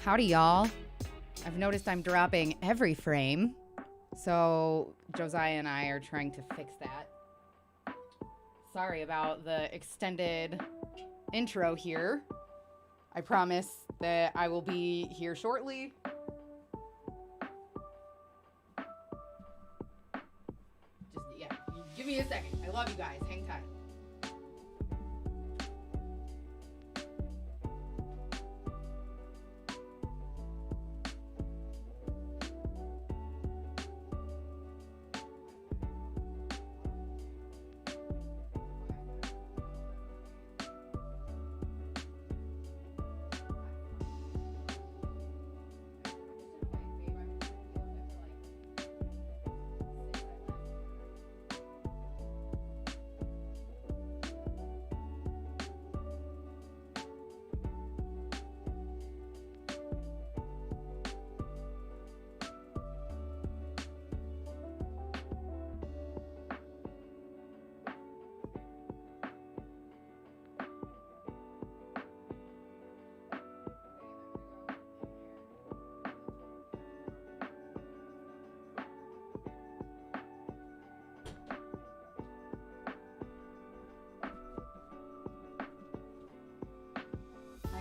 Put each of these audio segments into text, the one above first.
Howdy, y'all. I've noticed I'm dropping every frame, so Josiah and I are trying to fix that. Sorry about the extended intro here. I promise that I will be here shortly. Give me a second. I love you guys. Hang tight.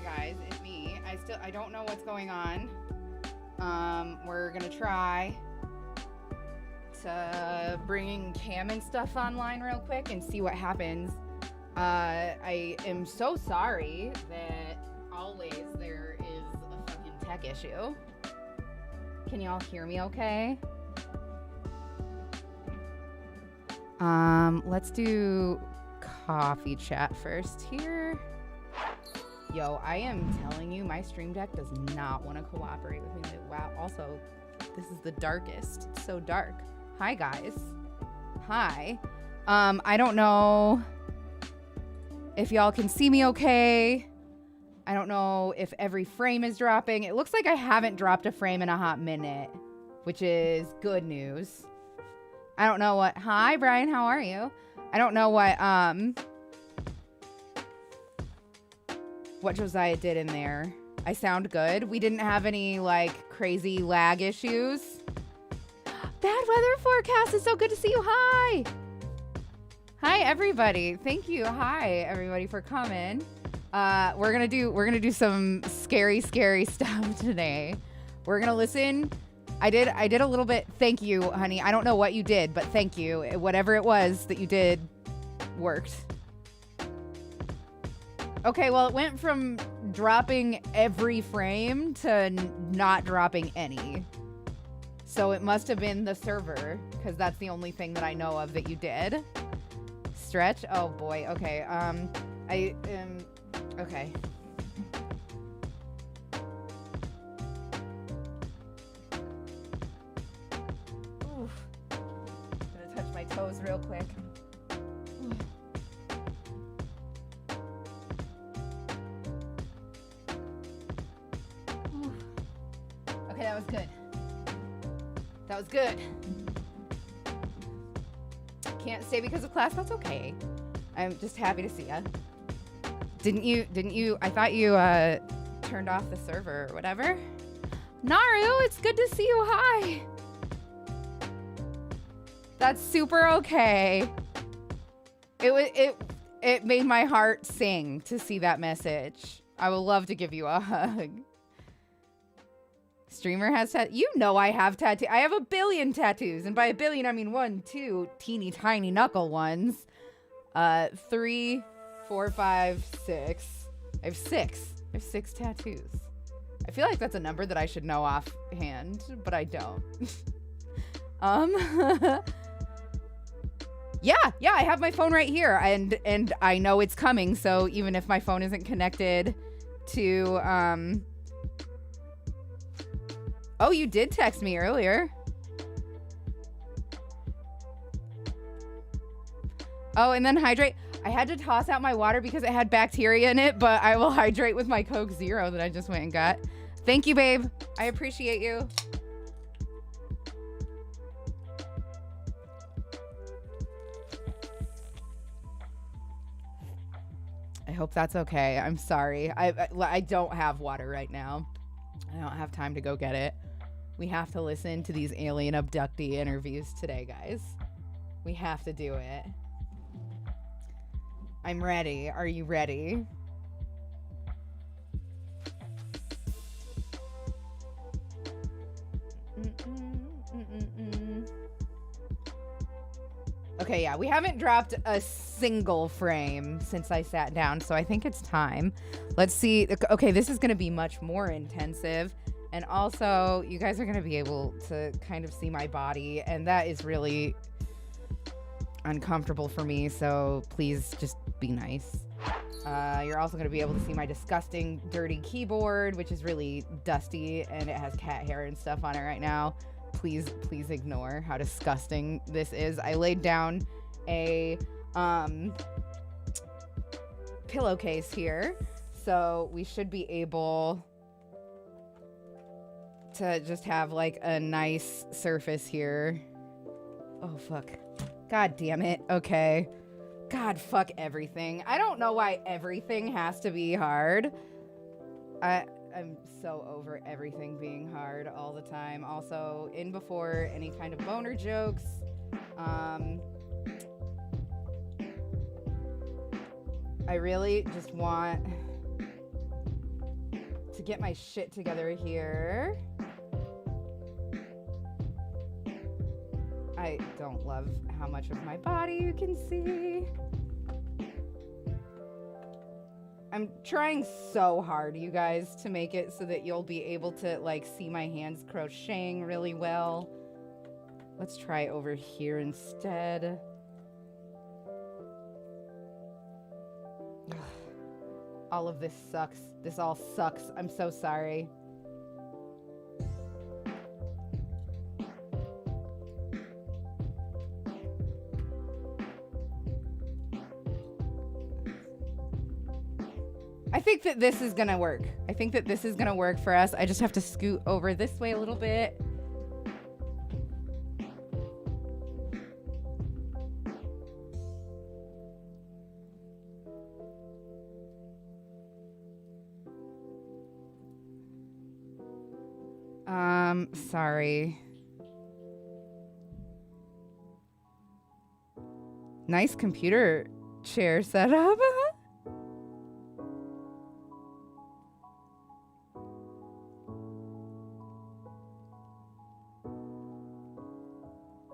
Guys, it's me. I don't know what's going on. We're gonna try to bring Cam and stuff online real quick and see what happens. I am so sorry that always there is a fucking tech issue. Can y'all hear me okay? Let's do coffee chat first here. Yo, I am telling you, my Stream Deck does not want to cooperate with me. Like, wow. Also, this is the darkest. It's so dark. Hi, guys. Hi. I don't know if y'all can see me okay. I don't know if every frame is dropping. It looks like I haven't dropped a frame in a hot minute, which is good news. I don't know what... Hi, Brian. How are you? I don't know what Josiah did in there. I sound good. We didn't have any like crazy lag issues. Bad weather forecast. It's so good to see you. Hi. Hi everybody. Thank you. Hi everybody for coming. We're gonna do some scary stuff today. We're gonna listen. I did a little bit. Thank you, honey. I don't know what you did, but thank you. Whatever it was that you did worked. Okay, well, it went from dropping every frame to not dropping any. So it must have been the server, because that's the only thing that I know of that you did. Stretch? Oh, boy. Okay. Okay. Oof. I'm gonna touch my toes real quick. Okay, that was good. That was good. Can't stay because of class. That's okay. I'm just happy to see ya. Didn't you? I thought you turned off the server or whatever. Naru, it's good to see you. Hi. That's super okay. It made my heart sing to see that message. I would love to give you a hug. Streamer has you know I have tattoos. I have a billion tattoos, and by a billion I mean 1, 2 teeny tiny knuckle ones. 3, 4, 5, 6. I have 6. I have 6 tattoos. I feel like that's a number that I should know offhand, but I don't. Yeah, I have my phone right here, and I know it's coming. So even if my phone isn't connected to Oh, you did text me earlier. Oh, and then hydrate. I had to toss out my water because it had bacteria in it, but I will hydrate with my Coke Zero that I just went and got. Thank you, babe. I appreciate you. I hope that's okay. I'm sorry. I don't have water right now. I don't have time to go get it. We have to listen to these alien abductee interviews today, guys. We have to do it. I'm ready. Are you ready? Okay, yeah, we haven't dropped a single frame since I sat down, so I think it's time. Let's see. Okay, this is going to be much more intensive, and also you guys are going to be able to kind of see my body, and that is really uncomfortable for me, so please just be nice. You're also going to be able to see my disgusting, dirty keyboard, which is really dusty, and it has cat hair and stuff on it right now. Please ignore how disgusting this is. I laid down a pillowcase here, so we should be able to just have like a nice surface here. Oh, fuck. God damn it. Okay. God, fuck everything. I don't know why everything has to be hard. I'm so over everything being hard all the time. Also, in before any kind of boner jokes. I really just want to get my shit together here. I don't love how much of my body you can see. I'm trying so hard, you guys, to make it so that you'll be able to, like, see my hands crocheting really well. Let's try over here instead. All of this sucks. This all sucks. I'm so sorry. I think that this is gonna work. I think that this is gonna work for us. I just have to scoot over this way a little bit. Sorry. Nice computer chair setup.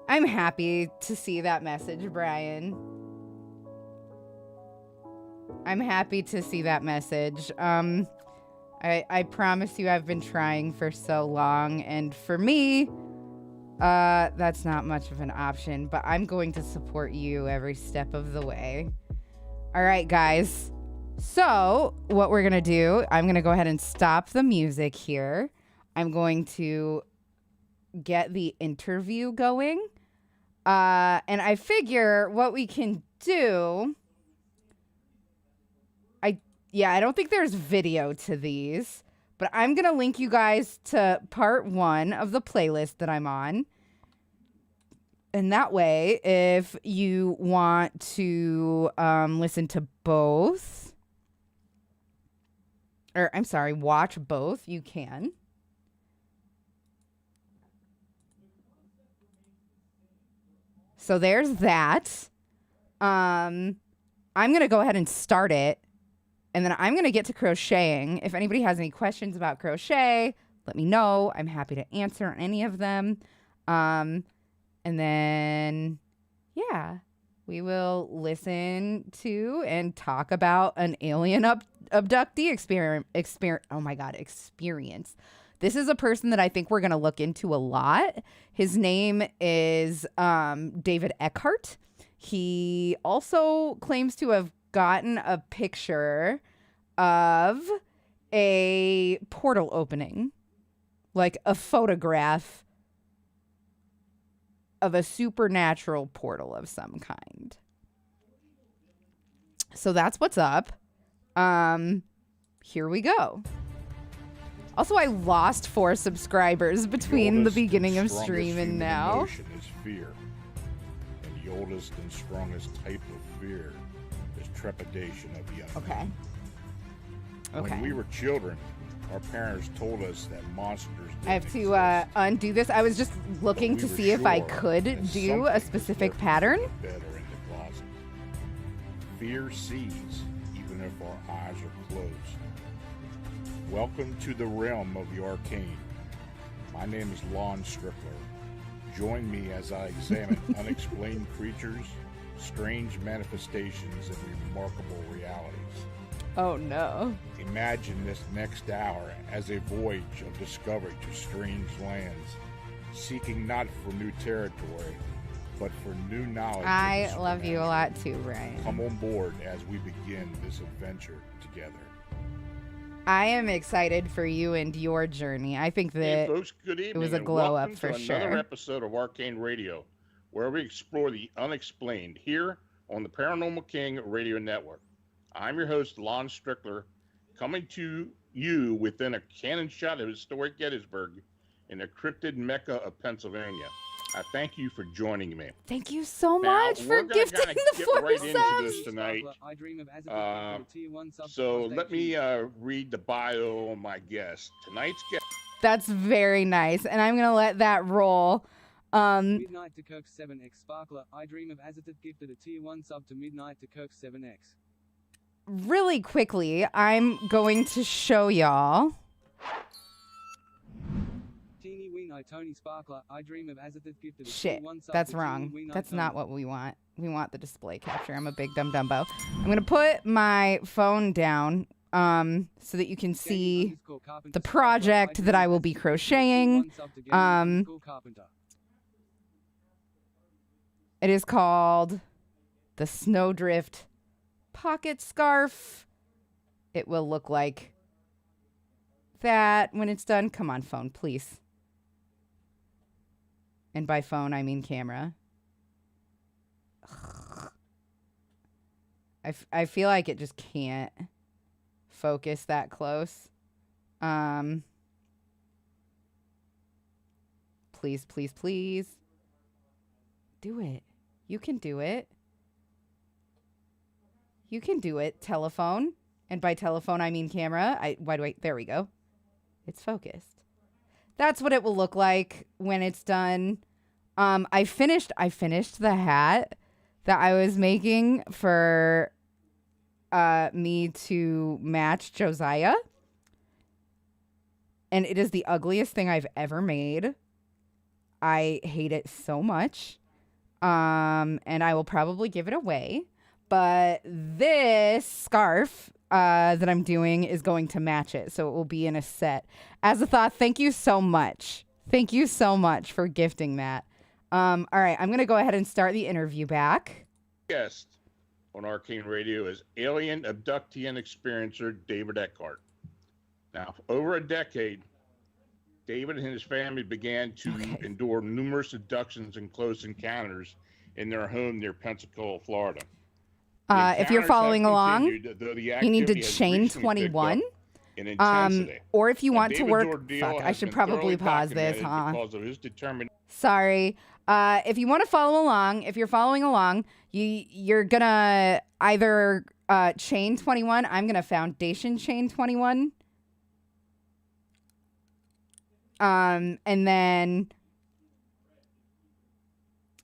I'm happy to see that message, Brian. I'm happy to see that message. I promise you I've been trying for so long, and for me, that's not much of an option, but I'm going to support you every step of the way. All right, guys. So what we're going to do, I'm going to go ahead and stop the music here. I'm going to get the interview going. And I figure what we can do... I don't think there's video to these, but I'm going to link you guys to part 1 of the playlist that I'm on. And that way, if you want to listen to both, or I'm sorry, watch both, you can. So there's that. I'm going to go ahead and start it. And then I'm going to get to crocheting. If anybody has any questions about crochet, let me know. I'm happy to answer any of them. And then, yeah, we will listen to and talk about an alien abductee experience. This is a person that I think we're going to look into a lot. His name is David Eckhart. He also claims to have gotten a picture of a portal opening, like a photograph of a supernatural portal of some kind. So that's what's up. Here we go. Also, I lost 4 subscribers between the beginning of stream and now. Is fear. And the oldest and strongest type of fear is trepidation of the unknown. Okay. When we were children, Our parents told us that monsters I have didn't to exist, undo this. I was just looking but to we were see if I sure could that do something a was specific lurking pattern. in the bed or in the closet. Fear sees, even if our eyes are closed. Welcome to the realm of the arcane. My name is Lon Strickler. Join me as I examine unexplained creatures, strange manifestations, and remarkable realities. Oh no. Imagine this next hour as a voyage of discovery to strange lands, seeking not for new territory, but for new knowledge. I love you a lot too, Ryan. Come on board as we begin this adventure together. I am excited for you and your journey. I think that Hey folks, good evening. it was a and glow welcome up for to another sure. episode of Arcane Radio, where we explore the unexplained here on the Paranormal King Radio Network. I'm your host, Lon Strickler, coming to you within a cannon shot of historic Gettysburg in the cryptid Mecca of Pennsylvania. I thank you for joining me. Thank you so Now, much for we're gonna gifting kinda the get 4 right into subs. this tonight. So let me read the bio of my guest. Tonight's guest. That's very nice, and I'm gonna let that roll. Midnight to Kirk 7X Sparkler. I dream of Azatat gifted a tier 1 sub to Midnight to Kirk 7X. Really quickly, I'm going to show y'all. Teeny Weeno Tony Sparkler. I dream of Azatat gifted a Shit, tier 1 sub that's to wrong. Teeny Weeno That's Tony. not what we want. We want the display capture. I'm a big dumb dumbo. I'm gonna put my phone down so that you can see the project that I will be crocheting. It is called the Snowdrift Pocket Scarf. It will look like that when it's done. Come on, phone, please. And by phone, I mean camera. I feel like it just can't focus that close. Please, please, please. Do it. You can do it. You can do it. Telephone. And by telephone, I mean camera. Wait, there we go. It's focused. That's what it will look like when it's done. I finished the hat that I was making for me to match Josiah. And it is the ugliest thing I've ever made. I hate it so much. And I will probably give it away. But this scarf that I'm doing is going to match it. So it will be in a set. As a thought, thank you so much. Thank you so much for gifting that. All right, I'm going to go ahead and start the interview back. Guest on Arcane Radio is alien abductee and experiencer David Eckhart. Now, for over a decade, David and his family began to endure numerous abductions and close encounters in their home near Pensacola, Florida. If you're following along, you need to chain 21. Or if you want to work... Fuck, I should probably pause this, huh? Because of his Sorry. If you want to follow along, if you're following along, you're gonna either chain 21. I'm gonna foundation chain 21. And then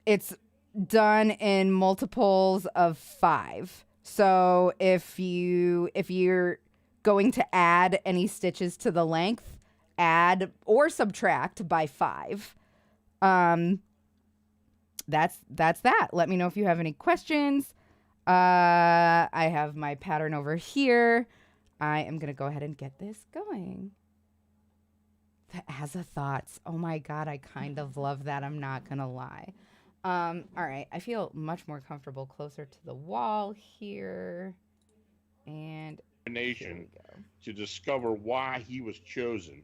it's done in multiples of 5. So if you're going to add any stitches to the length, add or subtract by 5. That's that. Let me know if you have any questions. I have my pattern over here. I am going to go ahead and get this going. The Azathots. Oh my God, I kind of love that. I'm not going to lie. All right, I feel much more comfortable closer to the wall here. And nation to discover why he was chosen.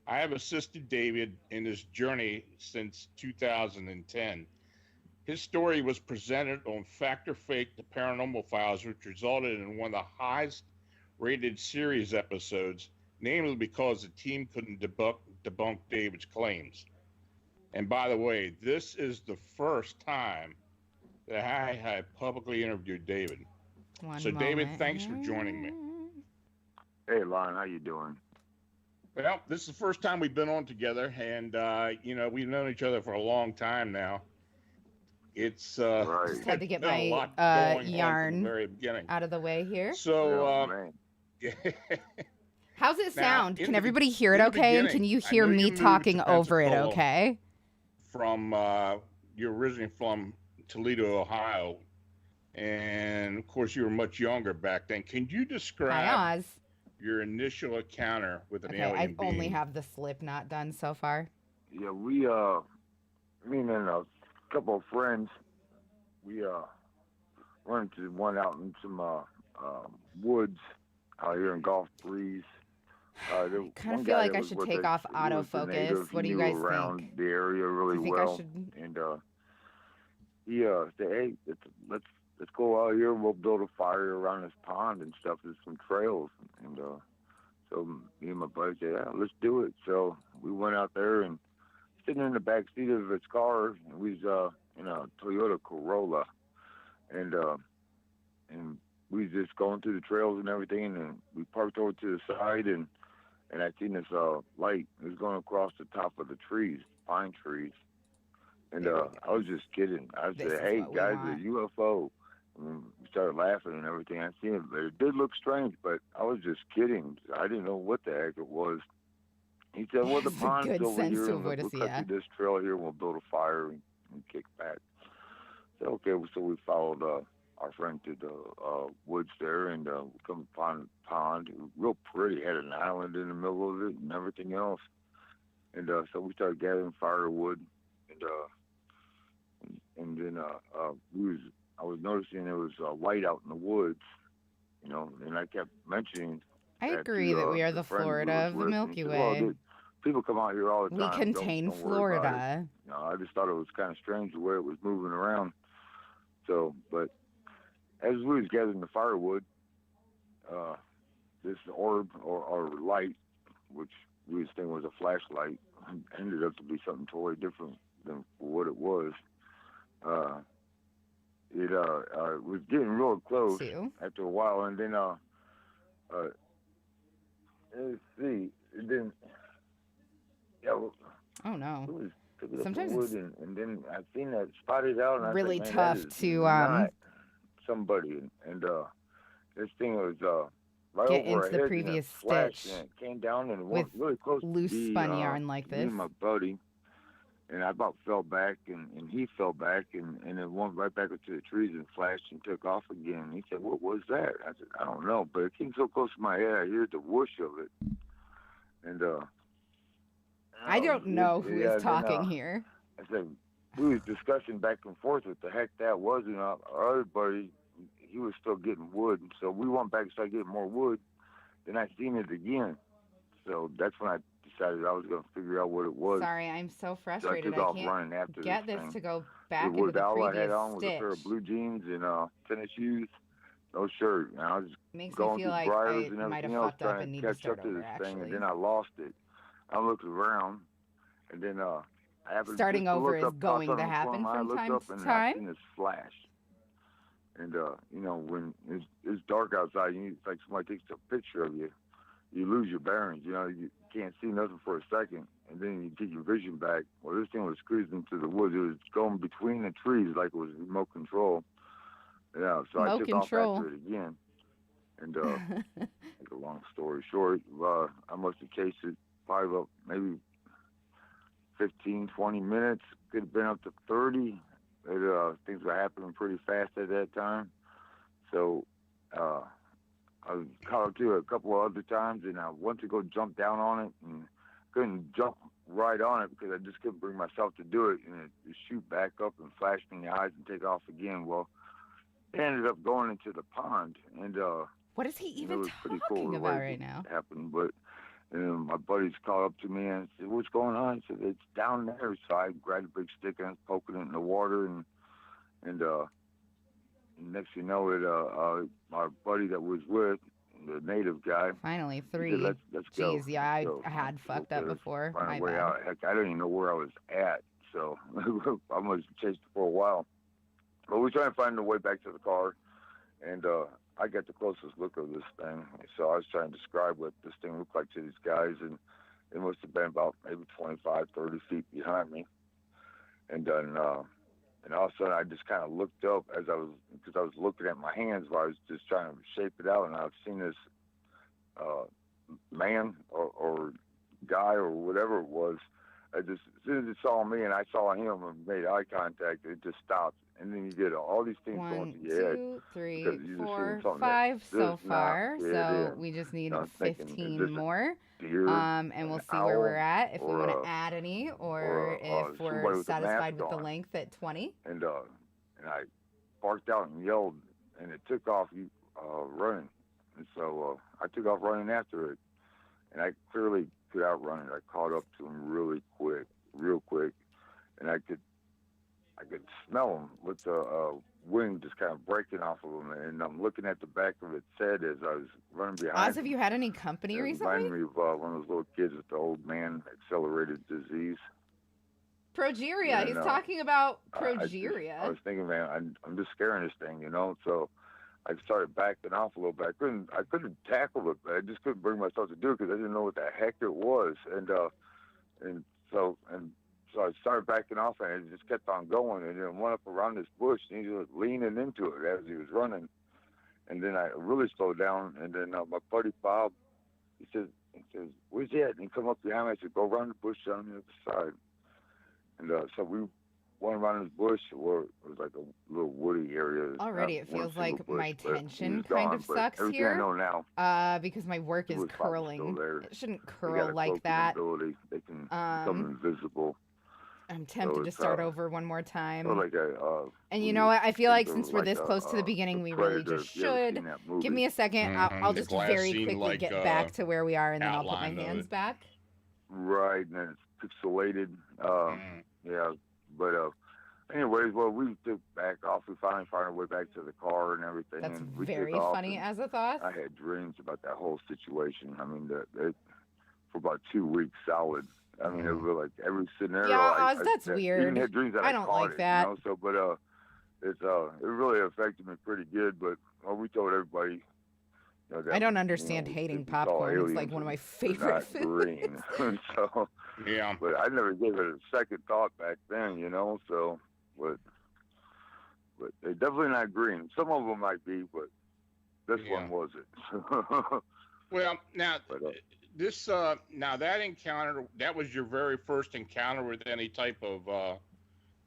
I have assisted David in his journey since 2010. His story was presented on Fact or Fake, The Paranormal Files, which resulted in one of the highest rated series episodes, namely because the team couldn't debunk David's claims. And by the way, this is the first time that I have publicly interviewed David. One so moment. David, thanks for joining me. Hey, Lon, how you doing? Well, this is the first time we've been on together, and we've known each other for a long time now. It's Right. Just had to get been a my lot going on from the yarn very beginning. out of the way here. So, Oh, man. How's it now, sound? Can everybody hear it in the okay? And beginning, can you I hear know me you moved talking to over it Pensacola okay? from you're originally from Toledo, Ohio, and of course you were much younger back then. Can you describe Hi, Oz. your initial encounter with an Okay, I alien being? only have the slip knot done so far. Yeah, we, me and a couple of friends, we, went to one out in some, woods out here in Gulf Breeze. I kind of feel like I should take off autofocus. What do you guys around think? the area really I think well. I should. And he said, "Hey, let's go out here. We'll build a fire around this pond and stuff. There's some trails." And so me and my buddy said, "Yeah, let's do it." So we went out there and sitting in the back seat of his car, and we was in a Toyota Corolla, and we was just going through the trails and everything, and we parked over to the side, and I seen this light. It was going across the top of the trees, pine trees. And I was just kidding. I said, "Hey, guys, a UFO." And we started laughing and everything. I seen it, but it did look strange, but I was just kidding. I didn't know what the heck it was. He said, "Well, the It's a pond's good over sense here, to and avoid we'll us, cut yeah. through this trail here, and we'll build a fire and kick back." So, okay, so we followed our friend to the woods there, and we come upon a pond, real pretty, had an island in the middle of it and everything else. And so we started gathering firewood, and then I was noticing there was light out in the woods, and I kept mentioning. I that agree to, that we are the friend we Florida was of the with, and Milky he said, Way. "Well, dude, people come out here all the We time. contain don't worry about it." Florida. I just thought it was kind of strange the way it was moving around. So, but as we was gathering the firewood, this orb or light, which we was thinking was a flashlight, ended up to be something totally different than what it was. It was getting real close after a while, and then let's see, and then Oh no. it was picking up the Sometimes wood, it's and then I seen that spotted out, and really I said, tough "Man, that is to not somebody." And this thing was right get over our into the heads, previous and it flashed, stitch and it came down and it with went really close loose to spun yarn like me this. and my buddy. And I about fell back, and he fell back, and it went right back into the trees and flashed and took off again. He said, "What was that?" I said, "I don't know," but it came so close to my head, I heard the whoosh of it. And I don't know who is then, talking here. I said, we was discussing back and forth what the heck that was, and our other buddy, he was still getting wood, so we went back and started getting more wood. Then I seen it again, so that's when I decided I was going to figure out what it was. Sorry, I'm so frustrated. So I took off can't running after get this this thing. to go back The into the all I previous had on was a pair of stitch. blue jeans and tennis shoes, no shirt. And I was Makes me going feel through like briars I and might have everything else fucked up trying and to need to catch start up to over, this thing, actually. and then I lost it. I looked around, and then I happened Starting just to over look is up, going tossed to on the happen corner, from I looked time up, to and I time. seen this flash. And when it's dark outside, it's like somebody takes a picture of you. You lose your bearings. You can't see nothing for a second, and then you get your vision back. Well, this thing was cruising through the woods. It was going between the trees like it was remote control. Yeah, so I took off after it again. And make a long story short, I must have chased it probably up maybe 15, 20 minutes. Could have been up to 30. Things were happening pretty fast at that time. So I caught up to it a couple of other times, and I went to go jump down on it and couldn't jump right on it because I just couldn't bring myself to do it, and it would shoot back up and flash me in the eyes and take off again. Well, it ended up going into the pond, and what is he even it was pretty cool talking the about way right it now? happened, but my buddies called up to me and said, "What's going on?" I said, "It's down there." So I grabbed a big stick and I was poking it in the water, and next thing you know it, my buddy that was with, the native guy, Finally, 3. said, let's go. Jeez, yeah, I So, had fucked up before. Find My a way bad. out. Heck, I didn't even know where I was at, so I must have chased it for a while. But we tried to find a way back to the car, and I got the closest look of this thing. So I was trying to describe what this thing looked like to these guys, and It must have been about maybe 25, 30 feet behind me. And then, and all of a sudden, I just kind of looked up because I was looking at my hands while I was just trying to shape it out, and I've seen this man or guy or whatever it was. As soon as it saw me and I saw him and made eye contact, it just stopped. And then you get all these things going 1, through your head. 2, 3, because you just 4, seen something 5 that so does not far. fit So in. we just need I'm thinking, is 15 this a more. deer, And we'll an see where we're owl, at, if we or want to add any, or if we're somebody with a satisfied mask with the on? length at 20. And I barked out and yelled, and it took off running. And so I took off running after it, and I clearly could outrun it. I caught up to him real quick, and I could smell him with the wing just kind of breaking off of him. And I'm looking at the back of its head as I was running behind Oz, him. have you had any company It recently? reminded me of one of those little kids with the old man accelerated disease. Progeria. And, He's talking about I progeria. was thinking, man, I'm just scaring this thing, you know. So I started backing off a little bit. I couldn't tackle it, but I just couldn't bring myself to do it because I didn't know what the heck it was. And so I started backing off, and it just kept on going. And then went up around this bush, and he was leaning into it as he was running. And then I really slowed down. And then my buddy Bob, he says, "Where's he at?" And he come up behind me. I said, "Go around the bush on the other side." And so we went around this bush where it was like a little woody area. Already, it feels like bush, my but tension he was kind gone. of But sucks everything here. I know now, Because my work he is was probably still curling. there. It shouldn't they got curl a like cloaking that. ability. They can become invisible. I'm tempted to it's, start over one more time. So like And you know what? I feel like think since of we're like this close to the beginning, we really Predator, just if you ever should. seen that movie. Give me a second. I'll The just glass very scene, quickly like, get back to where we are, and then I'll put my outline of hands it. back. Right, and then it's pixelated. Yeah, but anyways, well, we took back off. We finally found our way back to the car and everything. That's and we very took off, funny and as a thought. I had dreams about that whole situation. I mean, for about 2 weeks solid. I mean, it was like every scenario. Yeah, Oz, I that's even weird. had dreams that I I don't caught like it, that. You know? So, but it really affected me pretty good. But we told everybody. You know, that, I don't understand you know, hating if we saw popcorn. It's aliens, like one of my they're favorite not foods. green. So, Yeah. but I never gave it a second thought back then, you know. So, but they're definitely not green. Some of them might be, but this one wasn't. Well, now But, that encounter, that was your very first encounter with any type of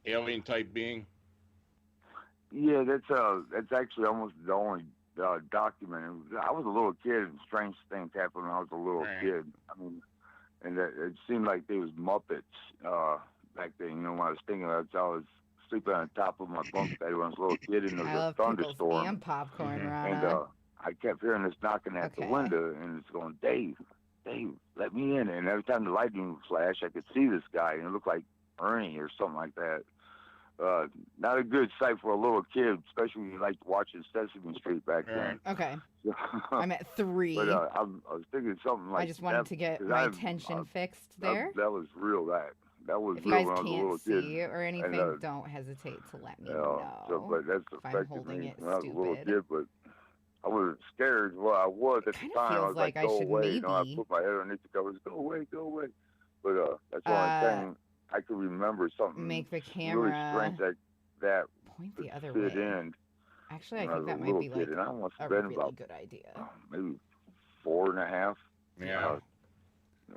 alien type being? yeah, that's actually almost the only document. I was a little kid, and strange things happened when I was a little kid. I mean, and it seemed like there was Muppets back then. You know, when I was thinking about it, I was sleeping on top of my bunk bed when I was a little kid, and there I was a love pickles thunderstorm. and popcorn, And Rana. I kept hearing this knocking at the window, and it's going, Dave, let me in. And every time the lightning would flash, I could see this guy, and it looked like Ernie or something like that. Not a good sight for a little kid, especially when you liked watching Sesame Street back then. Okay. I'm at 3. But I was thinking something like I just wanted to get my tension fixed there. That was real. That was If you real guys when I was a can't little see kid. or anything, And, don't hesitate to let me So, know. but that's if I'm affected holding me it when I was a little stupid. kid. But I wasn't scared. Well, I was at the Kinda time. I feels was like I go should away. You know, I maybe- put my head underneath the covers. Go away, go away. But that's the only thing I could remember. Something Make the really camera strange that point could the other fit way. in. Actually, I when I think was that a might little be kid, like and I must a have been really about good idea. maybe 4.5 Yeah.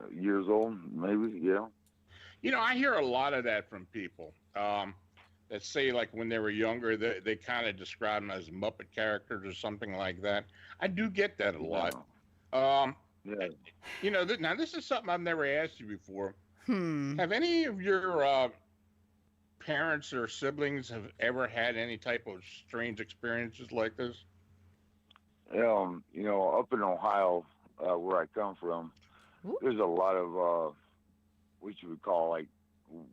years old, maybe. Yeah. You know, I hear a lot of that from people that say, like, when they were younger, they kind of describe them as Muppet characters or something like that. I do get that a lot. Yeah. You know, now this is something I've never asked you before. Hmm. Have any of your parents or siblings have ever had any type of strange experiences like this? You know, up in Ohio, where I come from, there's a lot of what you would call like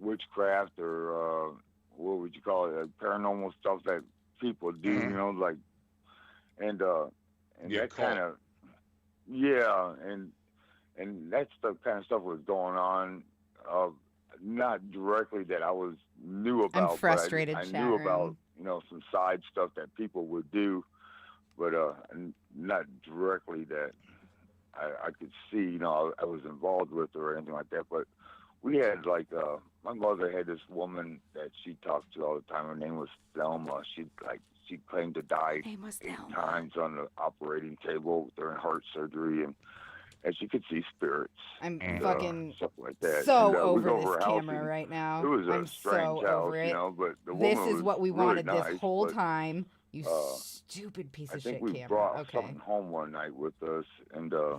witchcraft or what would you call it, paranormal stuff that people do. You know, like and that kind of and that stuff kind of stuff was going on. Not directly that I knew about. I'm frustrated. But I knew about, you know, some side stuff that people would do, but not directly that I could see, I was involved with or anything like that. But we had like my mother had this woman that she talked to all the time. Her name was Thelma. She claimed to die Name was 8 Thelma. times on the operating table during heart surgery, and she could see spirits. I'm and, fucking stuff like that. so and, we over go this her house, camera and right now. it was a I'm strange so house, over it. but the This woman is was what we really wanted nice, this whole but, time. You uh, stupid piece I of think shit we camera. brought Okay. something home one night with us, and I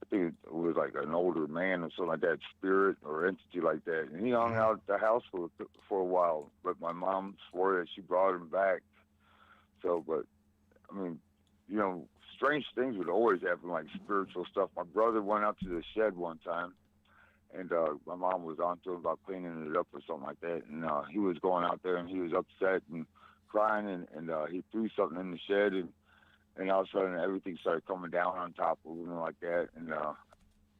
think it was like an older man or something like that, spirit or entity like that, and he hung out at the house for a while. But my mom swore that she brought him back. So, but I mean, strange things would always happen, like spiritual stuff. My brother went out to the shed one time, and my mom was on to him about cleaning it up or something like that. And he was going out there, and he was upset and crying, and he threw something in the shed, and all of a sudden everything started coming down on top of him like that,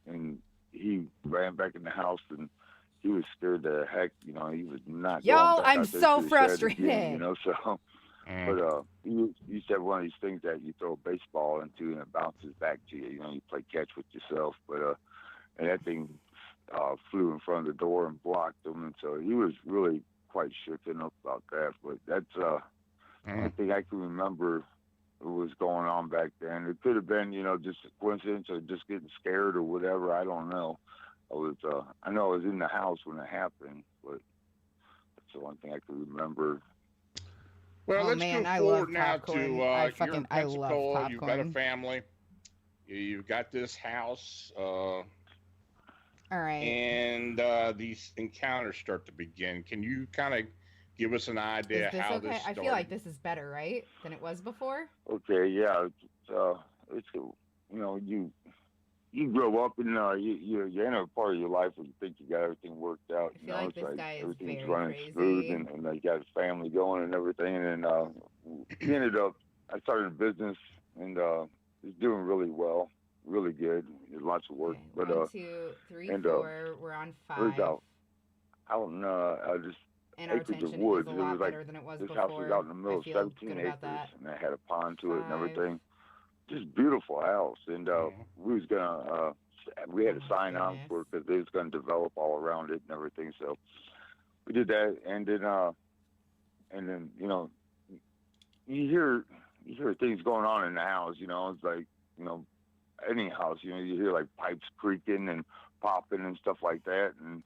and he ran back in the house, and he was scared to heck. He was not. Y'all, going back I'm out there so to the shed frustrated. again, so. But you said one of these things that you throw a baseball into and it bounces back to you. You play catch with yourself. But and that thing flew in front of the door and blocked him, and so he was really quite shaken up about that. But that's one thing I can remember what was going on back then. It could have been, just a coincidence or just getting scared or whatever. I don't know. I know I was in the house when it happened, but that's the one thing I can remember. Well, let's man, go I forward love now popcorn. to you're in I love Pensacola. You've got a popcorn. family. You've got this house. All right. And these encounters start to begin. Can you kind of give us an idea Is this how okay? this I started? feel like this is better, right, than it was before. Okay, yeah. It's you grow up and you're in a part of your life where you think you got everything worked out. I feel like it's this guy is everything's very running crazy. smooth, and you got a family going and everything. And we ended up. I started a business, and it's doing really well, really good. There's lots of work, Okay. but 1, 2, 3, and 4. We're on 5. it was out in just and our acres of attention woods. is a It lot was like better than it was this before. house was out in the middle I of feel 17 good acres, about that. and it had a pond to it and 5. everything. Just beautiful house, and we was gonna. We had a sign on for it because they was gonna develop all around it and everything. So we did that, and then you hear things going on in the house. It's like any house. You hear like pipes creaking and popping and stuff like that. And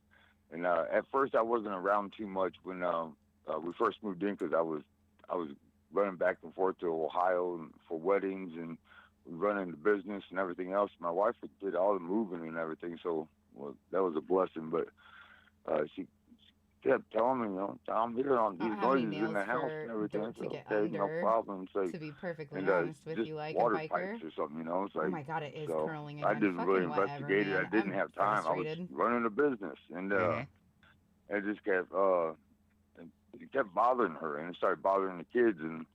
at first I wasn't around too much when we first moved in because I was running back and forth to Ohio for weddings and running the business and everything else. My wife did all the moving and everything, so that was a blessing. But she kept telling me, I'm hearing all these noises in the house and everything. Dirt to get okay, under, no problem. It's to be perfectly and, honest with just you, like water a biker. pipes or something, It's like, Oh my God, it is so curling again. I didn't Fucking really whatever, investigate it. man. I didn't I'm have time. frustrated. I was running a business, and it just kept it kept bothering her, and it started bothering the kids, and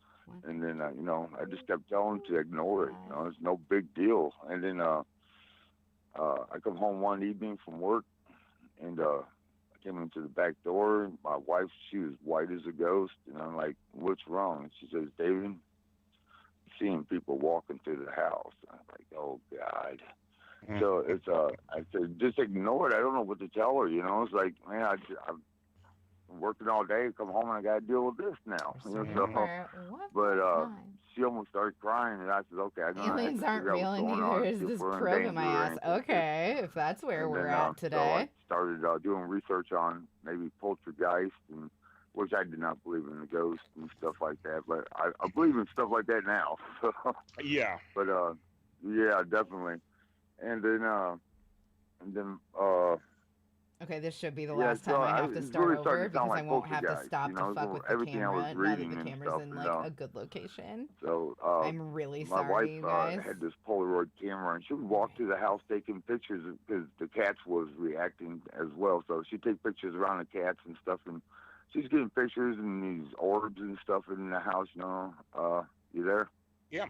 then I just kept telling them to ignore it. It's no big deal. And then I come home one evening from work, and I came into the back door. My wife, she was white as a ghost, and I'm like, "What's wrong?" And she says, "David, I'm seeing people walking through the house." I'm like, "Oh God." So it's I said, "Just ignore it. I don't know what to tell her." It's like, man, I'm working all day, come home, and I got to deal with this now. But she almost started crying, and I said, "Okay, I'm gonna aliens aren't figure out real, what's and going neither on, is see if this we're in probe in my danger or ass." anything." Okay, if that's where And we're then, at today. So I started doing research on maybe poltergeist, and which I did not believe in the ghosts and stuff like that, but I believe in stuff like that now. So, yeah. But yeah, definitely. And then Okay, this should be the yeah, last time I have to start really over starting to sound because I like won't have to poltergeist, stop to fuck with the everything I was camera now that reading the and camera's stuff, in and, like a good location. So I'm really my sorry, wife you guys. had this Polaroid camera, and she would walk through the house taking pictures because the cats was reacting as well. So she'd take pictures around the cats and stuff, and she's getting pictures and these orbs and stuff in the house. You there? Yeah.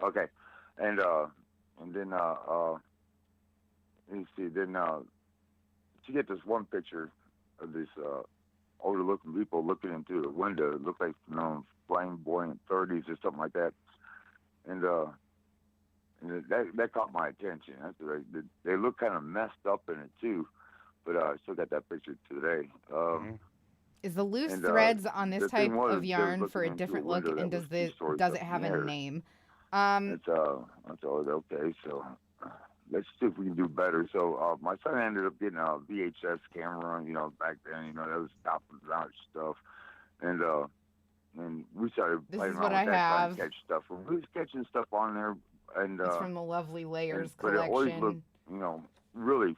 Okay, and then let me see. Then she get this one picture of this older looking people looking into the window. It looked like flamboyant 30s or something like that. And And that caught my attention. That's right. They look kind of messed up in it too, but I still got that picture today. Is the loose And, threads on the this thing type was, of they was yarn looking for a into different a look, window and that was 2 stories does up it in have the a air. name? It's I told her, okay, so let's see if we can do better. So my son ended up getting a VHS camera, you know, back then, you know, that was top of the notch stuff, and we started This playing is what around with I that, trying have. to catch stuff. And we was catching stuff on there, and It's from the Lovely Layers but it always collection. looked, you know, really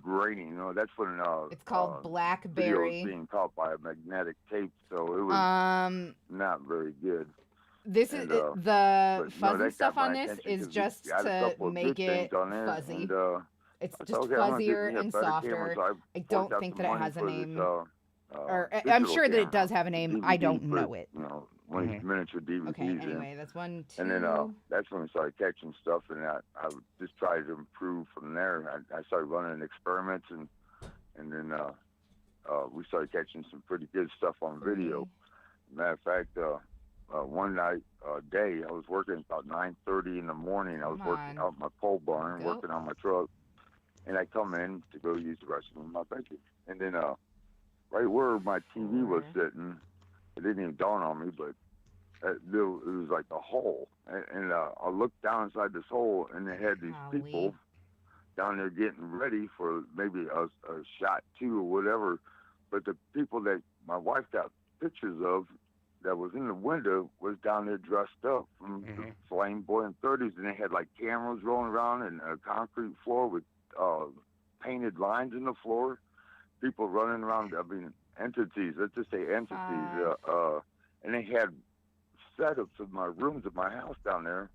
grainy. You know, that's when It's called video was Blackberry. being caught by a magnetic tape, so it was not very good. This And, is the but, fuzzy that stuff got on my this attention is 'cause we just got a to couple of make good things it on there, fuzzy. and It's I just thought, okay, I'm gonna get fuzzier me a and better softer. camera, so I forked don't out think some that it money has a for this, name. Or I'm digital sure that it camera, does have a name. I DVD don't for, know it. You know, one of these miniature DVDs. Okay, in. anyway, that's 1, 2. And then that's when we started catching stuff, and I would just try to improve from there. I started running experiments, and then we started catching some pretty good stuff on video. Matter of fact, one night, day, I was working about 9:30 in the morning. I was working out my pole barn, working on my truck, and I come in to go use the restroom in my bedroom. And then right where my TV was sitting, it didn't even dawn on me, but it was like a hole. And I looked down inside this hole, and they had these people down there getting ready for maybe a shot 2 or whatever. But the people that my wife got pictures of that was in the window was down there dressed up from the flamboyant 30s, and they had like cameras rolling around and a concrete floor with painted lines in the floor. People running around, I mean, entities, let's just say entities. And they had setups of my rooms at my house down there,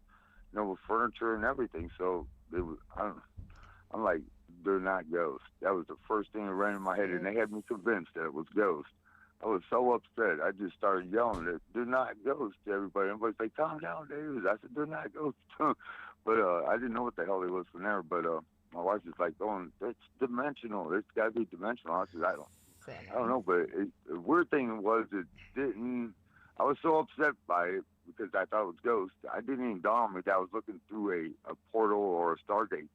you know, with furniture and everything. So it was, I'm like, they're not ghosts. That was the first thing that ran in my head, and they had me convinced that it was ghosts. I was so upset. I just started yelling that they're not ghosts to everybody. Everybody's like, calm down, David. I said, they're not ghosts. But I didn't know what the hell they was from there. But my wife was like, going, that's dimensional. It's got to be dimensional. I said, I don't know. But the weird thing was it didn't, I was so upset by it because I thought it was ghosts. I didn't even dawn on me that I was looking through a portal or a Stargate.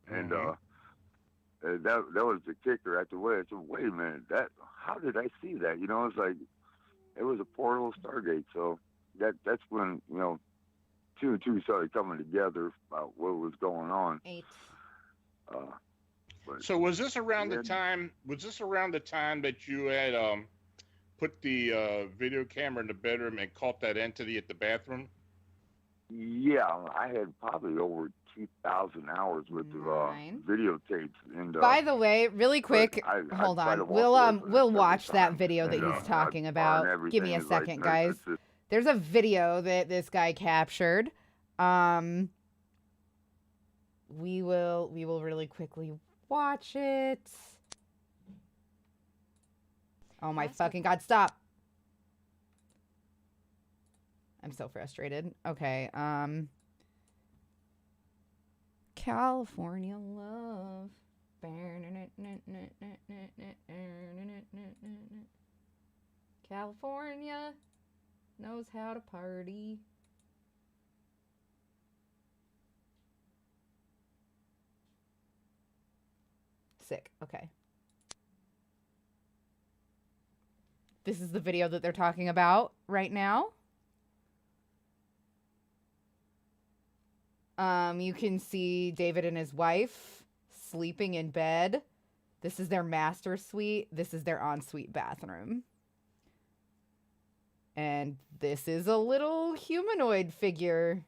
And that was the kicker at the way. I said, wait a minute, how did I see that? You know, it's like it was a portal Stargate. So that's when, you know, 2 and 2 started coming together about what was going on. 8. So was this around the time? Was this around the time that you had put the video camera in the bedroom and caught that entity at the bathroom? Yeah, I had probably over 2,000 hours worth of videotapes. And by the way, really quick, hold on. We'll watch that video that he's talking about. Give me a second, guys. There's a video that this guy captured. We will really quickly watch it. Oh my fucking god, stop. I'm so frustrated. Okay, California love. California knows how to party. Sick. Okay. This is the video that they're talking about right now. You can see David and his wife sleeping in bed. This is their master suite. This is their ensuite bathroom. And this is a little humanoid figure.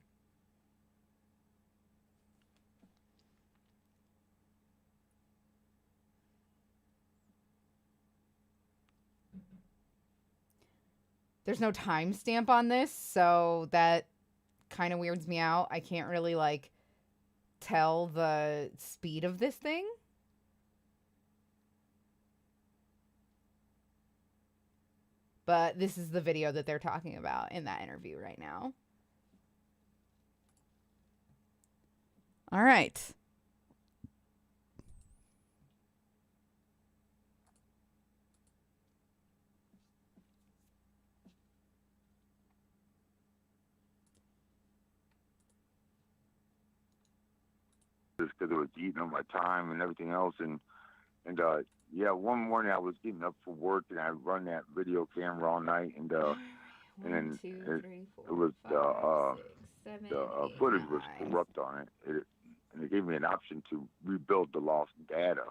There's no timestamp on this, so that kind of weirds me out. I can't really, like, tell the speed of this thing. But this is the video that they're talking about in that interview right now. All right. just because it was eating up my time and everything else. And yeah, one morning I was getting up for work and I run that video camera all night, and then it was the footage was corrupt on it. And it gave me an option to rebuild the lost data.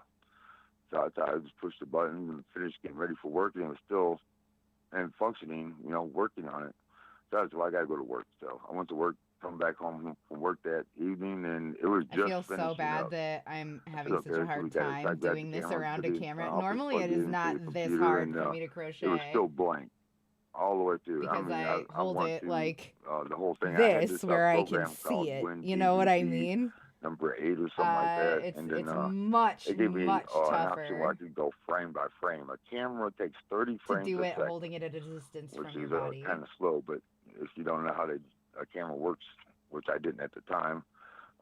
So I just pushed the button and finished getting ready for work, and it was still and functioning, working on it. So that's why I got to go to work. So I went to work, come back home from work that evening, and it was just I feel so bad that I'm having such a hard time doing this around a camera. Normally it is not this hard for me to crochet. It was still blank all the way through. Because I hold it like the whole thing. this where I can see it. You know what I mean? Number 8 or something like that. It's much tougher. An option where I could go frame by frame. A camera takes 30 frames to do a it second, holding it at a distance which from your is body. kind of slow. But if you don't know how a camera works, which I didn't at the time,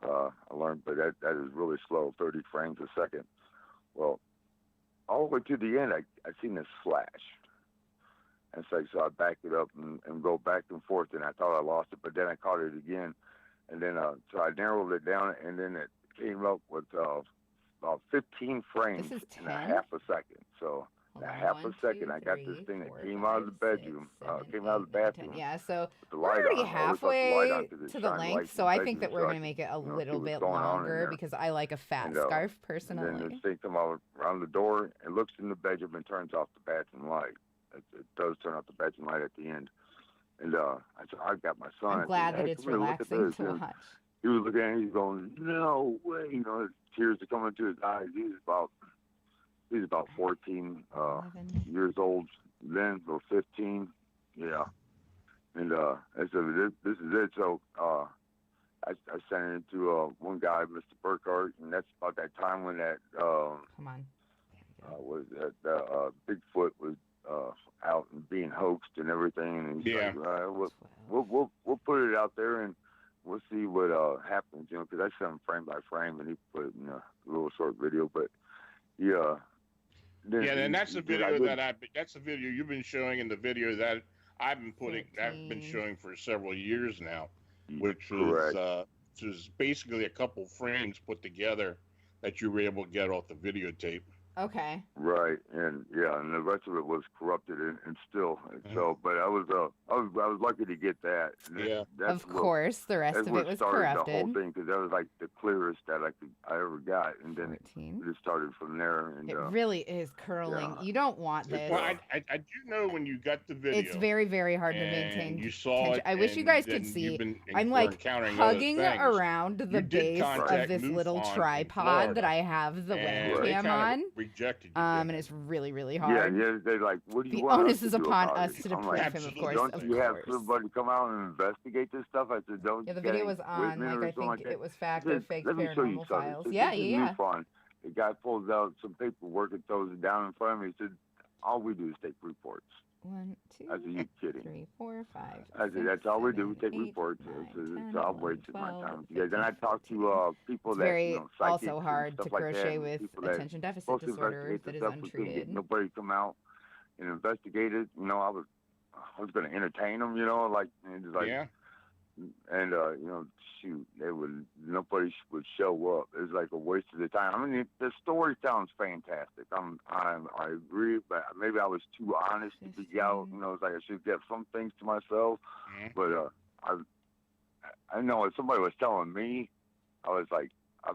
I learned. But that is really slow, 30 frames a second. Well, all the way to the end, I seen this flash. And so I backed it up and go back and forth, and I thought I lost it, but then I caught it again. And then, so I narrowed it down, and then it came up with about 15 frames in a half a second. So in a half a second, I got this thing that came out of the bedroom, came out of the bathroom. Yeah, so with the we're light already on. halfway to the length, so I think that we're going to make it a little bit longer because I like a fat scarf personally. And then this thing comes out around the door and looks in the bedroom and turns off the bathroom light. It does turn off the bathroom light at the end. And I got my son. I'm glad that it's relaxing to watch. He was looking at it, he's going, no way. Tears are coming to his eyes. He's about 14 years old then, or 15. Yeah. And I said, this is it. So I sent it to one guy, Mr. Burkhart, and that's about that time when that come on. Was that Bigfoot was out and being hoaxed and everything, and he's like, we'll put it out there and we'll see what happens, because I sent him frame by frame, and he put it in a little short video. But yeah, and that's the video that's the video you've been showing, and the video that I've been showing for several years now, which is basically a couple frames put together that you were able to get off the videotape. Okay. Right, and the rest of it was corrupted and still. So, but I was lucky to get that. Of course, the rest of it was corrupted. The whole thing, because that was like the clearest that I ever got, and then it just started from there. And it really is curling. You don't want this. Well, I do know when you got the video. It's very, very hard to maintain. You saw it. I wish you guys could see. I'm like hugging around the base of this little tripod that I have the webcam on. Rejected you, and it's really, really hard. Yeah, they're like, what do you the want? The onus is upon us to deprive him, of course. Don't you have somebody come out and investigate this stuff? I said, don't. Yeah, the video was on, I think it was Fact or Fake Paranormal Files. Yeah. The guy pulls out some paperwork and throws it down in front of me. He said, all we do is take reports. 1, 2, I said, you kidding? 3, 4, 5. I said, that's all we do. We take reports. It's all wasted my time with you guys. And I talked to people that, very psychics also hard to crochet with attention deficit disorder that is untreated. Nobody come out and investigate it. I was going to entertain them. Shoot, nobody would show up. It's like a waste of the time. I mean, the story sounds fantastic. I agree, but maybe I was too honest to be out. It's like I should get some things to myself. But I know if somebody was telling me, I'd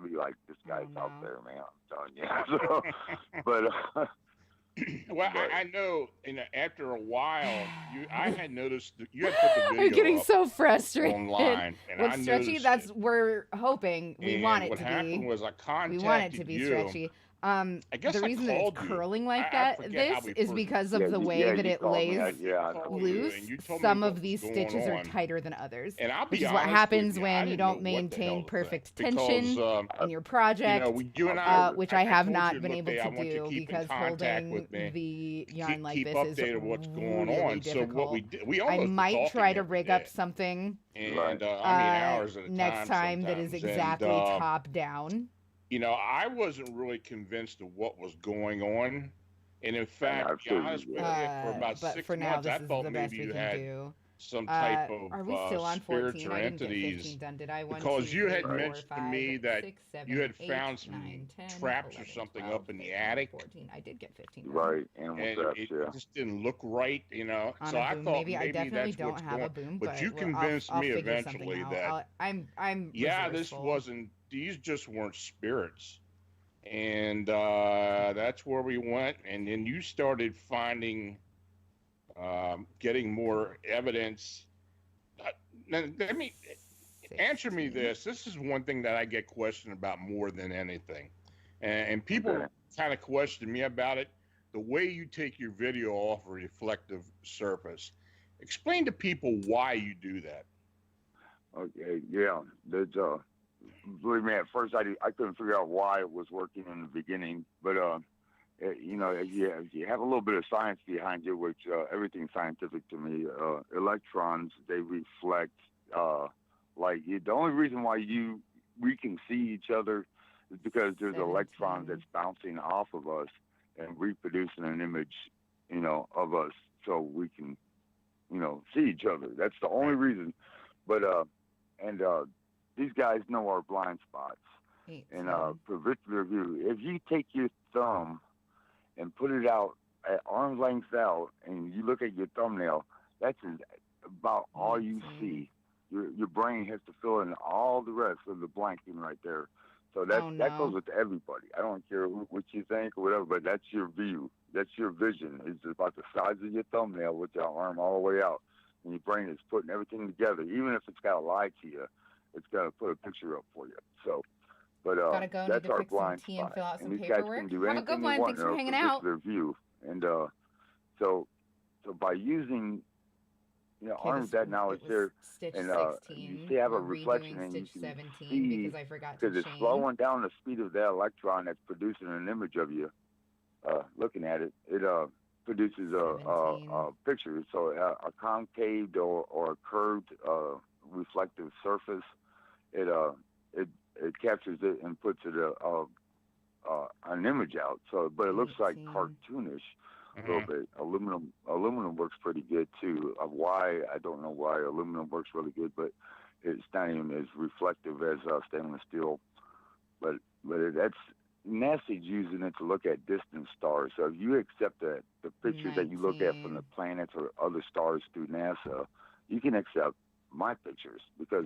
be like, this guy's out there, man. I'm telling you. So, but. Well, I know, after a while, I had noticed that you had put the video I'm getting so frustrated. Online, and What's stretchy? That's we're hoping we want it to be. What happened was I contacted we want it to be stretchy. I guess the reason that it's curling like that is because of the way that it lays loose. Some of these stitches are tighter than others, which is what happens when you don't maintain perfect tension in your project, which I have not been able to do because holding the yarn like this is really difficult. I might try to rig up something next time that is exactly top down. I wasn't really convinced of what was going on. And in fact, to be honest with you, for about 6 months, I thought maybe you had some type of Are we still on spirits 14? or I didn't get 15 entities, done, did I? 1, 2, because you 3, had 4, mentioned to 5, me that 6, you 7, had 8, found some 9, 10, traps or 11, something 12, up in the 13, attic, 14. I did get 15 done. Right, animal and traps, it yeah. just didn't look right, you know. On So a I boom, thought maybe. I maybe definitely that's don't what's have going. a boom, But you well, I'll convinced me figure something eventually out. that I'm yeah, this resourceful. wasn't. These just weren't spirits, and that's where we went. And then you started finding, getting more evidence. Now, let me answer me 16. this. This is one thing that I get questioned about more than anything, and people Okay. kind of question me about it. The way you take your video off a reflective surface. Explain to people why you do that. Okay, yeah. There's believe me, at first I couldn't figure out why it was working in the beginning, but you know, you have a little bit of science behind you, which everything's scientific to me. Electrons, they reflect light. The only reason why we can see each other is because there's 17. electrons that's bouncing off of us and reproducing an image, you know, of us, so we can, you know, see each other. That's the only reason. But these guys know our blind spots. 18. And peripheral view, if you take your thumb and put it out at arm's length out, and you look at your thumbnail, that's about all you 18. see. Your brain has to fill in all the rest of the blanking right there. So that goes with everybody. I don't care what you think or whatever, but that's your view. That's your vision. It's about the size of your thumbnail with your arm all the way out. And your brain is putting everything together. Even if it's got to lie to you, it's got to put a picture up for you. So, but Gotta go. that's Need to our fix some blind tea spot. and fill out some and these guys paperwork. can do Have a anything good they one. want Thanks in for a hanging out. particular view. And so by using, you know, Okay, arms that now it's there, Stitch and 16. you see have a We're reflection, redoing and you Stitch can 17 see because I forgot to because it's chain. slowing down the speed of that electron that's producing an image of you. Looking at it, it produces a picture. So a concave or a curved reflective surface, it captures it and puts it an image out. So, but it looks like 18. cartoonish a little bit. Aluminum works pretty good too. Why I don't know why aluminum works really good, but it's not even as reflective as stainless steel. But that's NASA's using it to look at distant stars. So if you accept the pictures that you look at from the planets or other stars through NASA, you can accept my pictures because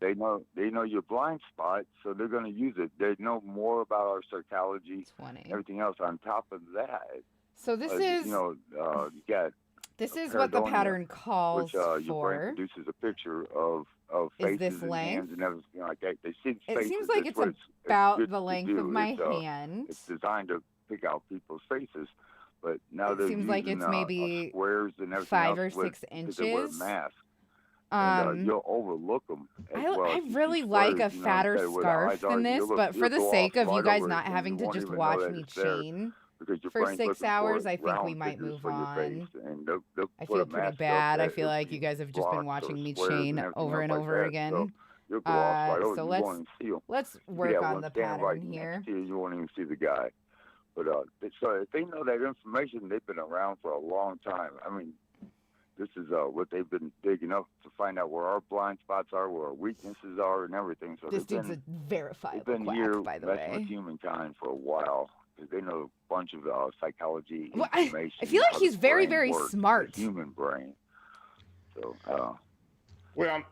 they know your blind spot, so they're going to use it. They know more about our psychology, 20. everything else on top of that. So this is you know, you got this is what the pattern calls which your brain for. produces a picture of Is faces this and length? hands and everything like that. They see It faces. seems like That's it's what about good the to length do. of my It's, hand. It's designed to pick out people's faces, but now It they're seems using like it's maybe squares and everything 5 else or 6 because they wear inches. masks. And you'll overlook them. I really like a fatter scarf than this, but for the sake of you guys not having to just watch me chain for 6 hours, I think we might move on. I feel pretty bad. I feel like you guys have just been watching me chain over and over again. So let's work on the pattern here. You won't even see the guy. But so if they know that information, they've been around for a long time. I mean, this is what they've been digging up to find out where our blind spots are, where our weaknesses are, and everything. So this dude's a verifiable quack, by the messing way. with humankind for a while. They know a bunch of psychology Well, information. I feel like he's very, very works, smart. The human brain. So, well,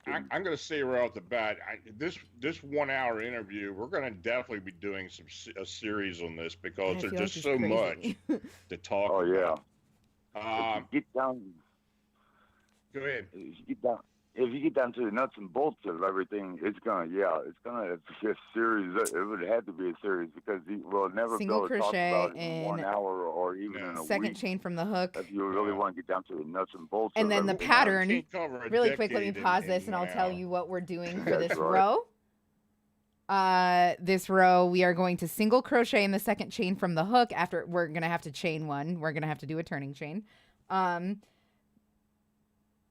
I'm going to say right off the bat, this 1 hour interview, we're going to definitely be doing a series on this because there's just so much to talk about. Yeah. Get down. Go ahead. If you get down to the nuts and bolts of everything, it's gonna be a series. It would have to be a series because we'll never Single go talk crochet about it in in 1 hour or even in a second week. chain from the hook. If you really want to get down to the nuts and bolts. And then the everything. pattern. Really quick, let me pause this and I'll tell you what we're doing for this row. This row, we are going to single crochet in the second chain from the hook. After we're going to have to chain one. We're going to have to do a turning chain.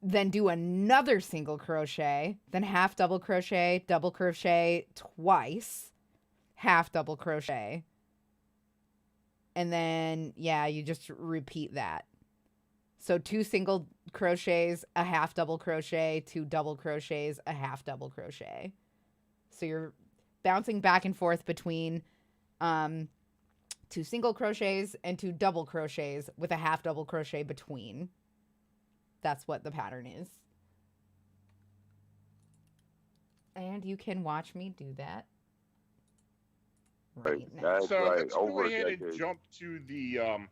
Then do another single crochet, then half double crochet twice, half double crochet. And then, yeah, you just repeat that. So 2 single crochets, a half double crochet, 2 double crochets, a half double crochet. So you're bouncing back and forth between 2 single crochets and 2 double crochets with a half double crochet between. That's what the pattern is. And you can watch me do that right now. That's So right. let's go Over a ahead and decade. jump to the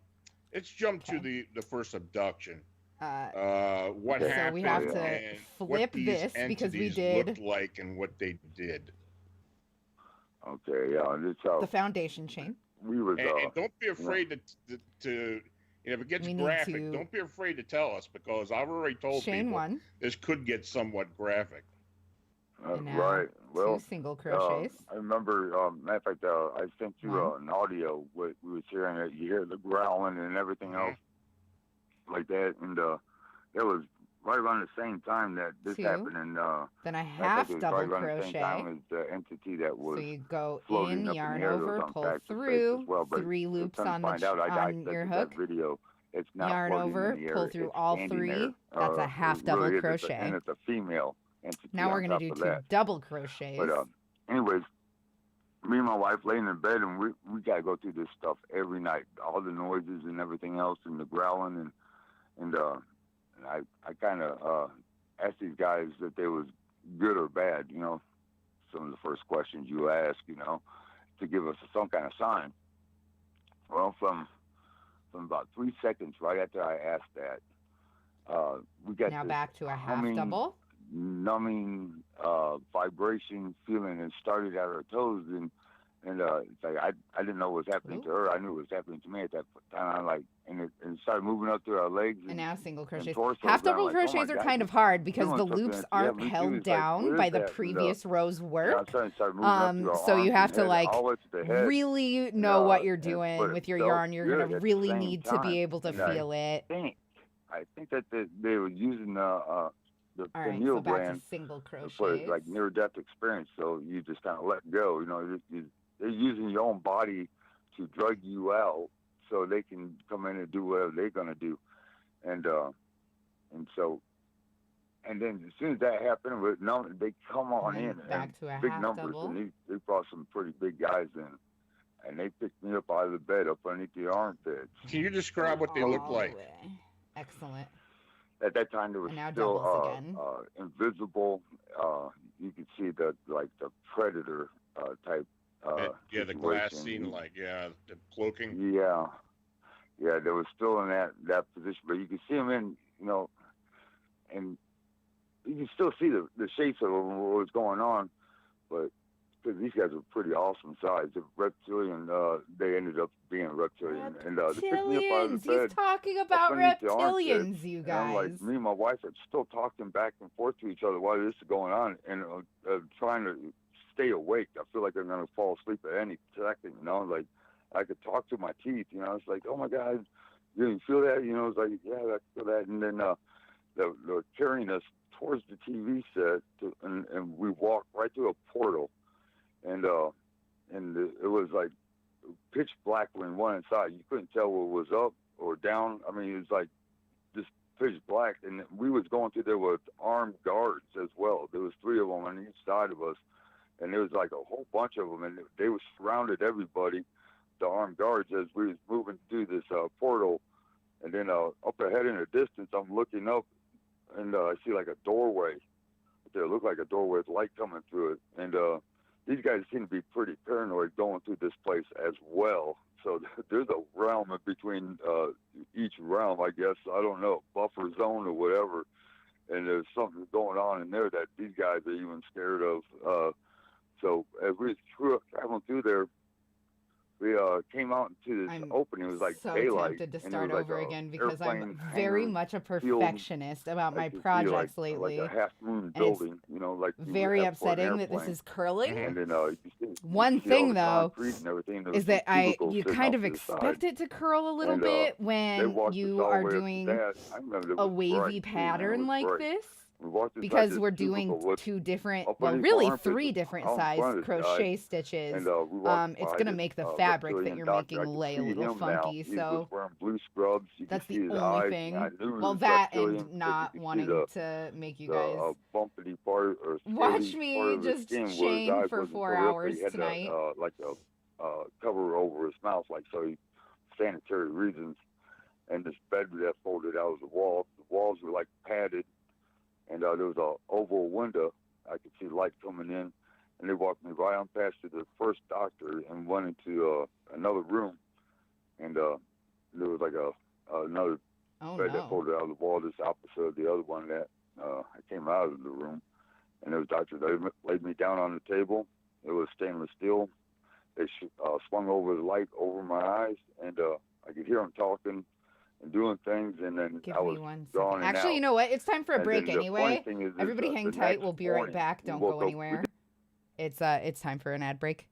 to the first abduction. What So happened? we have to and flip what these this because we entities did looked like and what they did. Okay, yeah, this how the foundation chain. we was. And don't be afraid to if it gets We need graphic, to- don't be afraid to tell us because I've already told Chain people 1. this could get somewhat graphic. And now right. Well, 2 single crochets. I remember, matter of fact, I sent you an audio. What we was hearing, that you hear the growling and everything else like that, and it was right around the same time that this 2. happened, and Then a I think half it was double right around the same crochet. time as the entity that was So you go floating in, up yarn in the air. That over, was on pull Facts of Faith through, as well, but 3 loops come to on the find out, I on your dissected hook. that video. It's not Yarn floating over, in the air, pull through it's all standing 3. there. That's a It half double really is. crochet. And it's a female entity. Now we're on going to top do of 2 that. double crochets. But anyways, me and my wife laying in bed, and we got to go through this stuff every night. All the noises and everything else, and the growling, and I kind of asked these guys if they was good or bad. You know, some of the first questions you ask, you know, to give us some kind of sign. Well, from about 3 seconds right after I asked that, we got now this back to a half humming, double. numbing vibration feeling, and started at her toes, and it's like I didn't know what was happening to her. I knew it was happening to me at that time. And it started moving up through our legs And now single crochets. torso. Half double I'm like, oh my crochets are God, kind of hard because doing the something loops that you aren't haven't held seen. It's like, down what by is the that? And, previous row's I work. started moving up through our So arms you have and to head, like all the way to the head. really know what you're but doing it with your felt yarn. You're good gonna at the really same need to time. be able to And feel it. I think that they were using the All right, pineal so back to gland single for crochets. like near-death experience. So you just kind of let go. You know, they're using your own body to drug you out so they can come in and do whatever they're gonna do. And then as soon as that happened, they come on And in then back to a big half numbers, double. and they brought some pretty big guys in, and they picked me up out of the bed up underneath the armpits. Can you describe what they look All like? the way. Excellent. At that time, there was And now still doubles again. invisible. You could see the predator type. Yeah, the glass situation. scene, the cloaking. Yeah, they were still in that position, but you could see them in, you know, and you can still see the shapes of them, what was going on, but because these guys were pretty awesome size. The reptilian, they ended up being reptilian, and they picked me up out of the bed. He's talking about underneath the armpit, reptilians, you and I'm guys. like, me and my wife are still talking back and forth to each other while this is going on, and trying to stay awake. I feel like I'm gonna fall asleep at any second, you know. Like I could talk to my teeth, you know. It's like, oh my God, you feel that? You know, it's like, yeah, I feel that. And then they're carrying us towards the TV set, and we walked right through a portal, and it was like pitch black when one inside. You couldn't tell what was up or down. I mean, it was like just pitch black, and we was going through there with armed guards as well. There was 3 of them on each side of us, and there was like a whole bunch of them, and they were surrounded everybody, the armed guards, as we was moving through this portal. And then up ahead in the distance, I'm looking up, and I see like a doorway. It looked like a doorway with light coming through it, and these guys seem to be pretty paranoid going through this place as well. So there's a realm in between each realm, I guess. I don't know, buffer zone or whatever. And there's something going on in there that these guys are even scared of. So as we were traveling through there, we came out into this opening. It was like so daylight. Tempted to and it start was like over a again because I'm airplane very hangar much a field. perfectionist about my I could see, projects like lately. a half-moon And it's building, you know, like you would very have for an upsetting that this airplane. is curling. And then One you see all thing the though concrete and everything. There is was that some cubicles you sitting kind off of to the side. expect it to curl a little And, bit They when walked us you all the are way up to doing that. I remember it a was wavy bright, too, man. It pattern was like bright. this. We walked inside because this we're cubicle doing with two different, up well, underneath really my armpit, 3 different out in size front of this guy, crochet stitches. and we walked It's by gonna this make the fabric that reptilian you're doctor. making I could lay a see little him now. funky. He was So wearing blue scrubs. You could that's see the his only eyes. thing. And I knew it Well, was that reptilian and because not you could see wanting to make you the guys bumpity part or watch scaly part me of his just skin where his chain eyes for wasn't 4 so real, hours he had tonight. like a cover over his mouth, like so sanitary reasons. And this bed that folded out of the wall. The walls were like padded, and there was a oval window. I could see light coming in, and they walked me right on past to the first doctor and went into another room, and there was like another bed that folded out of the wall, just opposite of the other one that I came out of the room, and there was doctors. They laid me down on the table. It was stainless steel. They swung over the light over my eyes, and I could hear them talking and doing things, and then Give I me was 1 gone second. and Actually, out. you know what? It's time for a And break then the funny anyway. thing is Everybody the hang tight. next We'll be right morning, back. we Don't woke go up- anywhere. It's time for an ad break.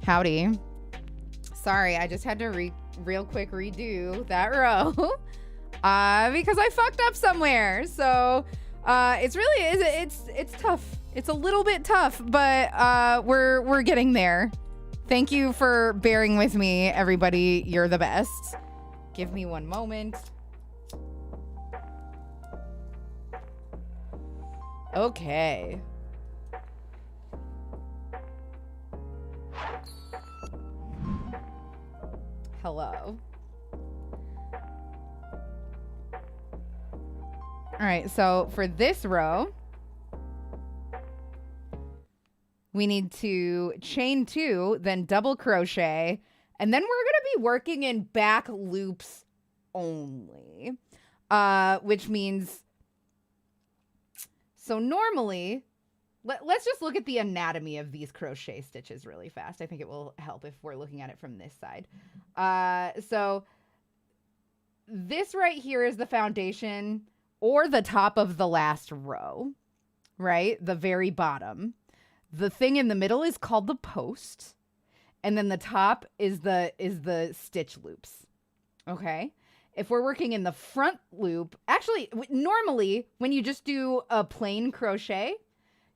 Howdy. Sorry, I just had to real quick redo that row because I fucked up somewhere. So it's tough. It's a little bit tough, but we're getting there. Thank you for bearing with me, everybody. You're the best. Give me one moment. Okay. Hello. All right, so for this row, we need to chain 2, then double crochet, and then we're going to be working in back loops only, which means, so normally, let's just look at the anatomy of these crochet stitches really fast. I think it will help if we're looking at it from this side. So this right here is the foundation or the top of the last row, right? The very bottom. The thing in the middle is called the post. And then the top is the stitch loops. Okay? If we're working in the front loop, actually, normally when you just do a plain crochet,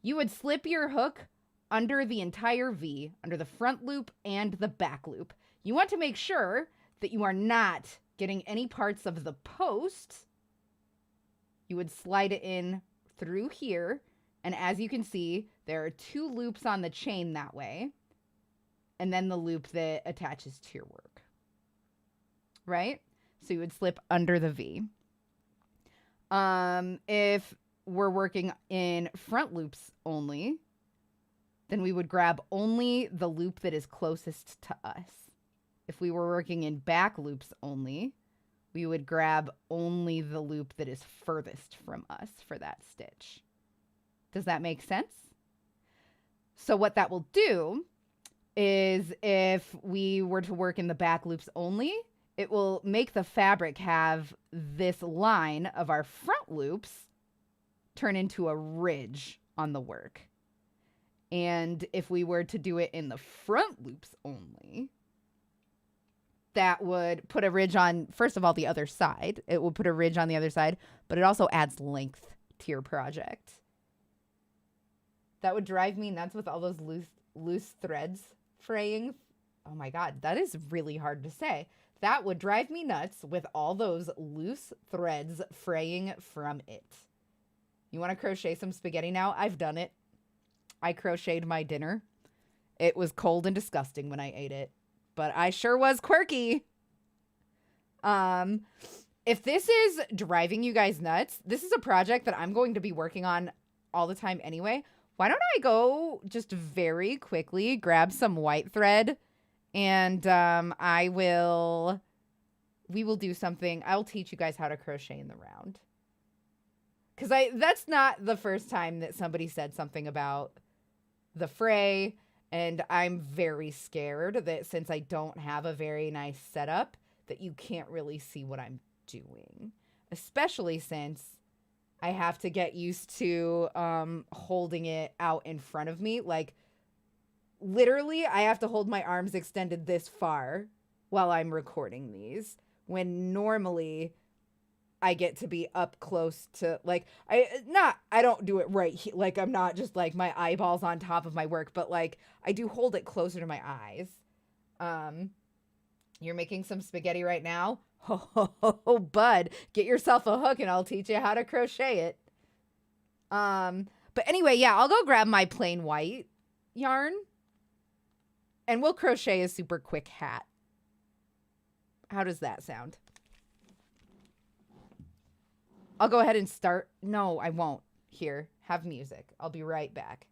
you would slip your hook under the entire V, under the front loop and the back loop. You want to make sure that you are not getting any parts of the post. You would slide it in through here. And as you can see, there are 2 loops on the chain that way. And then the loop that attaches to your work. Right? So you would slip under the V. If we're working in front loops only, then we would grab only the loop that is closest to us. If we were working in back loops only, we would grab only the loop that is furthest from us for that stitch. Does that make sense? So what that will do is if we were to work in the back loops only, it will make the fabric have this line of our front loops turn into a ridge on the work. And if we were to do it in the front loops only, that would put a ridge on, first of all, the other side. It will put a ridge on the other side, but it also adds length to your project. That would drive me nuts with all those loose threads fraying. Oh my God, that is really hard to say. That would drive me nuts with all those loose threads fraying from it. You want to crochet some spaghetti now? I've done it. I crocheted my dinner. It was cold and disgusting when I ate it, but I sure was quirky. If this is driving you guys nuts, this is a project that I'm going to be working on all the time anyway. Why don't I go just very quickly grab some white thread and we will do something. I'll teach you guys how to crochet in the round. Because that's not the first time that somebody said something about the fray, and I'm very scared that since I don't have a very nice setup, that you can't really see what I'm doing. Especially since I have to get used to holding it out in front of me. Like, literally, I have to hold my arms extended this far while I'm recording these, when normally I get to be up close to, like, I don't do it right here. Like, I'm not just, like, my eyeballs on top of my work, but, like, I do hold it closer to my eyes. You're making some spaghetti right now? Oh, bud, get yourself a hook and I'll teach you how to crochet it. But anyway, yeah, I'll go grab my plain white yarn and we'll crochet a super quick hat. How does that sound? I'll go ahead and start. No, I won't. Here, have music. I'll be right back.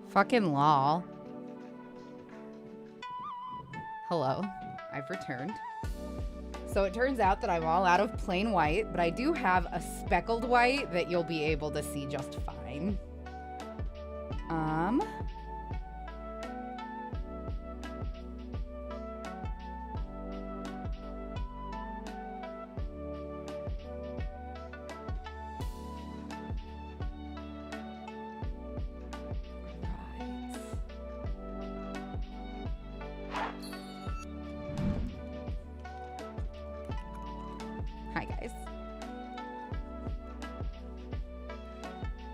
Fucking lol. Hello, I've returned. So it turns out that I'm all out of plain white, but I do have a speckled white that you'll be able to see just fine. Hi, guys.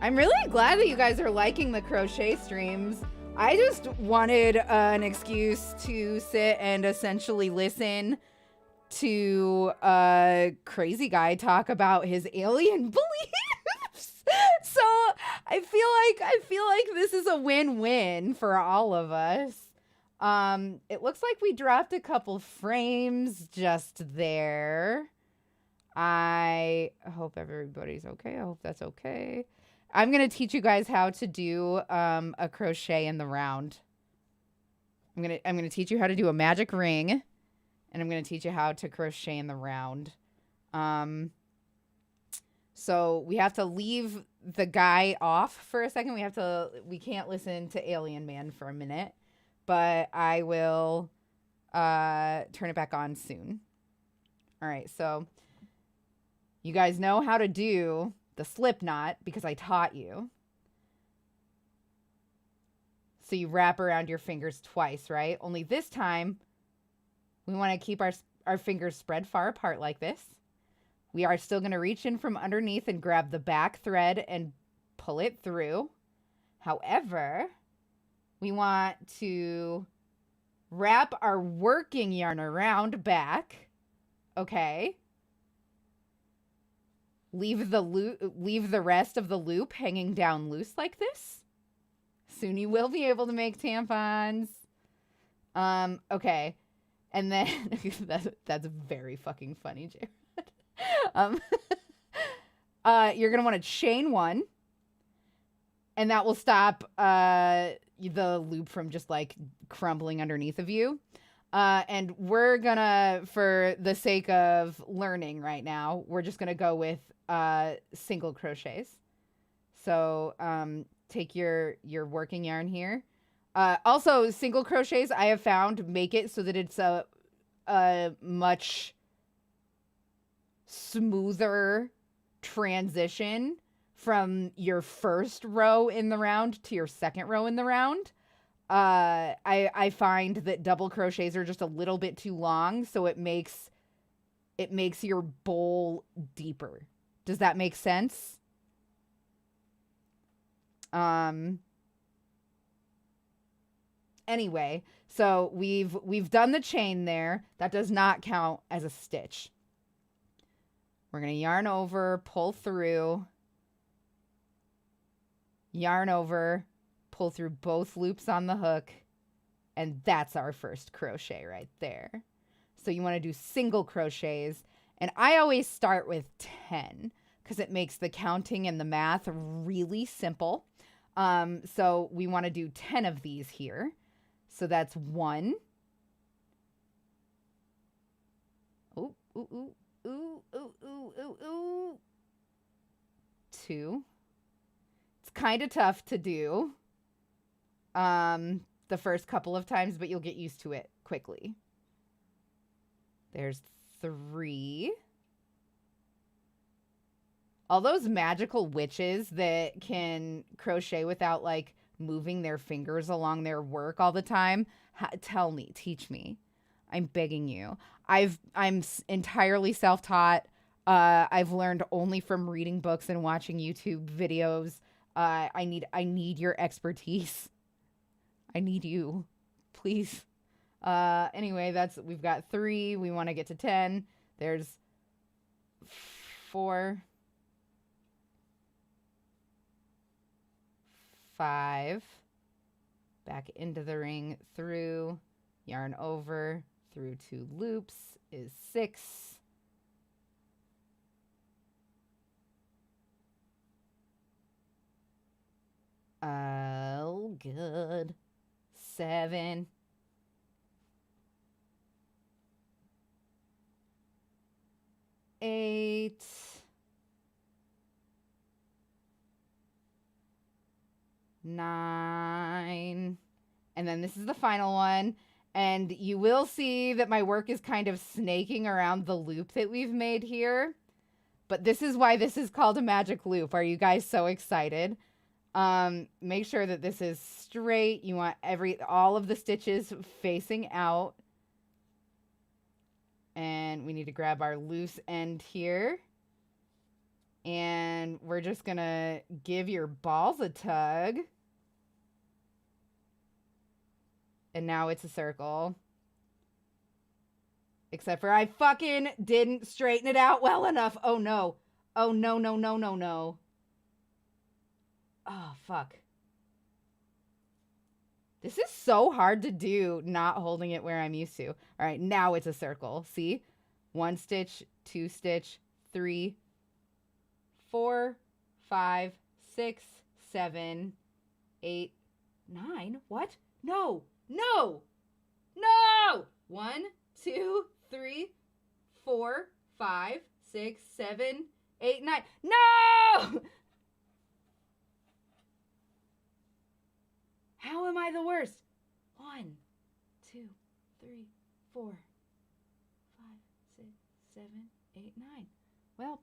I'm really glad that you guys are liking the crochet streams. I just wanted an excuse to sit and essentially listen to a crazy guy talk about his alien beliefs. So I feel like this is a win-win for all of us. It looks like we dropped a couple frames just there. I hope everybody's okay. I hope that's okay. I'm going to teach you guys how to do a crochet in the round. I'm going to teach you how to do a magic ring, and I'm going to teach you how to crochet in the round. So we have to leave the guy off for a second. We can't listen to Alien Man for a minute, but I will turn it back on soon. All right, so you guys know how to do the slip knot because I taught you. So you wrap around your fingers twice, right? Only this time, we want to keep our fingers spread far apart like this. We are still going to reach in from underneath and grab the back thread and pull it through. However, we want to wrap our working yarn around back. Okay. Leave the rest of the loop hanging down loose like this. Soon you will be able to make tampons. Okay. And then that's very fucking funny, Jared. You're going to want to chain one, and that will stop the loop from just like crumbling underneath of you. And we're gonna, for the sake of learning right now, we're just gonna go with single crochets. So take your working yarn here. Also, single crochets, I have found, make it so that it's a much smoother transition from your first row in the round to your second row in the round. I find that double crochets are just a little bit too long, so it makes your bowl deeper. Does that make sense? Anyway, so we've done the chain there. That does not count as a stitch. We're going to yarn over, pull through, yarn over, pull through both loops on the hook, and that's our first crochet right there. So you want to do single crochets, and I always start with 10 because it makes the counting and the math really simple. So we want to do 10 of these here. So that's 1. Ooh, ooh, ooh, ooh, ooh, ooh, ooh, ooh. 2. It's kind of tough to do the first couple of times, but you'll get used to it quickly. There's 3. All those magical witches that can crochet without like moving their fingers along their work all the time, tell me, teach me. I'm begging you. I'm entirely self-taught. I've learned only from reading books and watching YouTube videos. I need your expertise. I need you, please. Anyway, we've got 3. We want to get to 10. There's 4, 5, back into the ring, through, yarn over, through 2 loops is 6. good. 7. 8. 9. And then this is the final one. And you will see that my work is kind of snaking around the loop that we've made here. But this is why this is called a magic loop. Are you guys so excited? Make sure that this is straight. You want all of the stitches facing out. And we need to grab our loose end here. And we're just going to give your balls a tug. And now it's a circle. Except for I fucking didn't straighten it out well enough. Oh, no. Oh, no, no, no, no, no. Oh, fuck. This is so hard to do, not holding it where I'm used to. All right, now it's a circle. See? 1 stitch, 2 stitch, 3, 4, 5, 6, 7, 8, 9. What? No. No! No! 1, 2, 3, 4, 5, 6, 7, 8, 9. No! How am I the worst? 1, 2, 3, 4, 5, 6, 7, 8, 9. Welp.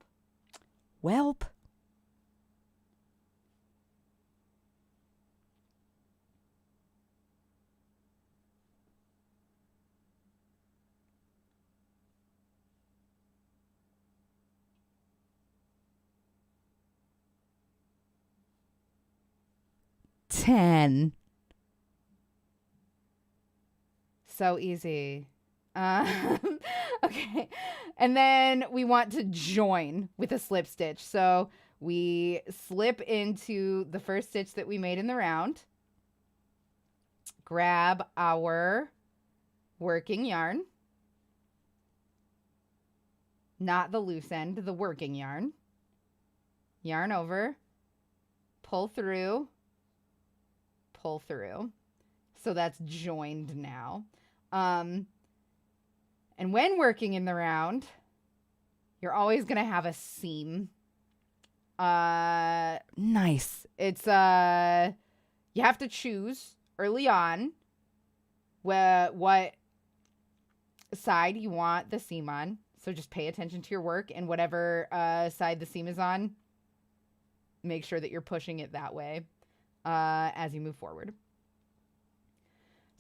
Welp. Ten. So easy. Okay. And then we want to join with a slip stitch. So we slip into the first stitch that we made in the round. Grab our working yarn. Not the loose end, the working yarn. Yarn over. Pull through. Pull through. So that's joined now. And when working in the round, you're always going to have a seam. Nice. It's, you have to choose early on what side you want the seam on. So just pay attention to your work, and whatever side the seam is on, make sure that you're pushing it that way as you move forward.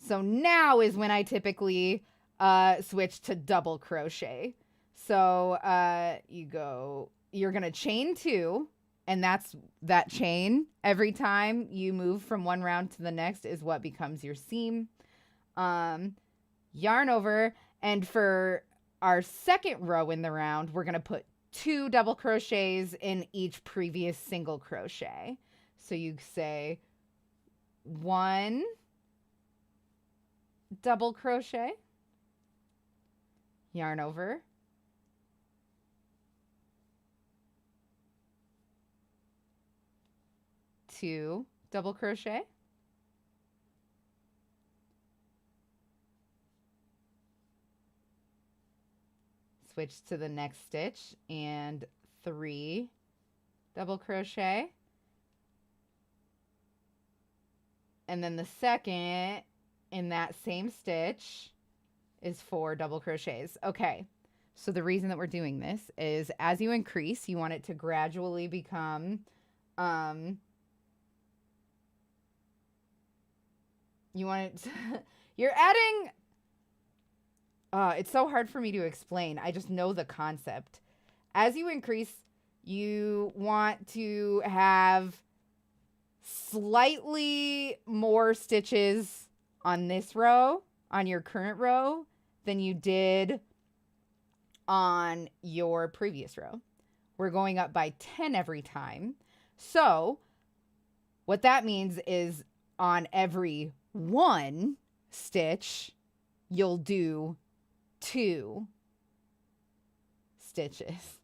So now is when I typically switch to double crochet. So you're going to chain 2, and that chain every time you move from one round to the next is what becomes your seam. Yarn over, and for our second row in the round, we're going to put 2 double crochets in each previous single crochet. So you say 1 double crochet, yarn over, 2 double crochet, switch to the next stitch, and 3 double crochet, and then the second in that same stitch is 4 double crochets. Okay, so the reason that we're doing this is as you increase, you want it to gradually become, you want it to, you're adding, it's so hard for me to explain. I just know the concept. As you increase, you want to have slightly more stitches on this row, on your current row, than you did on your previous row. We're going up by 10 every time. So what that means is on every 1 stitch, you'll do 2 stitches.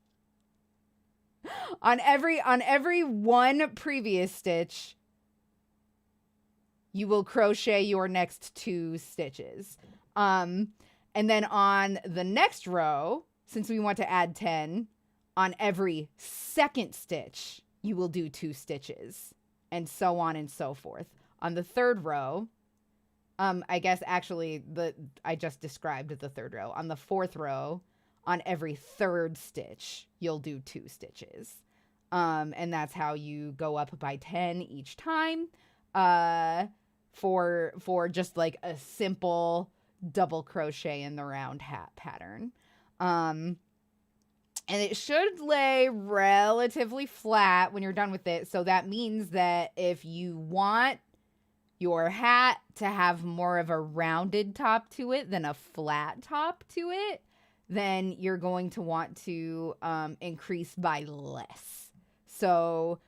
On every 1 previous stitch, you will crochet your next 2 stitches. And then on the next row, since we want to add 10, on every second stitch, you will do 2 stitches, and so on and so forth. On the third row, I guess actually I just described the third row. On the fourth row, on every third stitch, you'll do 2 stitches. And that's how you go up by 10 each time, for just like a simple double crochet in the round hat pattern. And it should lay relatively flat when you're done with it. So that means that if you want your hat to have more of a rounded top to it than a flat top to it, then you're going to want to increase by less. So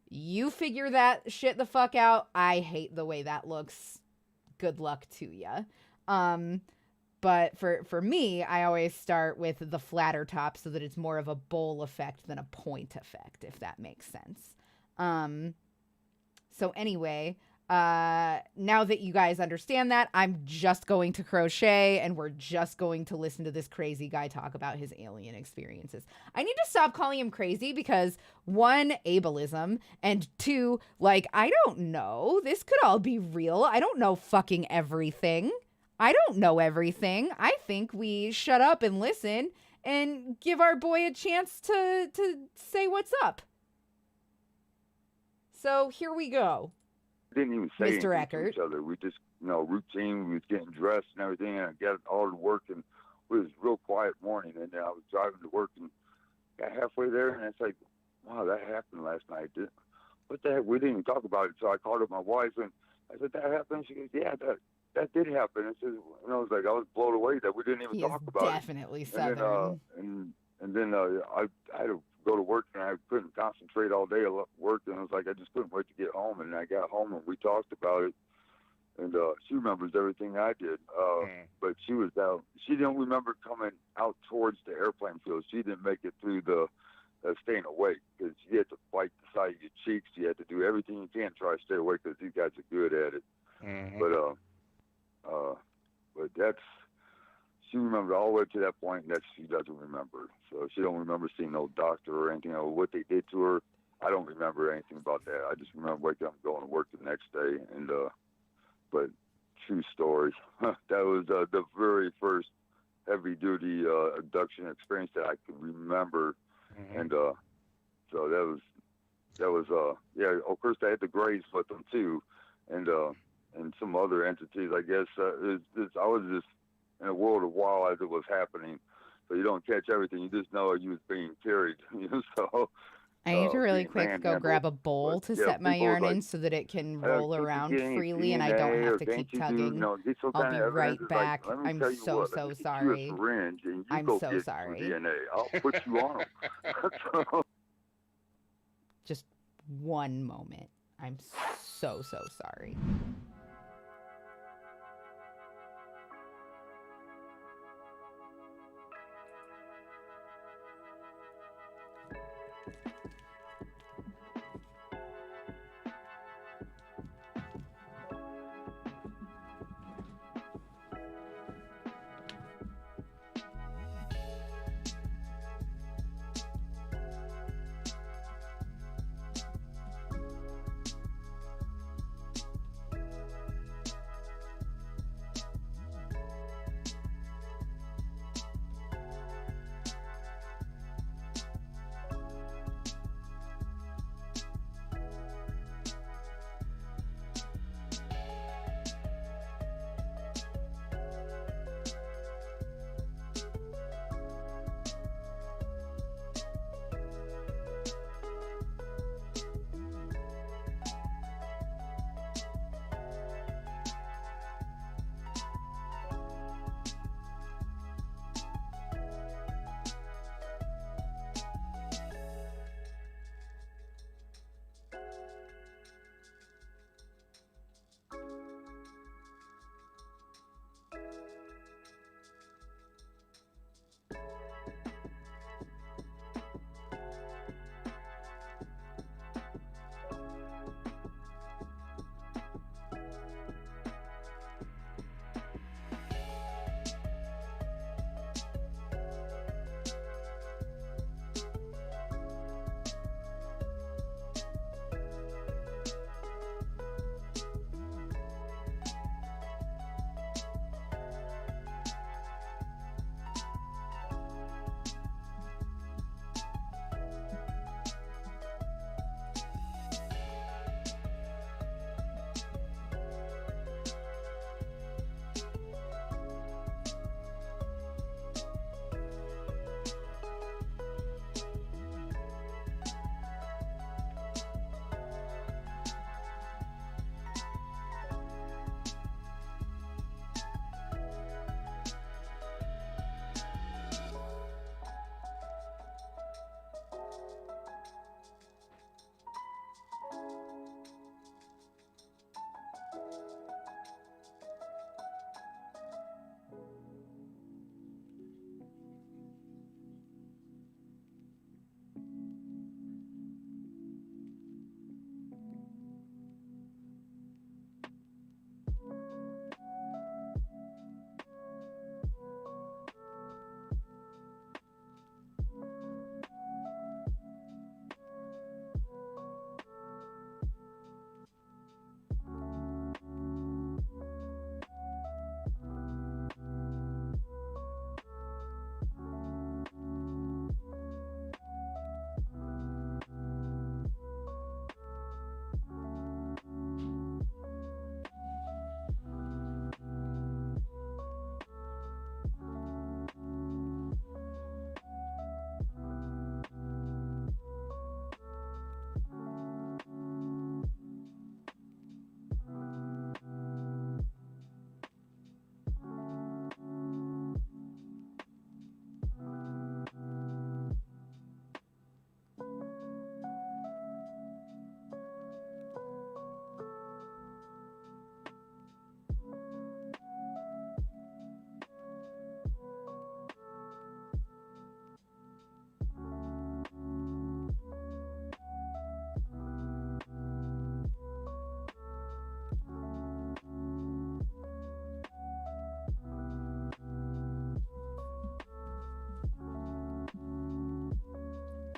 you figure that shit the fuck out. I hate the way that looks. Good luck to ya. But for me, I always start with the flatter top so that it's more of a bowl effect than a point effect, if that makes sense. So anyway, now that you guys understand that, I'm just going to crochet and we're just going to listen to this crazy guy talk about his alien experiences. I need to stop calling him crazy because 1, ableism, and 2, like, I don't know. This could all be real. I don't know fucking everything. I don't know everything. I think we shut up and listen and give our boy a chance to say what's up. So here we go. Didn't even say Mr. anything Eckert. to each other. We just, routine. We was getting dressed and everything, and I got all to work, and it was a real quiet morning. And then I was driving to work and got halfway there, and it's like, wow, that happened last night. What the heck? We didn't even talk about it. So I called up my wife, and I said, that happened? She goes, yeah, that did happen. And says, I was like, I was blown away that we didn't even talk about definitely it. Southern. And then I had to go to work, and I couldn't concentrate all day. I worked, and I was like, I just couldn't wait to get home. And I got home, and we talked about it. And she remembers everything I did. But she was out. She didn't remember coming out towards the airplane field. She didn't make it through the staying awake, because you had to bite the side of your cheeks. You had to do everything you can to try to stay awake, because these guys are good at it. Mm-hmm. But that's, she remembered all the way to that point, and that she doesn't remember. So she don't remember seeing no doctor or anything, or what they did to her. I don't remember anything about that. I just remember waking up and going to work the next day. And but true story. That was the very first heavy-duty abduction experience that I could remember. Mm-hmm. And so that was yeah. Of course, I had the Grays with them too, and some other entities. I guess I was just in a world of wow as it was happening. So you don't catch everything. You just know you was being carried. So I need to really quick go grab a bowl to set my yarn in so that it can roll around freely and I don't have to keep tugging. I'll be right back. I'm so sorry. I'm so sorry. I'll put you on them. Just one moment. I'm so sorry.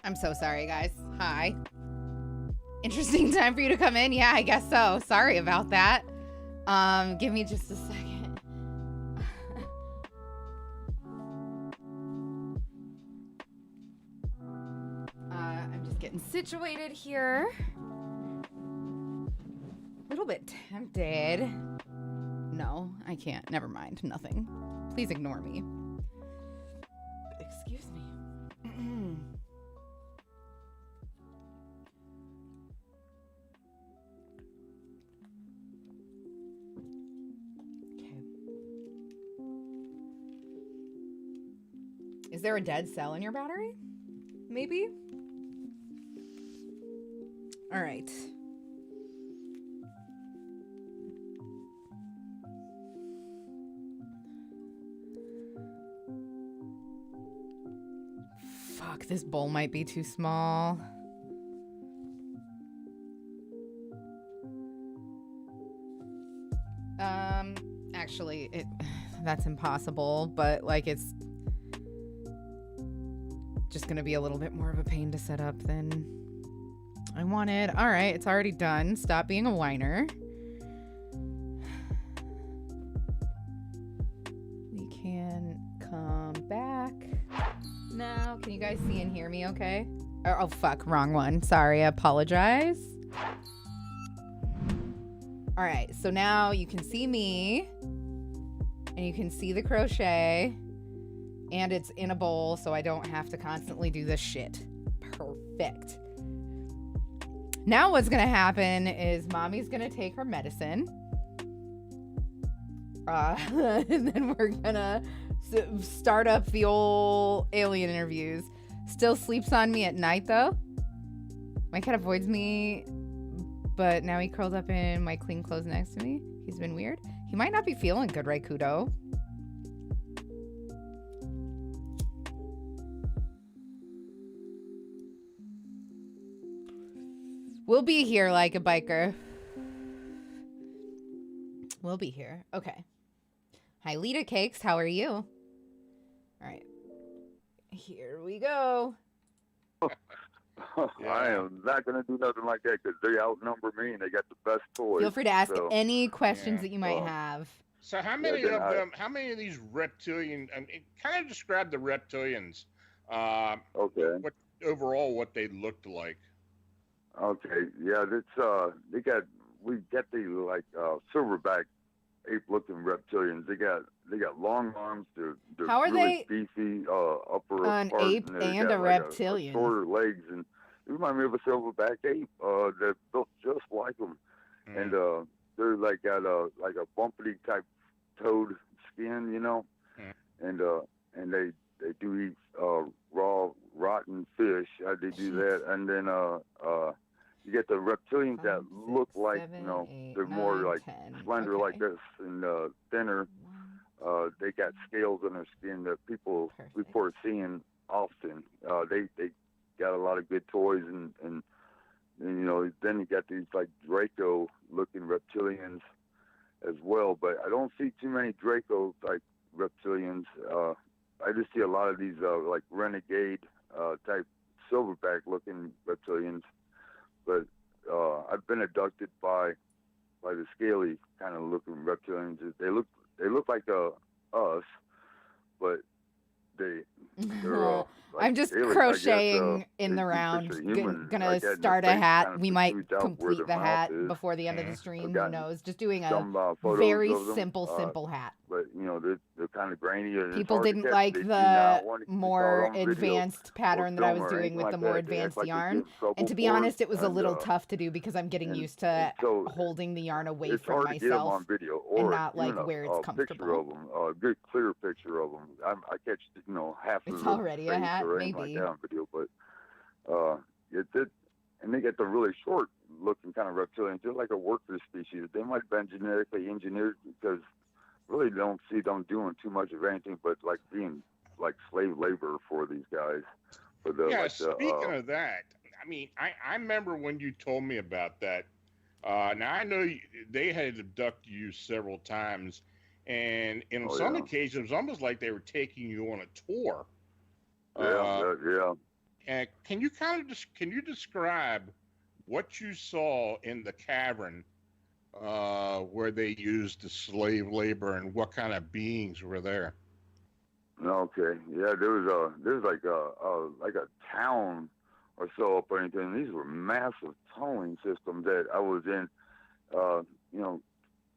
I'm so sorry, guys. Hi. Interesting time for you to come in. Yeah, I guess so. Sorry about that. Give me just a second. I'm just getting situated here. A little bit tempted. No, I can't. Never mind. Nothing. Please ignore me. Excuse me. Okay. Is there a dead cell in your battery? Maybe? All right. Fuck, this bowl might be too small. Actually, that's impossible, but like it's just gonna be a little bit more of a pain to set up than I wanted. All right, it's already done. Stop being a whiner. We can come back now. Can you guys see and hear me okay? Oh, fuck, wrong one. Sorry, I apologize. All right, so now you can see me and you can see the crochet and it's in a bowl so I don't have to constantly do this shit. Perfect. Now what's gonna happen is mommy's gonna take her medicine. And then we're gonna start up the old alien interviews. Still sleeps on me at night though. My cat avoids me, but now he curls up in my clean clothes next to me. He's been weird. He might not be feeling good, right, Kudo? We'll be here like a biker. We'll be here. Okay. Hi, Lita Cakes. How are you? All right. Here we go. I am not going to do nothing like that because they outnumber me and they got the best toys. Feel free to ask any questions that you might Oh. have. So how many of them? How many of these reptilian? I mean, kind of describe the reptilians. Okay. What they looked like. Okay. Yeah, it's we got the like silverback ape-looking reptilians. They got long arms. They're How are really beefy upper an part, ape and a reptilian? Shorter legs, and they remind me of a silverback ape. They're built just like them, and they're like got a bumpity type toed skin, you know, and they do eat raw rotten fish. They do that, and then you get the reptilians that look like, you know, they're more like slender like this and thinner. They got scales on their skin that people report seeing often. They got a lot of good toys and you know, then you got these like Draco looking reptilians as well, but I don't see too many Draco like reptilians. I just see a lot of these like renegade type silverback looking reptilians. But I've been abducted by the scaly kind of looking reptilians. They look like us, but they're like I'm just aliens, crocheting guess, in the they round. picture humans Gonna like that, and start a their face hat. kind of We might protrudes out where complete their the mouth hat is. before the end of the stream. Who Got knows? Just doing a some photos very of them, simple hat. But you know, they're kind of grainy. And People it's hard to didn't catch. like They do the not want to be more caught on video advanced or pattern that I film was or doing anything with like the that. more They act advanced like they get yarn. in trouble And to be for honest, it was a and, little tough to do because I'm getting used to so holding the yarn away it's from hard to get them myself on video or and not like even where it's a picture comfortable. of them, a good clear picture of them. I catch, you know, half It's of the already a face hat, or anything maybe. like that on video, but and they get the really short looking kind of reptilians. They're like a worker species. They might have been genetically engineered because really don't see them doing too much of anything but like being like slave labor for these guys. For the, Yeah, like speaking of that, I mean, I remember when you told me about that. Now, I know they had abducted you several times, and on some occasions, it was almost like they were taking you on a tour. Yeah. Can you can you describe what you saw in the cavern where they used the slave labor and what kind of beings were there? Okay, yeah, there was like a town or so up underneath, and these were massive tunneling systems that I was in. You know,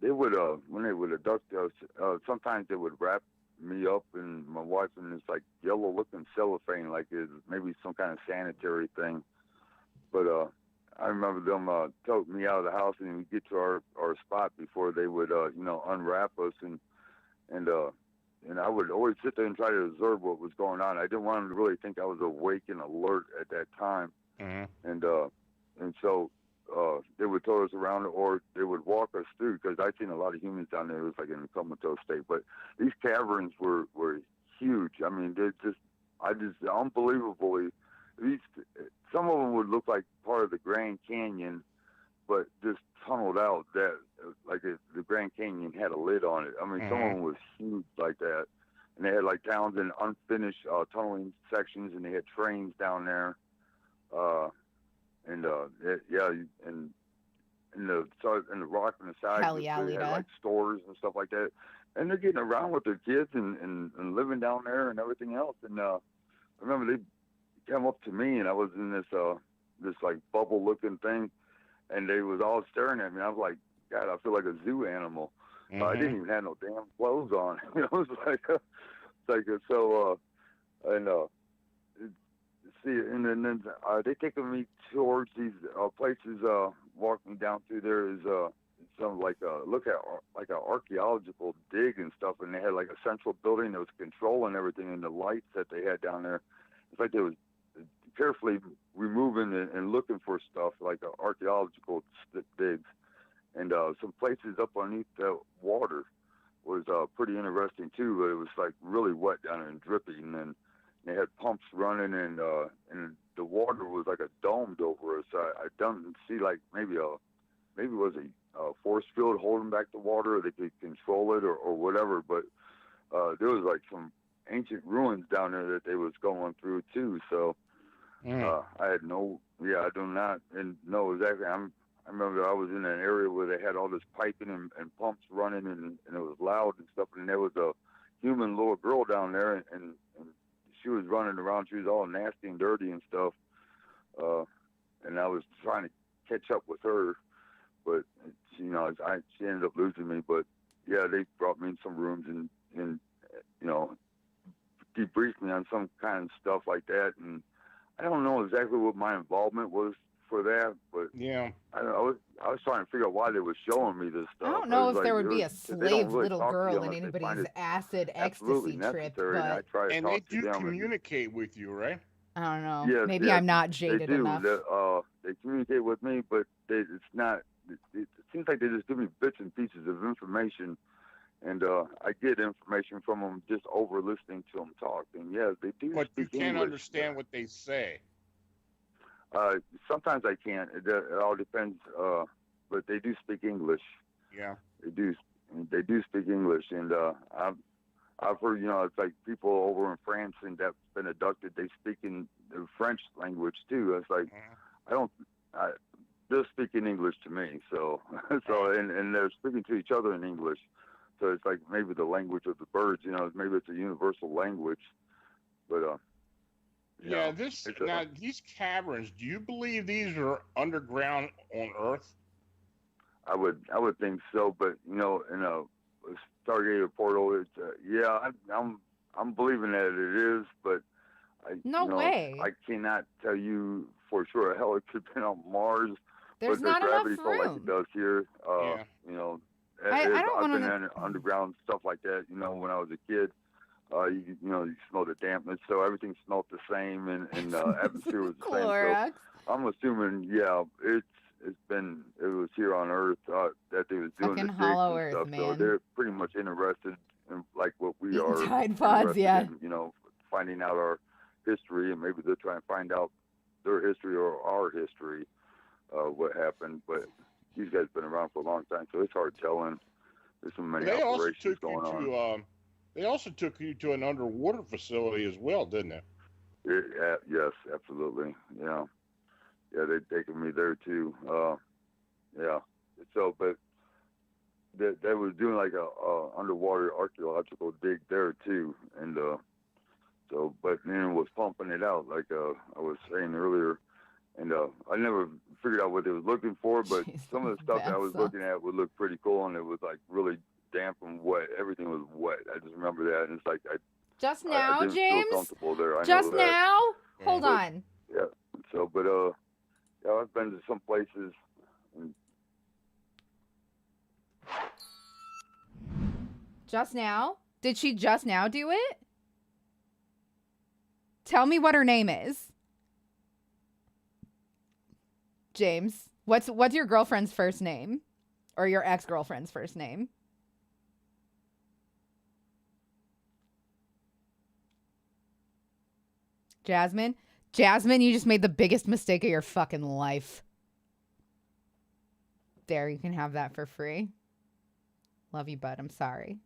they would when they would abduct us, sometimes they would wrap me up and my wife in this like yellow looking cellophane, like it's maybe some kind of sanitary thing. But I remember them toting me out of the house and we get to our spot before they would unwrap us, and I would always sit there and try to observe what was going on. I didn't want them to really think I was awake and alert at that time. Mm-hmm. And so they would tow us around, or they would walk us through, because I'd seen a lot of humans down there. It was like in a comatose state. But these caverns were huge. I mean, they're just unbelievably, some of them would look like part of the Grand Canyon, but just tunneled out that, like if the Grand Canyon had a lid on it. I mean, some of them was huge like that. And they had like towns and unfinished tunneling sections, and they had trains down there. And the rock on the side, Hell yeah, they had Lita. like stores and stuff like that. And they're getting around with their kids and living down there and everything else. And I remember they came up to me, and I was in this like bubble looking thing, and they was all staring at me. I was like, God, I feel like a zoo animal. Mm-hmm. I didn't even have no damn clothes on. It was like, see, and then they taking me towards these places. Walking down through there is some like look at like an archaeological dig and stuff, and they had like a central building that was controlling everything, and the lights that they had down there. It's like they was carefully removing and looking for stuff like archaeological digs, and some places up underneath the water was pretty interesting too. But it was like really wet down there and dripping, and they had pumps running, and the water was like a domed over us. I don't see like maybe it was a force field holding back the water, or they could control it, or whatever. But there was like some ancient ruins down there that they was going through too. So I had I do not know exactly. I remember I was in an area where they had all this piping and pumps running, and it was loud and stuff. And there was a human little girl down there, and she was running around. She was all nasty and dirty and stuff. And I was trying to catch up with her, but she ended up losing me. But yeah, they brought me in some rooms and debriefed me on some kind of stuff like that. And I don't know exactly what my involvement was for that, but yeah, I was trying to figure out why they were showing me this stuff. I don't know if there would be a they don't slave really little talk to you girl in unless they find anybody's it acid absolutely ecstasy trip, necessary, and I but try to and talk they to do them communicate with you, right? I don't know. Yes, Maybe yes, I'm not they jaded do. enough. They communicate with me, but it's not. It seems like they just give me bits and pieces of information, and I get information from them just over listening to them talk. And yeah, they do. But you speak can't English. understand what they say. Sometimes I can't. It all depends. But they do speak English. Yeah. They do speak English, and I've heard, it's like people over in France and that's been abducted. They speak in the French language too. It's like they're speaking English to me. So and they're speaking to each other in English. So it's like maybe the language of the birds. Maybe it's a universal language. But these caverns. Do you believe these are underground on Earth? I would think so, but in a Stargate portal, it's I'm believing that it is, but No way. I cannot tell you for sure. Hell, it could have been on Mars, There's but not the gravity enough felt like room. it does here. I don't I've want been to. in underground stuff like that. When I was a kid, you smell the dampness, so everything smelled the same, and atmosphere was the same. Clorox. So I'm assuming, it was here on Earth that they was doing Fucking the digs hollow and Earth, stuff. man. So they're pretty much interested in like what we Eating are. Tide Pods, interested yeah. in, finding out our history, and maybe they're trying to find out their history or our history, what happened. But these guys have been around for a long time, so it's hard telling. There's so many operations going on. They also took you to an underwater facility as well, didn't they? Yes, absolutely. Yeah, they've taken me there too. Yeah. So, but they was doing like a underwater archaeological dig there too, and so, but then it was pumping it out like I was saying earlier, and I never figured out what they was looking for, but Jeez, some of the stuff that I was Vanessa. looking at would look pretty cool, and it was like really damp and wet. Everything was wet. I just remember that, and it's like Just I now, didn't James? feel comfortable there. I Just know that. now? Hold But, on. Yeah. So, but yeah, I've been to some places. And, Just now? Did she just now do it? Tell me what her name is. James, what's your girlfriend's first name? Or your ex-girlfriend's first name? Jasmine? Jasmine, you just made the biggest mistake of your fucking life. There, you can have that for free. Love you, bud. I'm sorry.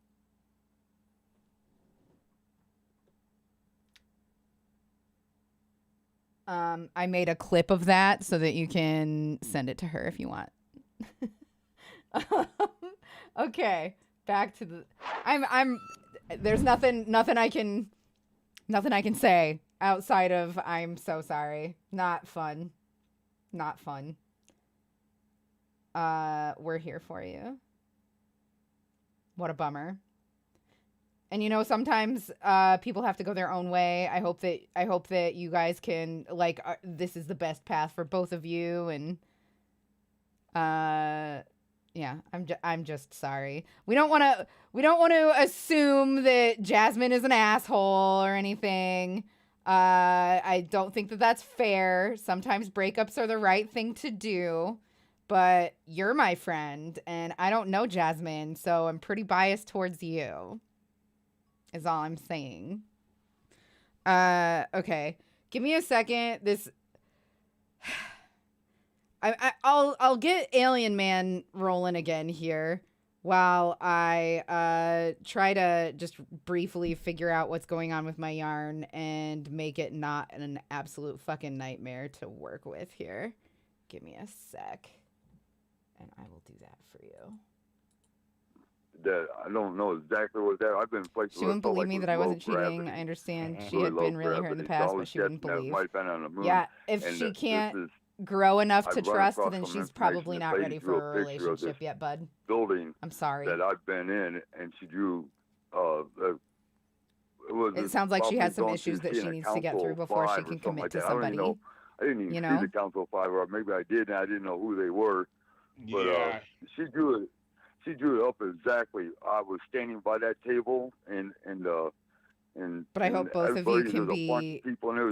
I made a clip of that so that you can send it to her if you want. Okay, back to the. There's nothing I can say outside of I'm so sorry. Not fun. Not fun. We're here for you. What a bummer. And you know, sometimes people have to go their own way. I hope that you guys can this is the best path for both of you. And yeah, I'm just sorry. We don't want to assume that Jasmine is an asshole or anything. I don't think that that's fair. Sometimes breakups are the right thing to do. But you're my friend, and I don't know Jasmine, so I'm pretty biased towards you. Is all I'm saying. Okay. Give me a second. I'll get Alien Man rolling again here while I try to just briefly figure out what's going on with my yarn and make it not an absolute fucking nightmare to work with here. Give me a sec, and I will do that for you. that I don't know exactly what that. I've been places. She wouldn't believe me that I wasn't cheating. I understand she had been really hurt in the past, but she wouldn't believe. Yeah, if she can't grow enough to trust, then she's probably not ready for a relationship yet, bud. Building. I'm sorry. That I've been in, and she drew. It sounds like she has some issues that she needs to get through before she can commit to somebody. I didn't even see the Council 5, or maybe I did, and I didn't know who they were. But she drew it. She drew it up exactly. I was standing by that table, and but I hope both of you can be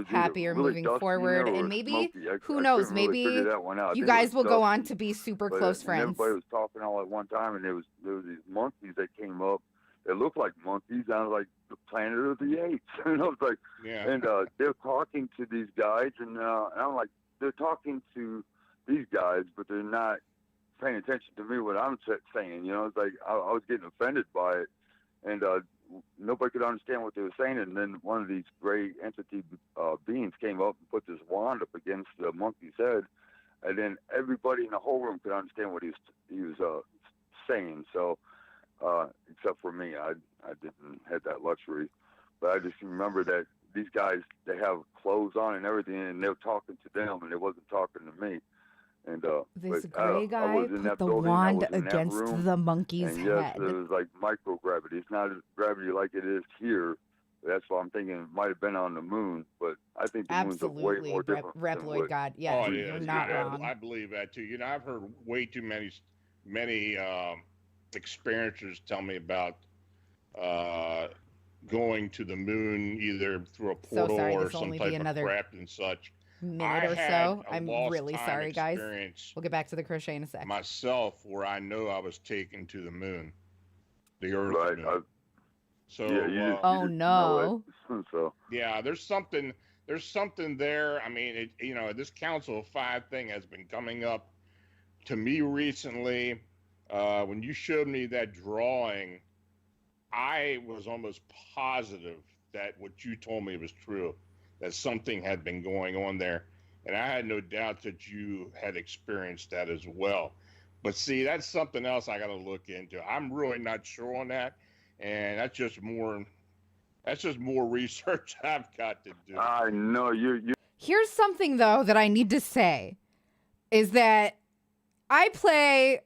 happier moving forward, and maybe who knows, maybe you guys will go on to be super close friends. Everybody was talking all at one time, and there was these monkeys that came up. They looked like monkeys. I was like the Planet of the Apes, and I was like, and they're talking to these guys, and I'm like, they're talking to these guys, but they're not paying attention to me what I'm saying. You know, it's like I was getting offended by it, and nobody could understand what they were saying. And then one of these gray entity beings came up and put this wand up against the monkey's head, and then everybody in the whole room could understand what he was saying. So, except for me, I didn't have that luxury. But I just remember that these guys, they have clothes on and everything, and they're talking to them, and they wasn't talking to me. And this gray guy put the wand against the monkey's head. Yes, it was like microgravity. It's not gravity like it is here. That's why I'm thinking it might have been on the moon, but I think the moon's a way more different. Reploid God, yeah, you're not wrong. I believe that too. You know, I've heard way too many experiencers tell me about going to the moon either through a portal or some type of craft and such. Minute or so. I'm really sorry, guys. We'll get back to the crochet in a sec. Myself, where I know I was taken to the moon, the Earth moon. Oh no. So yeah, there's something there. I mean, this Council of 5 thing has been coming up to me recently. When you showed me that drawing, I was almost positive that what you told me was true. that something had been going on there. And I had no doubt that you had experienced that as well. But see, that's something else I got to look into. I'm really not sure on that. And that's just more research I've got to do. I know you. Here's something, though, that I need to say is that I play,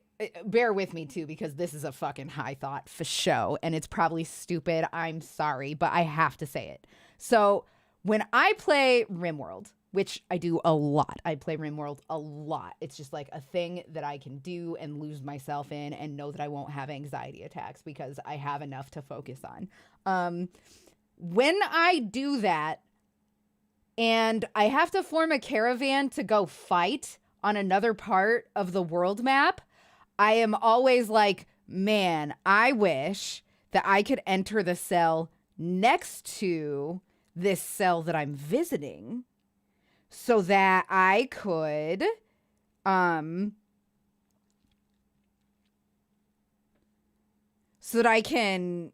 bear with me, too, because this is a fucking high thought for show, and it's probably stupid. I'm sorry, but I have to say it. So when I play RimWorld, which I do a lot, I play RimWorld a lot. It's just like a thing that I can do and lose myself in and know that I won't have anxiety attacks because I have enough to focus on. When I do that and I have to form a caravan to go fight on another part of the world map, I am always like, man, I wish that I could enter the cell next to this cell that I'm visiting so that I could so that I can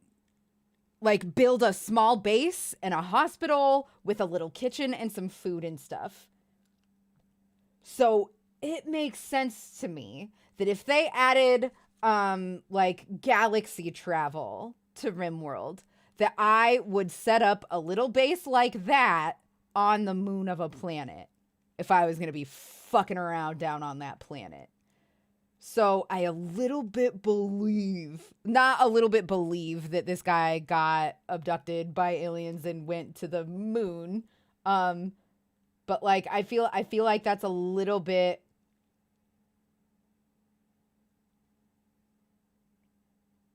like build a small base and a hospital with a little kitchen and some food and stuff. So it makes sense to me that if they added like galaxy travel to RimWorld, that I would set up a little base like that on the moon of a planet if I was going to be fucking around down on that planet. So I a little bit believe, not a little bit believe that this guy got abducted by aliens and went to the moon. But like, I feel like that's a little bit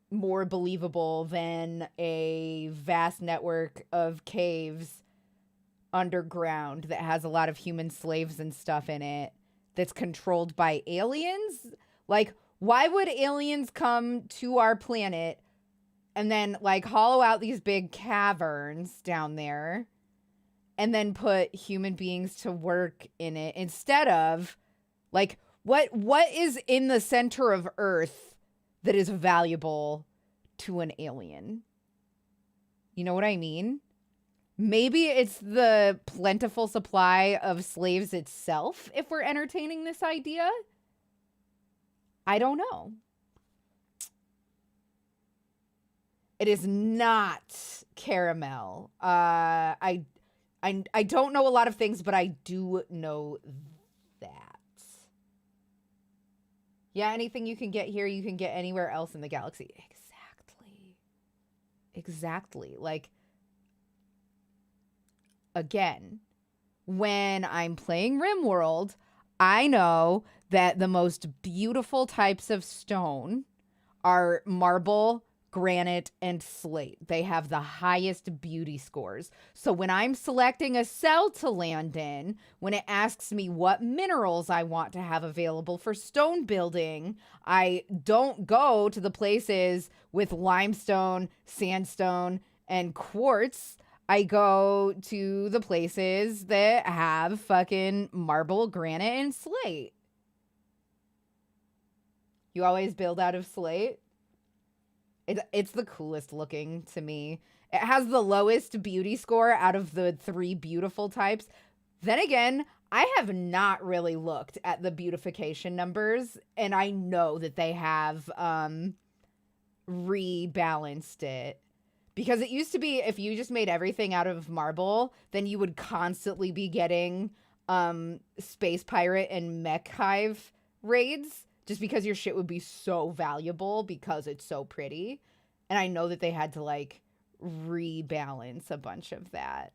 more believable than a vast network of caves underground that has a lot of human slaves and stuff in it that's controlled by aliens. Like, why would aliens come to our planet and then like hollow out these big caverns down there and then put human beings to work in it instead of like what is in the center of Earth that is valuable to an alien? You know what I mean? Maybe it's the plentiful supply of slaves itself if we're entertaining this idea. I don't know. It is not caramel. I don't know a lot of things, but I do know that. Yeah, anything you can get here, you can get anywhere else in the galaxy. Exactly. Like, again, when I'm playing RimWorld, I know that the most beautiful types of stone are marble, granite, and slate. They have the highest beauty scores. So when I'm selecting a cell to land in, when it asks me what minerals I want to have available for stone building, I don't go to the places with limestone, sandstone, and quartz. I go to the places that have fucking marble, granite, and slate. You always build out of slate? It's the coolest looking to me. It has the lowest beauty score out of the 3 beautiful types. Then again, I have not really looked at the beautification numbers, and I know that they have rebalanced it. Because it used to be if you just made everything out of marble, then you would constantly be getting Space Pirate and Mech Hive raids. Just because your shit would be so valuable because it's so pretty. And I know that they had to, like, rebalance a bunch of that.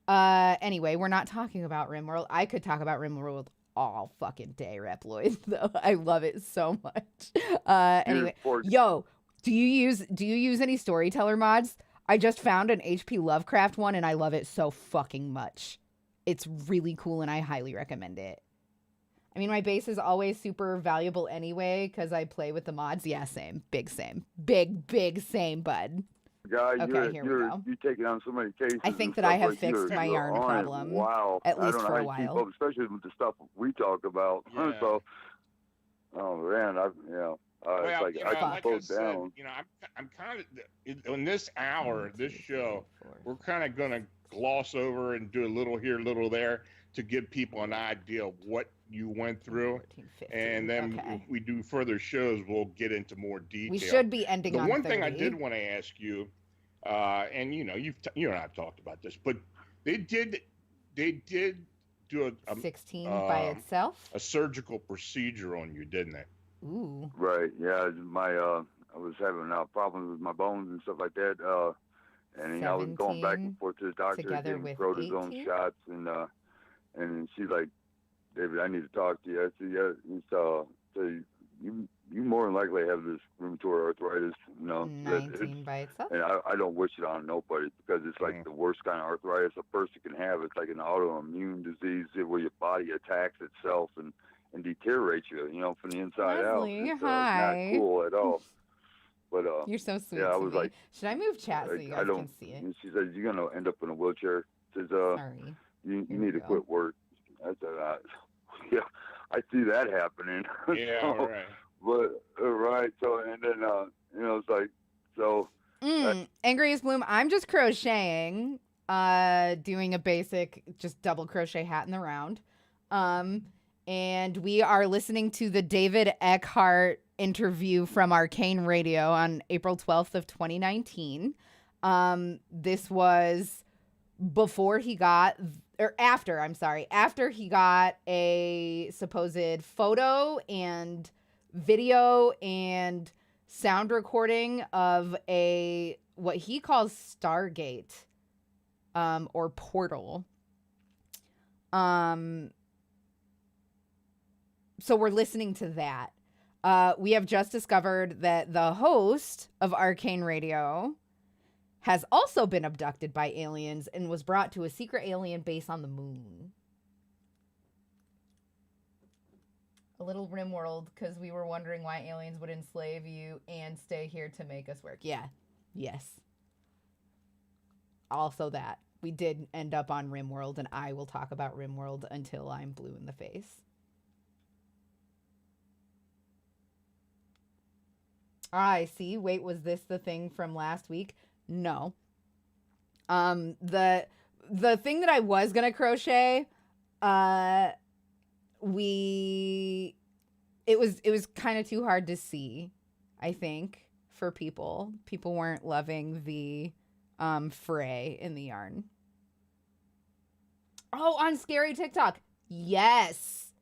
Anyway, we're not talking about RimWorld. I could talk about RimWorld all fucking day, Reploid, though. I love it so much. Anyway, yo, do you use any storyteller mods? I just found an HP Lovecraft one, and I love it so fucking much. It's really cool, and I highly recommend it. I mean, my base is always super valuable anyway because I play with the mods. Yeah, same. Big same. Big same, bud. Guy, okay, here we go. You're taking on so many cases. I think that I have fixed my yarn problem. Wow. At least for a while. while. Up, especially with the stuff we talk about. Yeah. So, oh man, it's like I can slow down. I'm kind of in this hour, this show, we're kind of gonna gloss over and do a little here, little there to give people an idea of what you went through. 14, 15. And then okay. if we do further shows, we'll get into more detail. We should be ending the on one 30. thing I did want to ask you, and you and I have talked about this, but they did do a 16 by itself. a surgical procedure on you, didn't they? Ooh. Right. Yeah. I was having problems with my bones and stuff like that. And I was going back and forth to the doctor, together getting with cortisone 18? shots, and she's like, David, I need to talk to you. I said, yeah. So you more than likely have this rheumatoid arthritis. 19 by itself. And I don't wish it on nobody because it's like the worst kind of arthritis a person can have. It's like an autoimmune disease where your body attacks itself and deteriorates you, from the inside Leslie, out. hi. It's not cool at all. But You're so sweet. yeah, I to was me. like, should I move chat so you guys can see it? And she said, you're going to end up in a wheelchair. She says, Sorry. you Here need we to go. quit work. I said, yeah, I see that happening. Yeah, So, right. But, right. So, and then, it's like, so. Angriest Bloom, I'm just crocheting, doing a basic, just double crochet hat in the round. And we are listening to the David Eckhart interview from Arcane Radio on April 12th of 2019. This was before he got, or after, I'm sorry, after he got a supposed photo and video and sound recording of what he calls Stargate, or portal. So we're listening to that. We have just discovered that the host of Arcane Radio has also been abducted by aliens and was brought to a secret alien base on the moon. A little RimWorld, because we were wondering why aliens would enslave you and stay here to make us work. Yeah. Yes. Also that. We did end up on RimWorld, and I will talk about RimWorld until I'm blue in the face. I see. Wait, was this the thing from last week? No. The thing that I was gonna crochet, it was kind of too hard to see, I think, for people. People weren't loving the fray in the yarn. Oh, on Scary TikTok. Yes.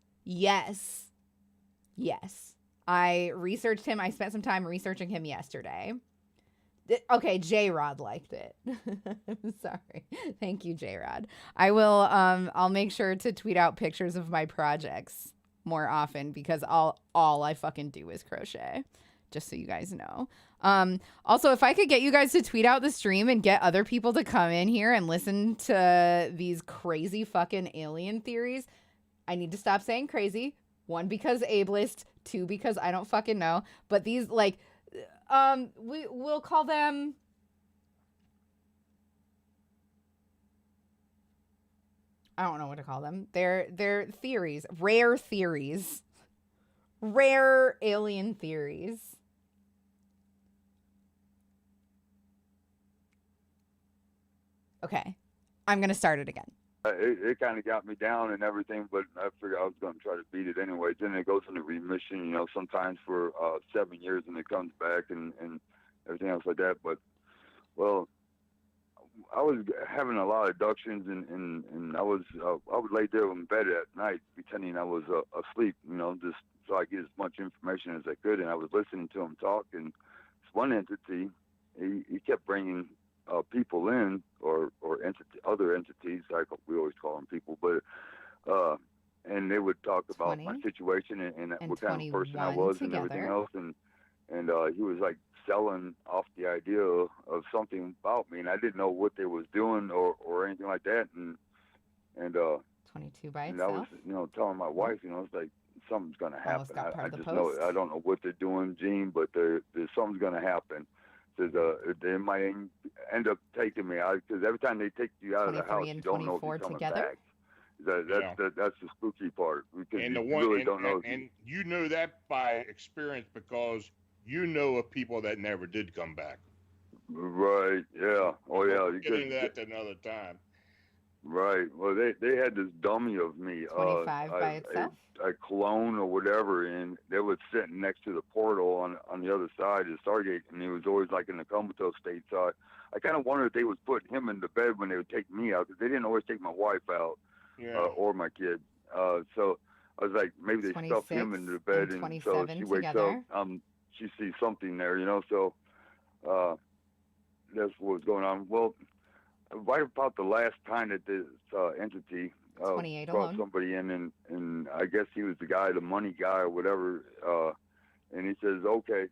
I researched him. I spent some time researching him yesterday. Okay, J-Rod liked it. I'm sorry. Thank you, J-Rod. I will, I'll make sure to tweet out pictures of my projects more often because all I fucking do is crochet, just so you guys know. Also, if I could get you guys to tweet out the stream and get other people to come in here and listen to these crazy fucking alien theories, I need to stop saying crazy. 1, because ableist. 2, because I don't fucking know. But these, like, we'll call them... I don't know what to call them. They're theories. Rare theories. Rare alien theories. Okay. I'm going to start it again. It kind of got me down and everything, but I figured I was going to try to beat it anyway. Then it goes into remission, sometimes for 7 years, and it comes back and everything else like that. But, well, I was having a lot of abductions, and I would lay there in bed at night pretending I was asleep, just so I get as much information as I could. And I was listening to him talk, and this one entity, he kept bringing people in, or other entities, like we always call them people, but and they would talk about my situation and what kind of person I was together. And everything else, and he was like selling off the idea of something about me, and I didn't know what they was doing or anything like that, and 22 by and I was telling my wife, it's like something's gonna happen. I just know I don't know what they're doing, Gene, but there's something's gonna happen. They might end up taking me out, because every time they take you out of the house, you don't know if you're coming back. That's the spooky part, because and you really don't know. And you know that by experience, because you know of people that never did come back. Right? Yeah. Oh yeah. We'll get into that another time. Right. Well, they had this dummy of me, 25 by itself? a clone or whatever, and they was sitting next to the portal on the other side of the Stargate, and he was always like in a comatose state. So I kind of wondered if they was putting him in the bed when they would take me out, because they didn't always take my wife out or my kid. So I was like, maybe they stuffed him into the bed, and so she wakes together. up, she sees something there, you know. So that's what was going on. Well, right about the last time that this entity 28 brought alone. somebody in, and I guess he was the guy, the money guy or whatever, and he says, okay,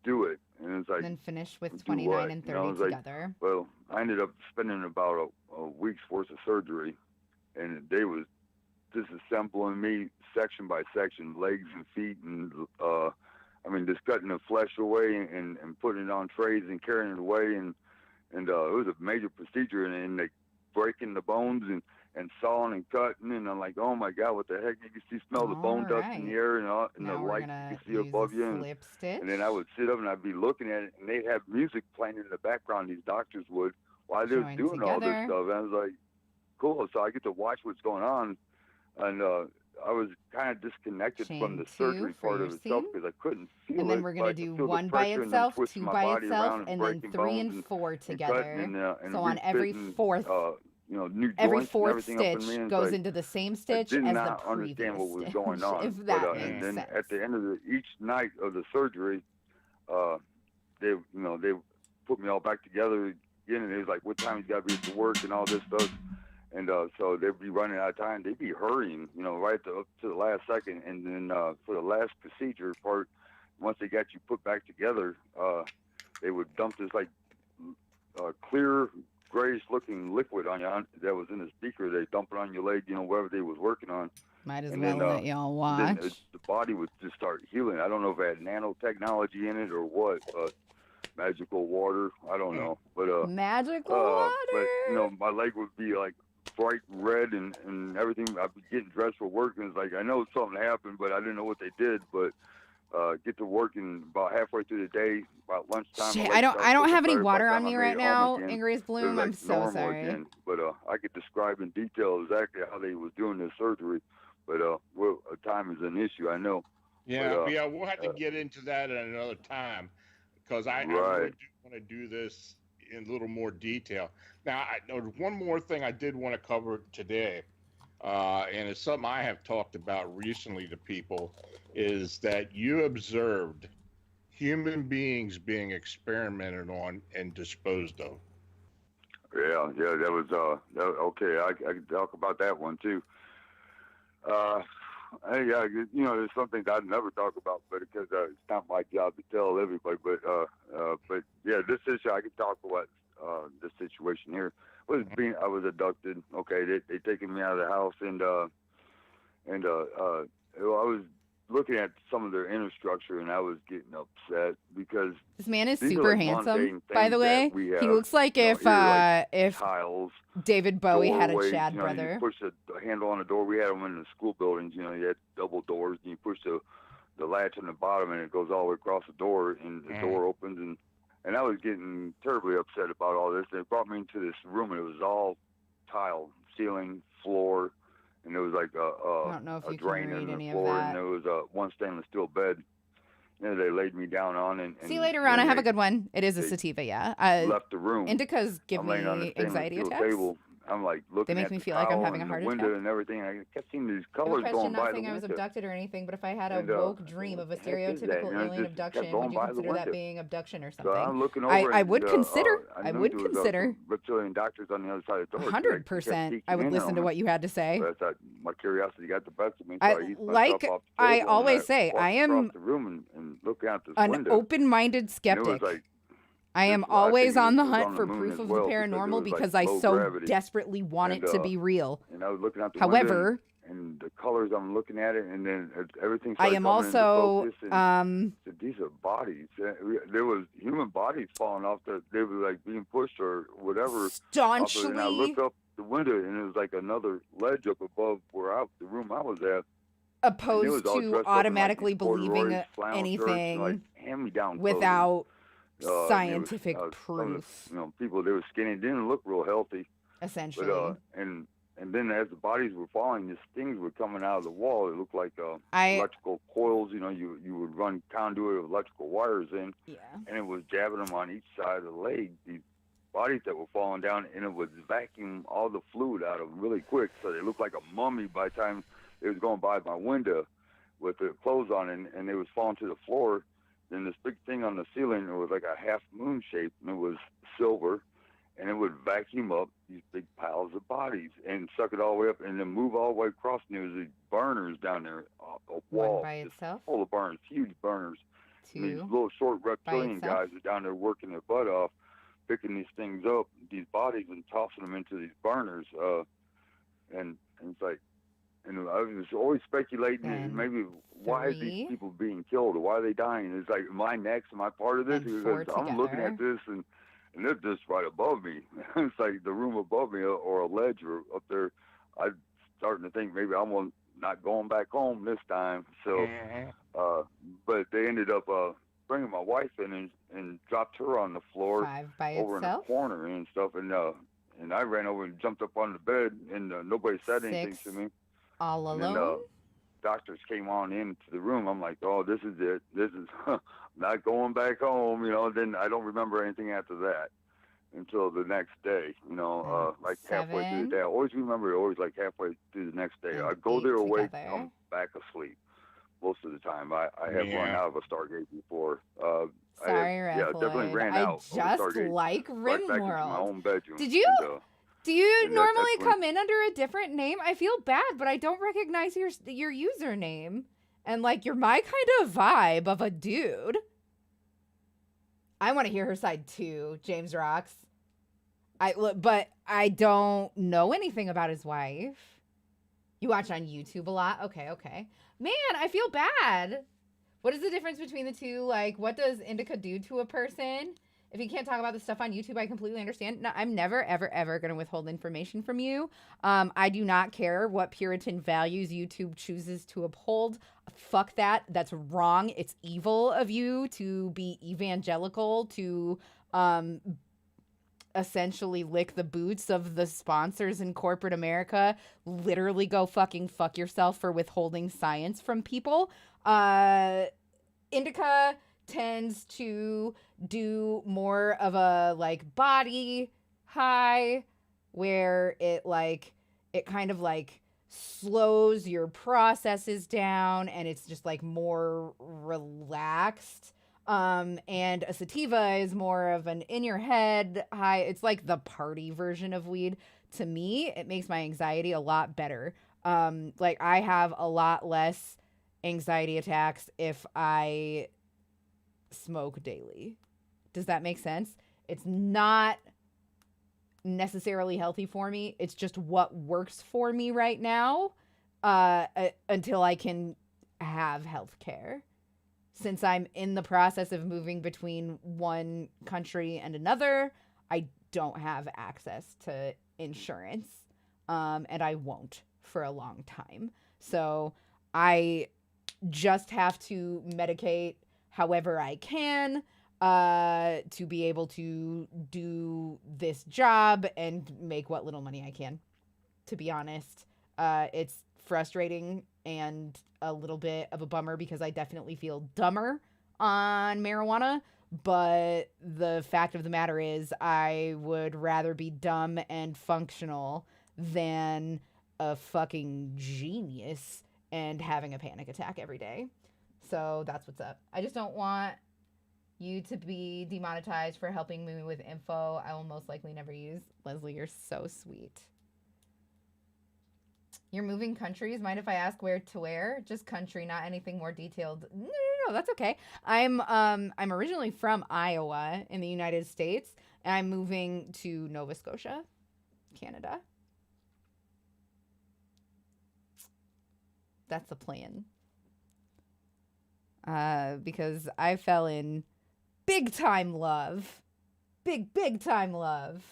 do it. And it's like, And then finish with do 29 what? and You 30 know, it's like, together. well, I ended up spending about a week's worth of surgery, and they was disassembling me section by section, legs and feet, and I mean, just cutting the flesh away and putting it on trays and carrying it away, and it was a major procedure, and they breaking the bones and sawing and cutting, and I'm like, oh my God, what the heck? You can smell the bone dust in the air, and the Now we're light gonna you can see use above a you, slip stitch. and then I would sit up and I'd be looking at it, and they'd have music playing in the background. These doctors would, while they were Join doing all this together. stuff, and I was like, cool. So I get to watch what's going on, and I was kind of disconnected from Chain the 2 surgery for part your of itself seam. because I couldn't feel it. And then we're but going I to could do feel the 1 by pressure and them itself, twisting 2 my by body itself, around and then breaking 3 bones and 4 and together. cutting and So on every refitting, fourth, you know, new every joints and fourth everything up in stitch me. And it's goes like, into the same I stitch did as the not previous understand what was stitch, going on. if that and makes then sense. at the end of each night of the surgery, they put me all back together again, and it was like, what time you got to be at work and all this stuff. And so they'd be running out of time. They'd be hurrying, right up to the last second. And then for the last procedure part, once they got you put back together, they would dump this like clear, grayish-looking liquid on you that was in the speaker. They dump it on your leg, wherever they was working on. Might as And well then, let y'all watch. Then the body would just start healing. I don't know if it had nanotechnology in it or what, magical water. I don't know. But Magical water. But my leg would be like bright red and everything. I'd be getting dressed for work, and it's like I know something happened, but I didn't know what they did. But get to work, and about halfway through the day, about lunchtime. Shit, I don't have any water on me right now. Angry's Bloom, like I'm so sorry. Again. But I could describe in detail exactly how they was doing this surgery. But time is an issue, I know. Yeah, but, we'll have to get into that at another time because I Right. really do want to do this in a little more detail. Now, one more thing I did want to cover today, and it's something I have talked about recently to people, is that you observed human beings being experimented on and disposed of. Yeah, that was okay. I can talk about that one too. There's some things I'd never talk about, but because it's not my job to tell everybody. But yeah, this issue I can talk about. This situation here I was abducted. Okay, they taken me out of the house, and I was looking at some of their inner structure, and I was getting upset because this man is these are super like handsome, by the way. have, He looks like if tiles, David Bowie had a doorways, Chad brother. You push the handle on the door. We had them in the school buildings. You had double doors, and you push the latch on the bottom, and it goes all the way across the door, and the door opens. And I was getting terribly upset about all this. They brought me into this room, and it was all tile, ceiling, floor, and there was like I don't know if a you drain can read in the any floor, of that. and there was one stainless steel bed. And they laid me down on, and See you later on. I have a good one. It is a sativa, yeah. Left the room. Indicas give I'm laying on the me stainless anxiety steel attacks. table. I'm like looking They make at me the feel like I'm tile having a and heart the window attack. and everything. I kept seeing these No colors question, going not by the saying I was window. abducted or anything, but if I had a And, woke dream of a what the heck is that? stereotypical And it alien just kept abduction, going would you by the consider that window. being abduction or So something? I'm looking over. I would and, consider. I I knew would there was, consider. reptilian doctors on the other side of the door. 100%. I would listen to what you had to say. But I thought my curiosity got the best of me. So I eased myself like. off the I table, always and say, walked I am across the room and looking out this an window. open-minded And it skeptic. was like, I am I think always it on the was hunt on the for moon proof as of well, the because it paranormal was, like, because I low so gravity. desperately want And, it to be real. and I was looking out the window. However, And the colors, I'm looking at it, and then everything I started am coming into also focus, and said, these are bodies. There was human bodies falling off. They were like being pushed or whatever. staunchly. And I looked up the window, and it was like another ledge up above the room I was at. Opposed all to dressed up in, automatically like, these corduroys, believing flannel anything shirts, and, like, hand-me-down without clothing. scientific Some of proof. the, people, they were skinny, didn't look real healthy. essentially. But and then as the bodies were falling, the stings were coming out of the wall. It looked like electrical coils. You know, you would run conduit of electrical wires in, and it was jabbing them on each side of the leg. These bodies that were falling down, and it would vacuum all the fluid out of them really quick, so they looked like a mummy by the time it was going by my window with their clothes on, and they was falling to the floor. Then this big thing on the ceiling, it was like a half moon shape, and it was silver, and it would vacuum up these big piles of bodies and suck it all the way up and then move all the way across. And there was these burners down there, a wall One by itself? full of burners, huge burners. Two And these little short reptilian guys are down there working their butt off, picking these things up, these bodies, and tossing them into these burners. And it's like, and I was always speculating maybe why is these people being killed or why are they dying? It's like, am I next? Am I part of this? Because I'm looking at this and they're just right above me. It's like the room above me or a ledge or up there. I'm starting to think maybe I'm not going back home this time. So, but they ended up bringing my wife in and dropped her on the floor over in the corner and stuff. And I ran over and jumped up on the bed, and nobody said anything to me. All alone? And then, doctors came on into the room. I'm like, oh, this is it. This is not going back home, you know. Then I don't remember anything after that until the next day, you know, like halfway through the day. I always remember it always like halfway through the next day. I'd go there awake, I'm back asleep most of the time. I have run out of a Stargate before. Sorry, yeah, definitely ran out. I just like RimWorld. Back into my own bedroom. Did you? Do you normally come in under a different name? I feel bad, but I don't recognize your username. And, like, you're my kind of vibe of a dude. I want to hear her side, too, James Rocks. But I don't know anything about his wife. You watch on YouTube a lot? Okay. Man, I feel bad. What is the difference between the two? Like, what does indica do to a person? If you can't talk about the stuff on YouTube, I completely understand. No, I'm never, ever, ever going to withhold information from you. I do not care what Puritan values YouTube chooses to uphold. Fuck that. That's wrong. It's evil of you to be evangelical, to essentially lick the boots of the sponsors in corporate America. Literally go fucking fuck yourself for withholding science from people. Indica tends to do more of a like body high where it kind of like slows your processes down and it's just like more relaxed. And a sativa is more of an in your head high. It's like the party version of weed. To me, it makes my anxiety a lot better. Like I have a lot less anxiety attacks if I smoke daily. Does that make sense? It's not necessarily healthy for me. It's just what works for me right now until I can have health care. Since I'm in the process of moving between one country and another, I don't have access to insurance, and I won't for a long time. So I just have to medicate however I can to be able to do this job and make what little money I can. To be honest, it's frustrating and a little bit of a bummer because I definitely feel dumber on marijuana. But the fact of the matter is I would rather be dumb and functional than a fucking genius and having a panic attack every day. So that's what's up. I just don't want you to be demonetized for helping me with info I will most likely never use. Leslie, you're so sweet. You're moving countries. Mind if I ask where to where? Just country, not anything more detailed. No, that's okay. I'm originally from Iowa in the United States, and I'm moving to Nova Scotia, Canada. That's the plan. Because I fell in big time love. Big time love.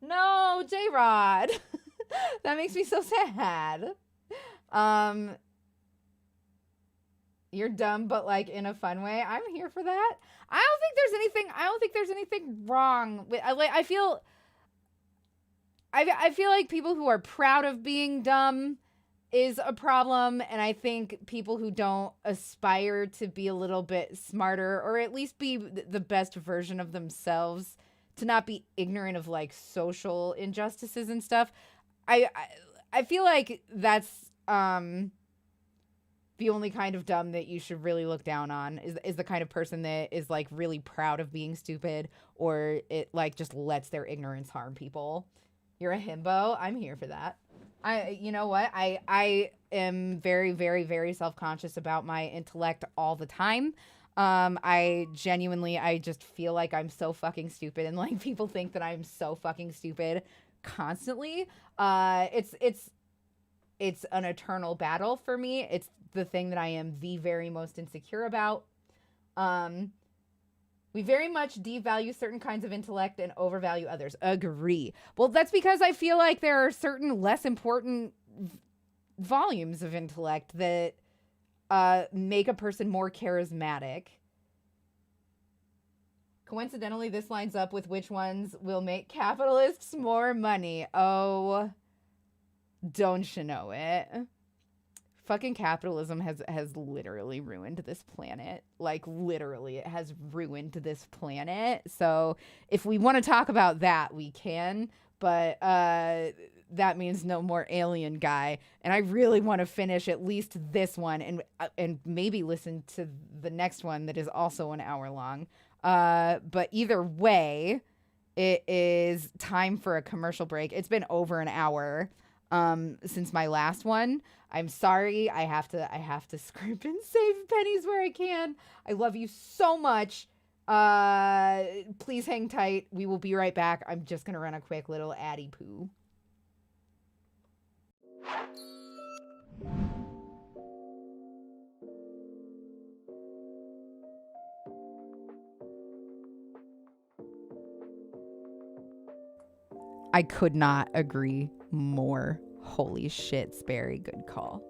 No, J-Rod. That makes me so sad. You're dumb, but like in a fun way. I'm here for that. I don't think there's anything wrong with. I feel like people who are proud of being dumb is a problem, and I think people who don't aspire to be a little bit smarter, or at least be the best version of themselves, to not be ignorant of like social injustices and stuff. I feel like that's the only kind of dumb that you should really look down on is the kind of person that is like really proud of being stupid, or it like just lets their ignorance harm people. You're a himbo. I'm here for that. You know what? I am very, very, very self-conscious about my intellect all the time. I just feel like I'm so fucking stupid, and like people think that I'm so fucking stupid constantly. It's an eternal battle for me. It's the thing that I am the very most insecure about. We very much devalue certain kinds of intellect and overvalue others. Agree. Well, that's because I feel like there are certain less important volumes of intellect that make a person more charismatic. Coincidentally, this lines up with which ones will make capitalists more money. Oh, don't you know it? Fucking capitalism has literally ruined this planet. Like, literally, it has ruined this planet. So if we want to talk about that, we can. But that means no more alien guy. And I really want to finish at least this one and maybe listen to the next one that is also an hour long. But either way, it is time for a commercial break. It's been over an hour since my last one. I'm sorry. I have to scrimp and save pennies where I can. I love you so much. Please hang tight. We will be right back. I'm just going to run a quick little addy poo. I could not agree more. Holy shit, Sperry, good call.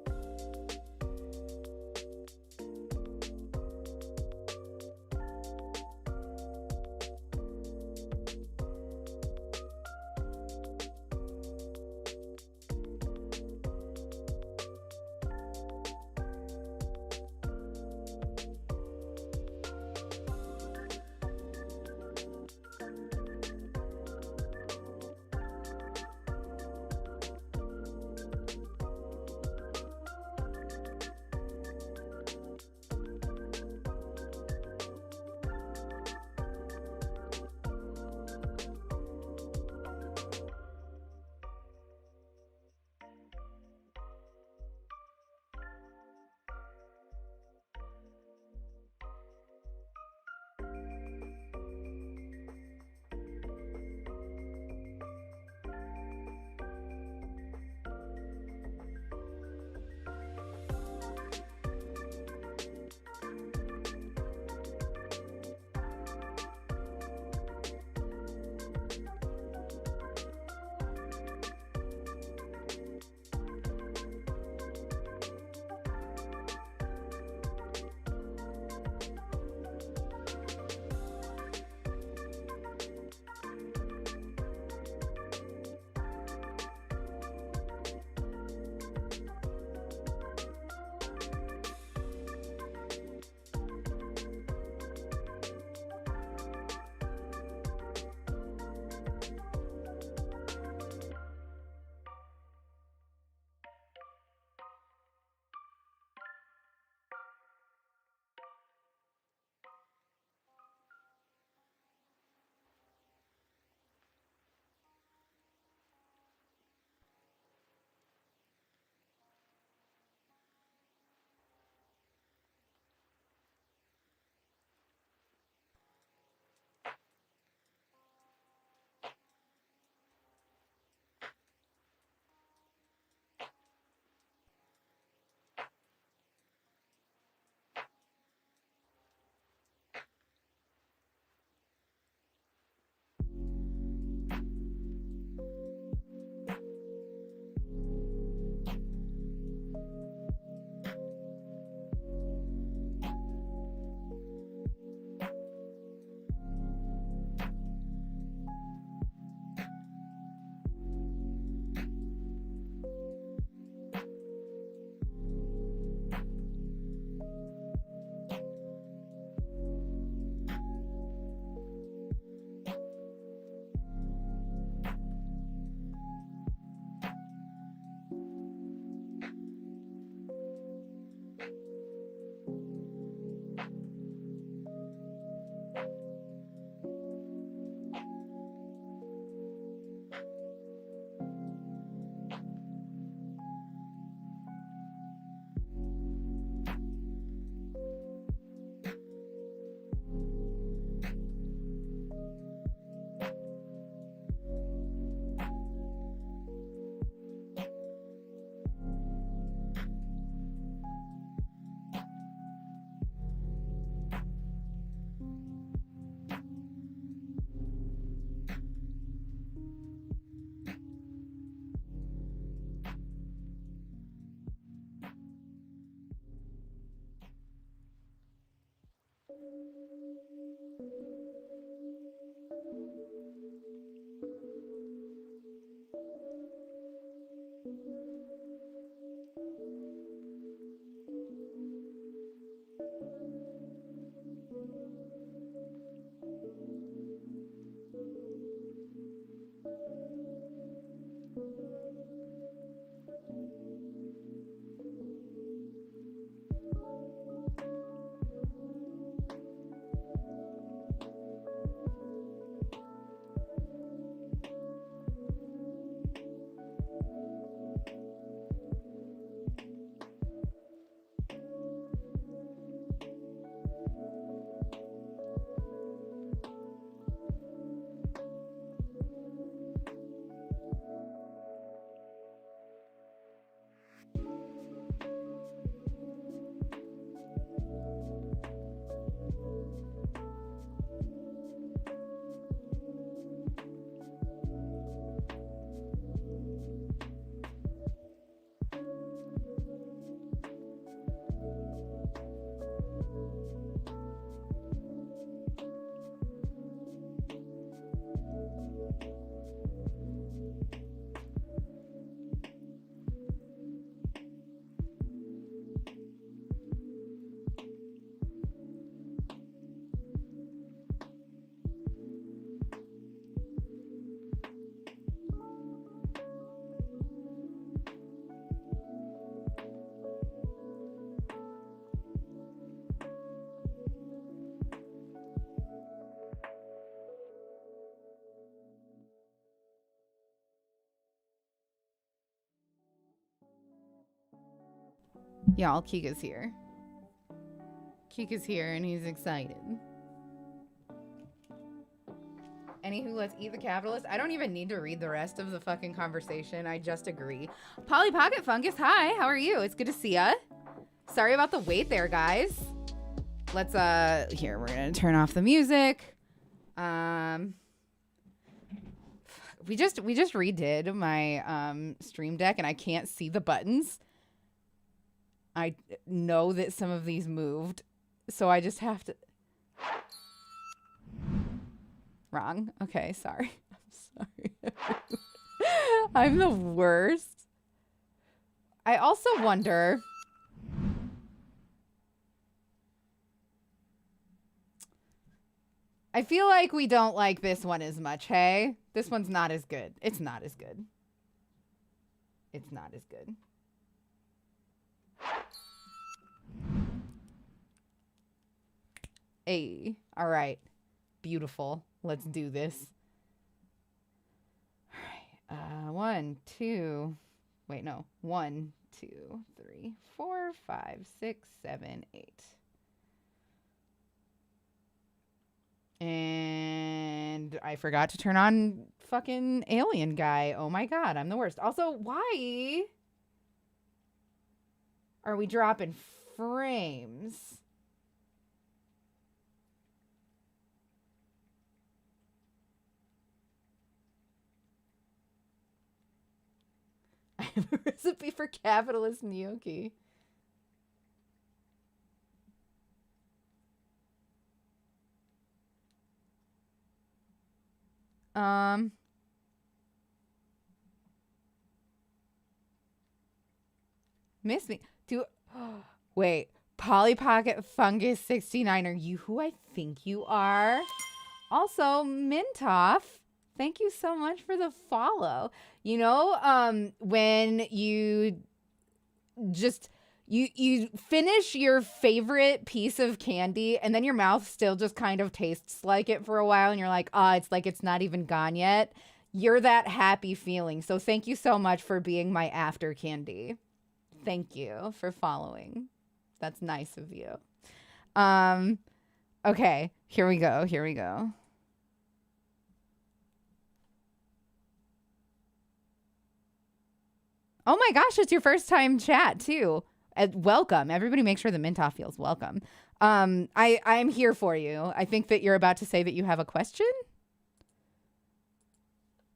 Y'all, Kika's here. Kika's here and he's excited. Anywho, let's eat the capitalist. I don't even need to read the rest of the fucking conversation. I just agree. Polly Pocket Fungus, hi. How are you? It's good to see ya. Sorry about the wait there, guys. Let's, here, we're gonna turn off the music. We just redid my, Stream Deck and I can't see the buttons. I know that some of these moved, so I just have to... Wrong. Okay, sorry. I'm sorry. I'm the worst. I also wonder... I feel like we don't like this one as much, hey? This one's not as good. It's not as good. It's not as good. Hey, all right. Beautiful. Let's do this. All right. 1, 2. Wait, no. 1, 2, 3, 4, 5, 6, 7, 8. And I forgot to turn on fucking alien guy. Oh my god, I'm the worst. Also, why are we dropping frames? I have a recipe for capitalist gnocchi. Miss me. Wait, Polly Pocket Fungus 69. Are you who I think you are? Also, Mintoff, thank you so much for the follow. You know, when you just you finish your favorite piece of candy and then your mouth still just kind of tastes like it for a while and you're like, it's like it's not even gone yet. You're that happy feeling. So thank you so much for being my after candy. Thank you for following. That's nice of you. Okay, here we go. Here we go. Oh my gosh, it's your first time chat too. Welcome. Everybody make sure the Mintoff feels welcome. I'm here for you. I think that you're about to say that you have a question.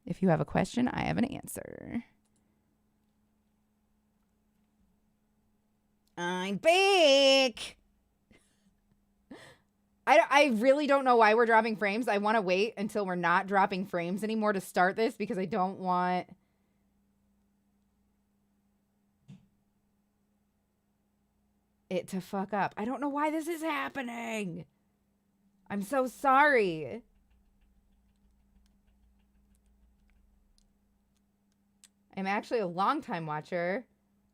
If you have a question, I have an answer. I'm back. I really don't know why we're dropping frames. I want to wait until we're not dropping frames anymore to start this because I don't want... it to fuck up. I don't know why this is happening. I'm so sorry. I'm actually a longtime watcher.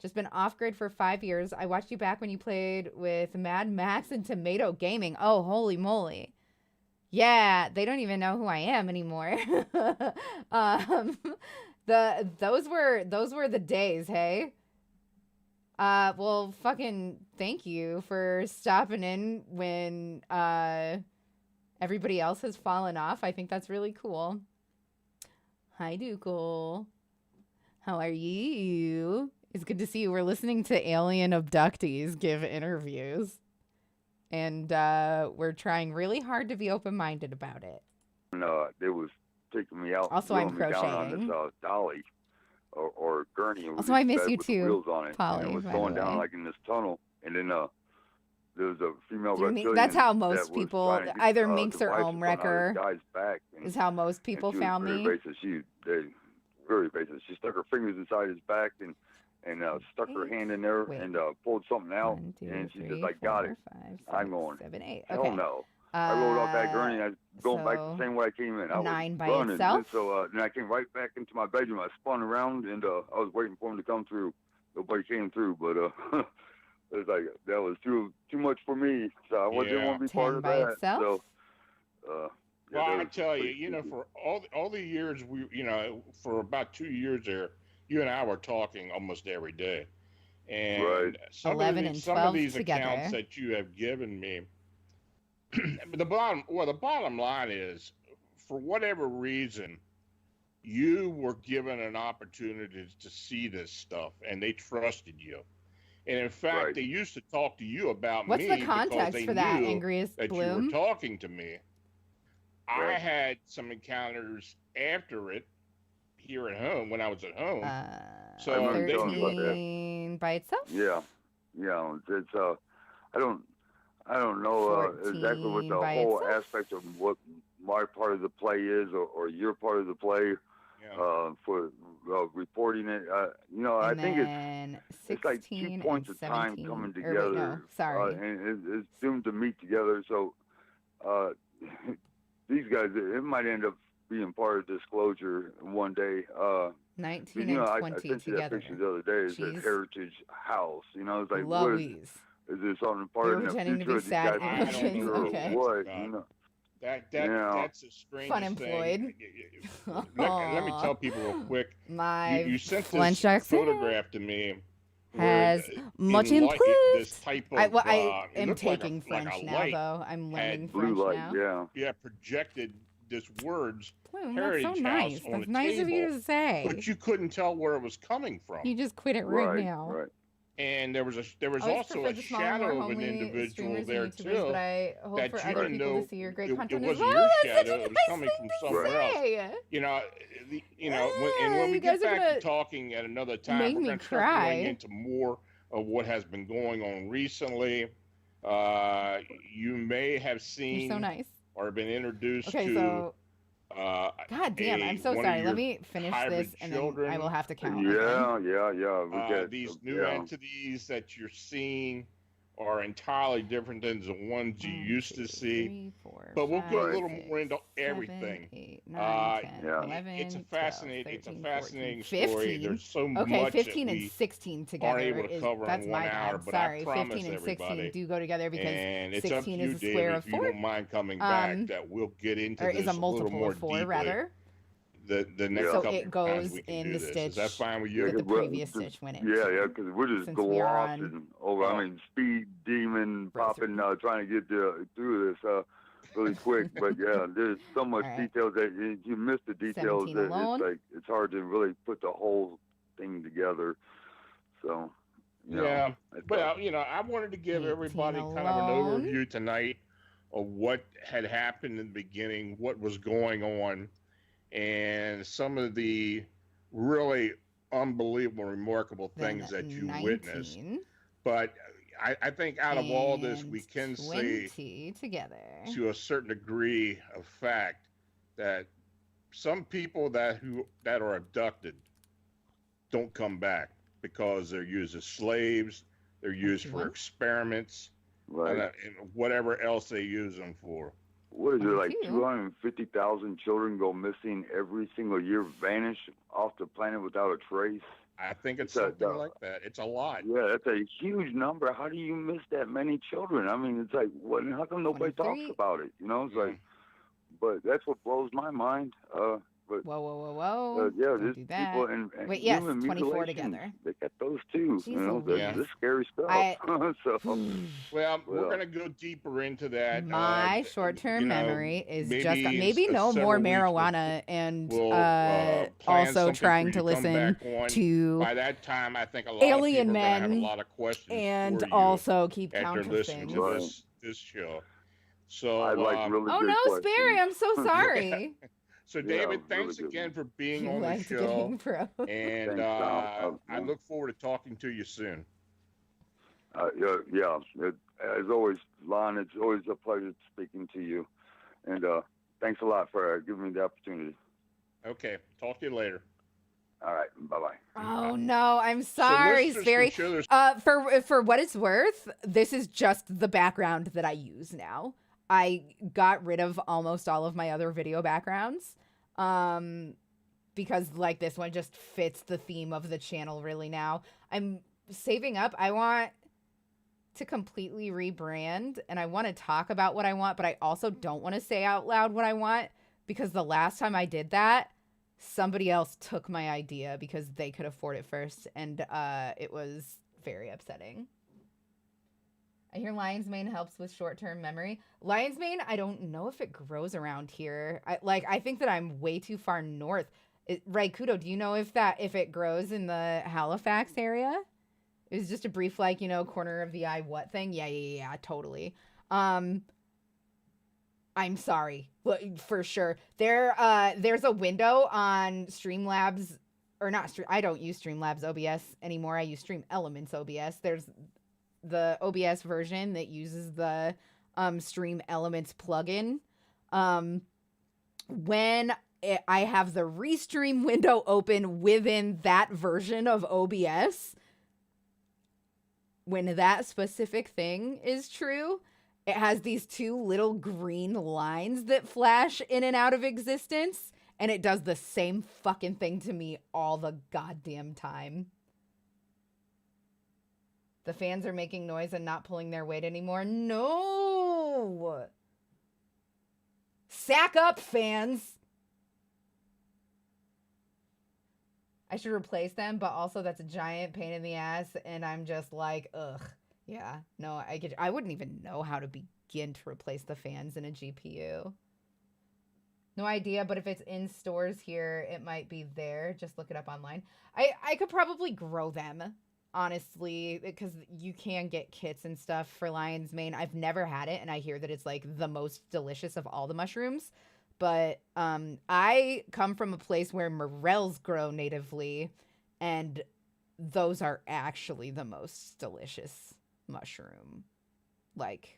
Just been off grid for 5 years. I watched you back when you played with Mad Max and Tomato Gaming. Oh, holy moly. Yeah, they don't even know who I am anymore. Those were the days, hey? Well, fucking thank you for stopping in when everybody else has fallen off. I think that's really cool. Hi, Dukel. How are you? It's good to see you. We're listening to alien abductees give interviews. And we're trying really hard to be open-minded about it. And they was taking me out. Also, I'm crocheting. On this dolly or gurney. Also, I miss you with too, wheels on it. Polly. And it was going down like in this tunnel. And then there was a female reptilian. That's how most people, either Minx or Omwrecker, is how most people found me. Very basic. She stuck her fingers inside his back and stuck her hand in there and pulled something out. 1, 2, and she 3, just like, 4, got it. 5, 6, I'm going, 7, 8. Okay. Hell no. I rolled off that gurney and I was going back the same way I came in. I was 9 by running. itself. And so then I came right back into my bedroom. I spun around and I was waiting for him to come through. Nobody came through, but it was like that was too much for me. So I didn't want to be part of that. Itself? So well, I tell you, you know, for all the years for about 2 years there, you and I were talking almost every day, And some 11 of and some 12 of these together. accounts that you have given me, the bottom line is, for whatever reason, you were given an opportunity to see this stuff, and they trusted you. And in fact, Right. they used to talk to you about What's me the because context they for that, knew Angriest that Bloom? you were talking to me. I Right. had some encounters after it here at home when I was at home. So I remember they telling you about that. 13 by itself? Yeah. It's I don't know exactly what 14 the by whole itself? aspect of what my part of the play is, or your part of the play for reporting it. I think it's like 2 points of time coming together, Wait, no, sorry. and it's doomed to meet together. So these guys, it might end up being part of disclosure one day. 19 you know, and I 20 sent you that together. picture the other day. It's Jeez. a heritage house. It's like, Louise. is this something part You're of the pretending to future be of these sad guys emotions, in the future or okay. what? That's the strangest Unemployed. thing. Let me tell people real quick. My You sent French this accent photograph to me. has much in improved. This type of, I it am looked taking like French a now, light though. I'm learning had blue French light, now. yeah. projected this words Bloom, that's heritage so nice. house on That's the nice table, of you to say. but you couldn't tell where it was coming from. You just quit it right now. Right. And there was Always also prefer a the smaller, more shadow of an homely individual streamers there and YouTubers, too. but I hope that for you other didn't people know to see your great it content as wasn't well. your That's such shadow; a it was nice coming thing from to somewhere else. say. When we You get guys are back to gonna talking at another time, make we're me going to start cry. going into more of what has been going on recently. You may have You're seen so nice. or been introduced Okay, to. so God damn, I'm so one of sorry. your Let me finish hybrid this, and then I children. will have to count Yeah. again. We get These new entities that you're seeing are entirely different than the ones you 1, used 2, to see. 3, 4, But we'll go a 5, little 6, more into 7, everything. 8, 9, 10, yeah. 11, It's a 12, fascinating, 13, 14, fascinating story. 15. There's so Okay, much 15 that and we 16 together aren't able to is cover that's in my 1 hour. bad. But Sorry, I promise 15 and 16 everybody, do go together because and it's up to 16 you, is a square David, of if you 4. don't mind coming back, that we'll get into Or this is a a little multiple more of 4 deeply. rather. The next So couple it of goes times we can in do the this. stitch Is that fine with that you? the previous stitch went into. Yeah, because we're just Since we are on- glossing over. I mean, speed demon Rosary. popping, trying to get through this really quick. But yeah, there's so much All right. details that you miss the details. 17 That alone. it's hard to really put the whole thing together. So Yeah, but I wanted to give 18 everybody kind of an alone. overview tonight of what had happened in the beginning, what was going on, and some of the really unbelievable, remarkable things Then that you 19 witnessed. But I think out of all this, we and can say 20 together. to a certain degree of fact that some people that are abducted don't come back because they're used as slaves, they're used for experiments, right. and whatever else they use them for. What is it, like Thank you. 250,000 children go missing every single year, vanish off the planet without a trace? I think it's It's something like that. It's a lot. Yeah, that's a huge number. How do you miss that many children? I mean, it's like, what? How come nobody 23? talks about it? It's like, but that's what blows my mind. But Whoa. yeah, Don't there's do that. people and Wait, yes, human 24 mutilation, together. They got those too. Jeez That's Louise. scary stuff. Well, we're going to go deeper into that. My short-term memory is just maybe in no more several weeks marijuana and we'll plan also something trying for to you come listen back on. to By that time, I think a lot alien of people are going to have a men lot of questions and for you also keep after counter listening things. to this show. So, I like really Oh good no, questions. Sperry, I'm so sorry. so Yeah, David, really thanks good again one. for being You on the like show. getting pro. And Thanks, Tom. I look forward to talking to you soon. Yeah. As always, Lon, it's always a pleasure speaking to you. And thanks a lot for giving me the opportunity. Okay. Talk to you later. All right. Bye-bye. Oh no, I'm sorry, Sperry. For what it's worth, this is just the background that I use now. I got rid of almost all of my other video backgrounds. Because like this one just fits the theme of the channel really now. I'm saving up. I want to completely rebrand and I want to talk about what I want, but I also don't want to say out loud what I want because the last time I did that, somebody else took my idea because they could afford it first and it was very upsetting. I hear lion's mane helps with short-term memory. Lion's mane, I don't know if it grows around here. I think that I'm way too far north. Right, Kudo, do you know if it grows in the Halifax area? It was just a brief, like, you know, corner of the eye what thing? Yeah, totally. I'm sorry, for sure. There's a window on Streamlabs, or not Stream. I don't use Streamlabs OBS anymore. I use Stream Elements OBS. There's the OBS version that uses the Stream Elements plugin. When I have the Restream window open within that version of OBS, when that specific thing is true, it has these two little green lines that flash in and out of existence, and it does the same fucking thing to me all the goddamn time. The fans are making noise and not pulling their weight anymore. No! Sack up, fans! I should replace them, but also that's a giant pain in the ass, and I'm just like, ugh. Yeah, no, I wouldn't even know how to begin to replace the fans in a GPU. No idea, but if it's in stores here, it might be there. Just look it up online. I could probably grow them, honestly, because you can get kits and stuff for lion's mane. I've never had it, and I hear that it's like the most delicious of all the mushrooms. But I come from a place where morels grow natively, and those are actually the most delicious mushroom. Like,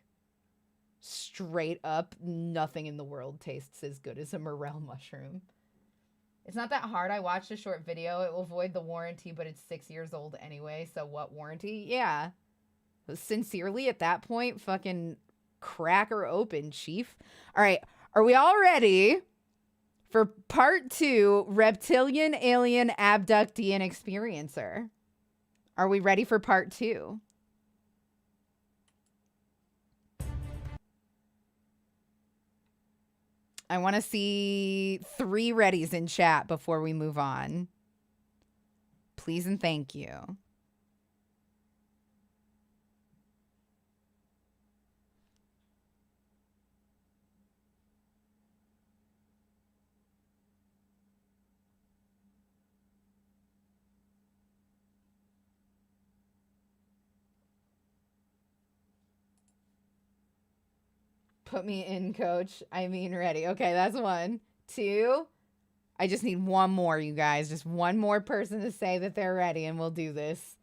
straight up, nothing in the world tastes as good as a morel mushroom. It's not that hard. I watched a short video. It will void the warranty, but it's 6 years old anyway, so what warranty? Yeah. Sincerely, at that point, fucking crack her open, chief. All right. Are we all ready for part 2, Reptilian Alien Abductee and Experiencer? Are we ready for part 2? I want to see 3 readies in chat before we move on. Please and thank you. Put me in, coach. I mean, ready. Okay, that's 1. 2. I just need 1 more, you guys. Just 1 more person to say that they're ready, and we'll do this.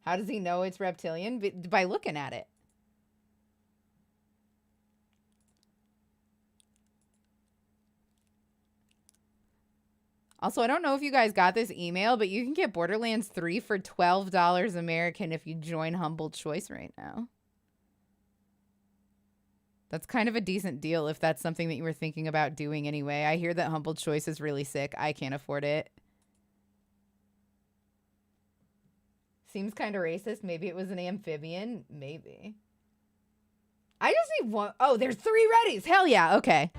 How does he know it's reptilian? By looking at it. Also, I don't know if you guys got this email, but you can get Borderlands 3 for $12 American if you join Humble Choice right now. That's kind of a decent deal if that's something that you were thinking about doing anyway. I hear that Humble Choice is really sick. I can't afford it. Seems kind of racist. Maybe it was an amphibian. Maybe. I just need 1. Oh, there's 3 readies. Hell yeah. Okay.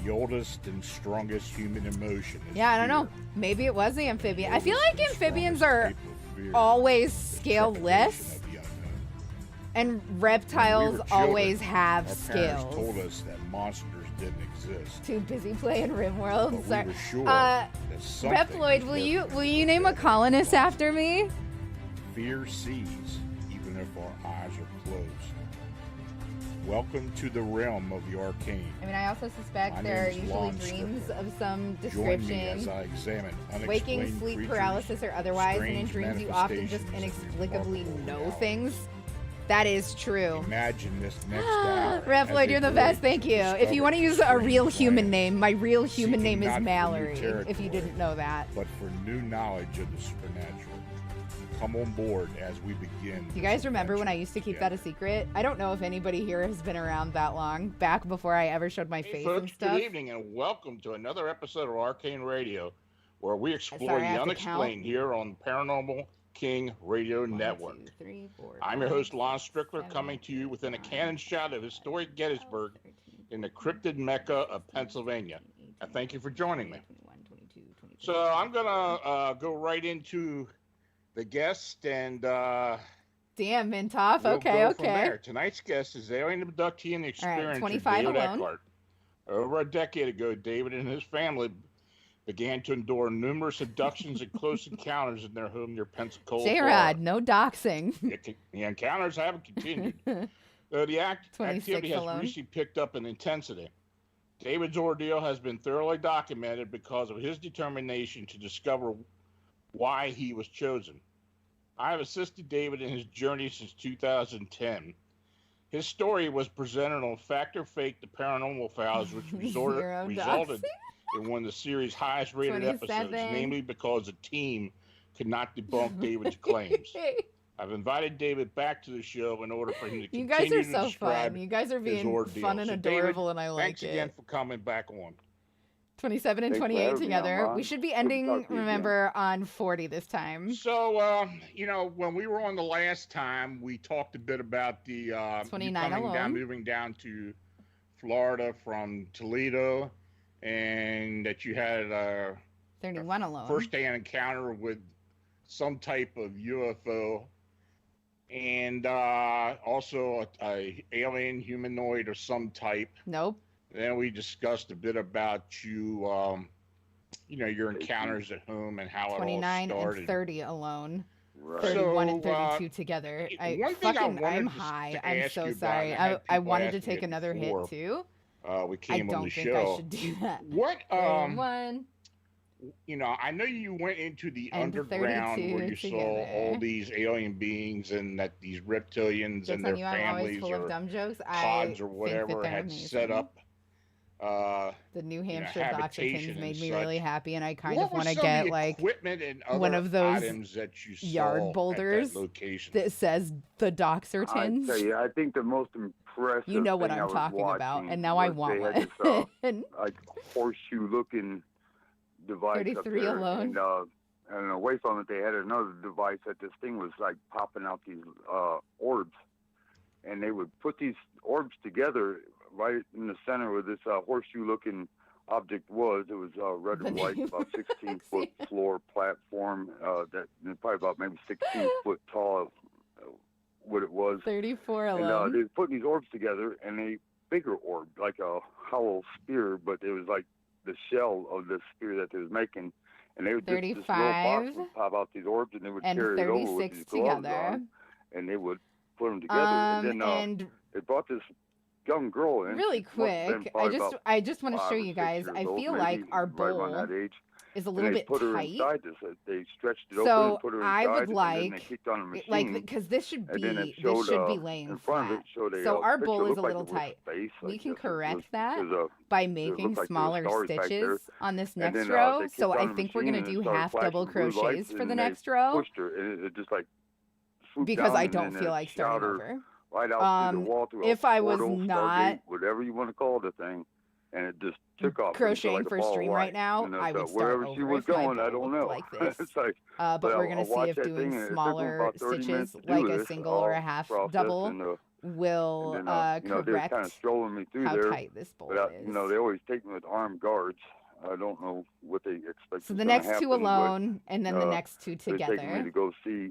The oldest and strongest human emotion is yeah, I don't fear. know. Maybe it was the amphibian. I feel Oldest like and amphibians strongest are capable of fear always is the scale trepidation less. of the unknown. And When we reptiles were always children, have our scales. parents told us that monsters didn't exist. Too busy playing RimWorld. But Sorry. we were sure that something Reploid, was will lurking you name a within colonist the after me? Fear sees, even if our eyes are closed. Welcome to the realm of the arcane. I mean, I also suspect My there are name is usually Lon dreams Stripper. of some Join me as description. I examine unexplained Waking, sleep creatures, paralysis, or otherwise, and in strange dreams you often just manifestations of inexplicably remarkable know reality. things. That is true. Imagine this next hour. Reploid, you're the best. Thank you. If you want to use a real human name, my real human Seeking name is not for new Mallory, if you territory, didn't know that. But for new knowledge of the supernatural. Come on board as we begin. You guys remember when I used to keep that a secret? I don't know if anybody here has been around that long, back before I ever showed my Hey, face folks, and stuff. good evening and welcome to another episode of Arcane Radio, where we explore Sorry, I the have to count. unexplained here on Paranormal King Radio 1, Network. 2, 3, 4, I'm your 5, host, Lon 6, Strickler, 7, coming to you within a 8, cannon shot of historic Gettysburg 13, in the cryptid mecca of Pennsylvania. I thank you for joining me. So I'm gonna go right into the guest, and Damn, Mintoff. we'll Okay, go from okay. there. Tonight's guest is alien abductee and All right, experiencer 25 David alone. Eckhart. Over a decade ago, David and his family began to endure numerous abductions and close encounters in their home near Pensacola, J-Rod, Florida. no doxing. The encounters have continued. Though the 26 activity has alone. recently picked up in intensity. David's ordeal has been thoroughly documented because of his determination to discover why he was chosen. I have assisted David in his journey since 2010. His story was presented on Fact or Fake, the Paranormal Files, which resulted in one of the series' highest rated 27. episodes, namely because the team could not debunk David's claims. I've invited David back to the show in order for him to You continue guys are to so describe fun. You guys are his being ordeal. fun and So, adorable, David, and I like thanks again it. for coming back on. 27 and Thanks for 28 having me on, together. Ron. We should be Good to ending, talk to you remember, on 40 this time. So, when we were on the last time, we talked a bit about the 29 moving down to Florida from Toledo, and that you had a 31 alone. first-hand encounter with some type of UFO, and also a alien humanoid of some type. Nope. Then we discussed a bit about your encounters at home and how it all 29 started. and 30 alone. Right. 31 and So, 32 together. one thing I wanted I'm to high. to I'm ask so you about, sorry. and I had I people wanted to ask me take it another before, hit too. we I came on don't the think show. I should do that. What 31 I know you went into the and underground 32 where you saw together. all these alien beings and that these reptilians Jokes and on their you, I'm always families full of or dumb jokes. pods or think whatever that they're had amazing. set up The New Hampshire habitation Doxertons made and me such. really happy, and I kind What of were want to some get of the like equipment and other one of those items that you yard saw boulders at that location? that says the I Doxertons. tell you, I think the most impressive You know what thing I I'm was talking about, watching and now I was want they had one. this, like horseshoe-looking device up 33 there, alone. and away from it, they had another device that this thing was like popping out these orbs, and they would put these orbs together right in the center where this horseshoe-looking object was. It was red The and white, name about of 16-foot floor platform, that probably about maybe 16 foot tall. What it was. 34 And alone. they put these orbs together, and a bigger orb, like a hollow spear, but it was like the shell of the spear that they was making. And they would just, this little box 35 would pop out these orbs, and they would and carry it over with 36 these gloves together. on, and they would put them together. And then And they brought this young girl in. really She must have been quick, probably about I just want to 5 show or you 6 guys. years I old, feel maybe, like our right around bowl that age. is a And little they bit put her tight. inside this. They stretched it open So and put her I inside, would and then like, they kicked on a machine. like, because this should And then it be showed, laying in front of flat. it showed a So our picture. bowl It is looked a like little it was tight. space. We Like can it was- correct that it was by making looked like there were smaller stars back there. stitches on this And next then, row. they So kicked I on the think we're machine, gonna and it do started half double flashing blue lights, crochets for and the they next row pushed her, and it just like swooped because down, I and don't then feel it like shot starting her over. right out through the wall, through If a I was portal, not Stargate, whatever you want to call the thing, and it just took off. crocheting like a for ball of stream light. right now, And I so would start wherever she over was if my going, I bowl don't looked know. like this. It's like, But but we're gonna I'll see watch if that thing, doing and it took them smaller about 30 minutes stitches, to do like a this, single or a all half process, double, and will then, they were correct kind of strolling me through how there. tight this bowl But is. they always take me with armed guards. I don't know what they expect. So was the gonna next two happen, but alone, and then the next two they're taking me together. to go see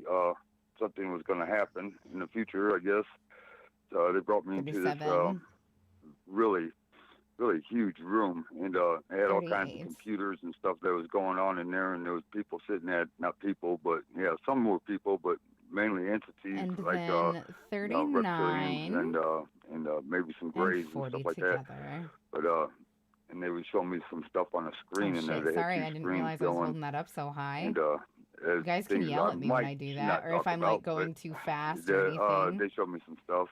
something was going to happen in the future, I guess. So they brought me into this 37, really, really huge room, and they had all kinds of 38. computers and stuff that was going on in there, and there was people sitting there, not people, but yeah, some were people, but mainly entities And like then reptilians 39 and maybe some and grays and 40 stuff like together. that. But and they would show me some stuff on a screen, Oh and there shit! they Sorry, had I two didn't screens realize I was going, holding that up so high. and You guys can things yell I at me when might I do not that, or if talk I'm like about, but going too fast or anything. they showed me some stuff.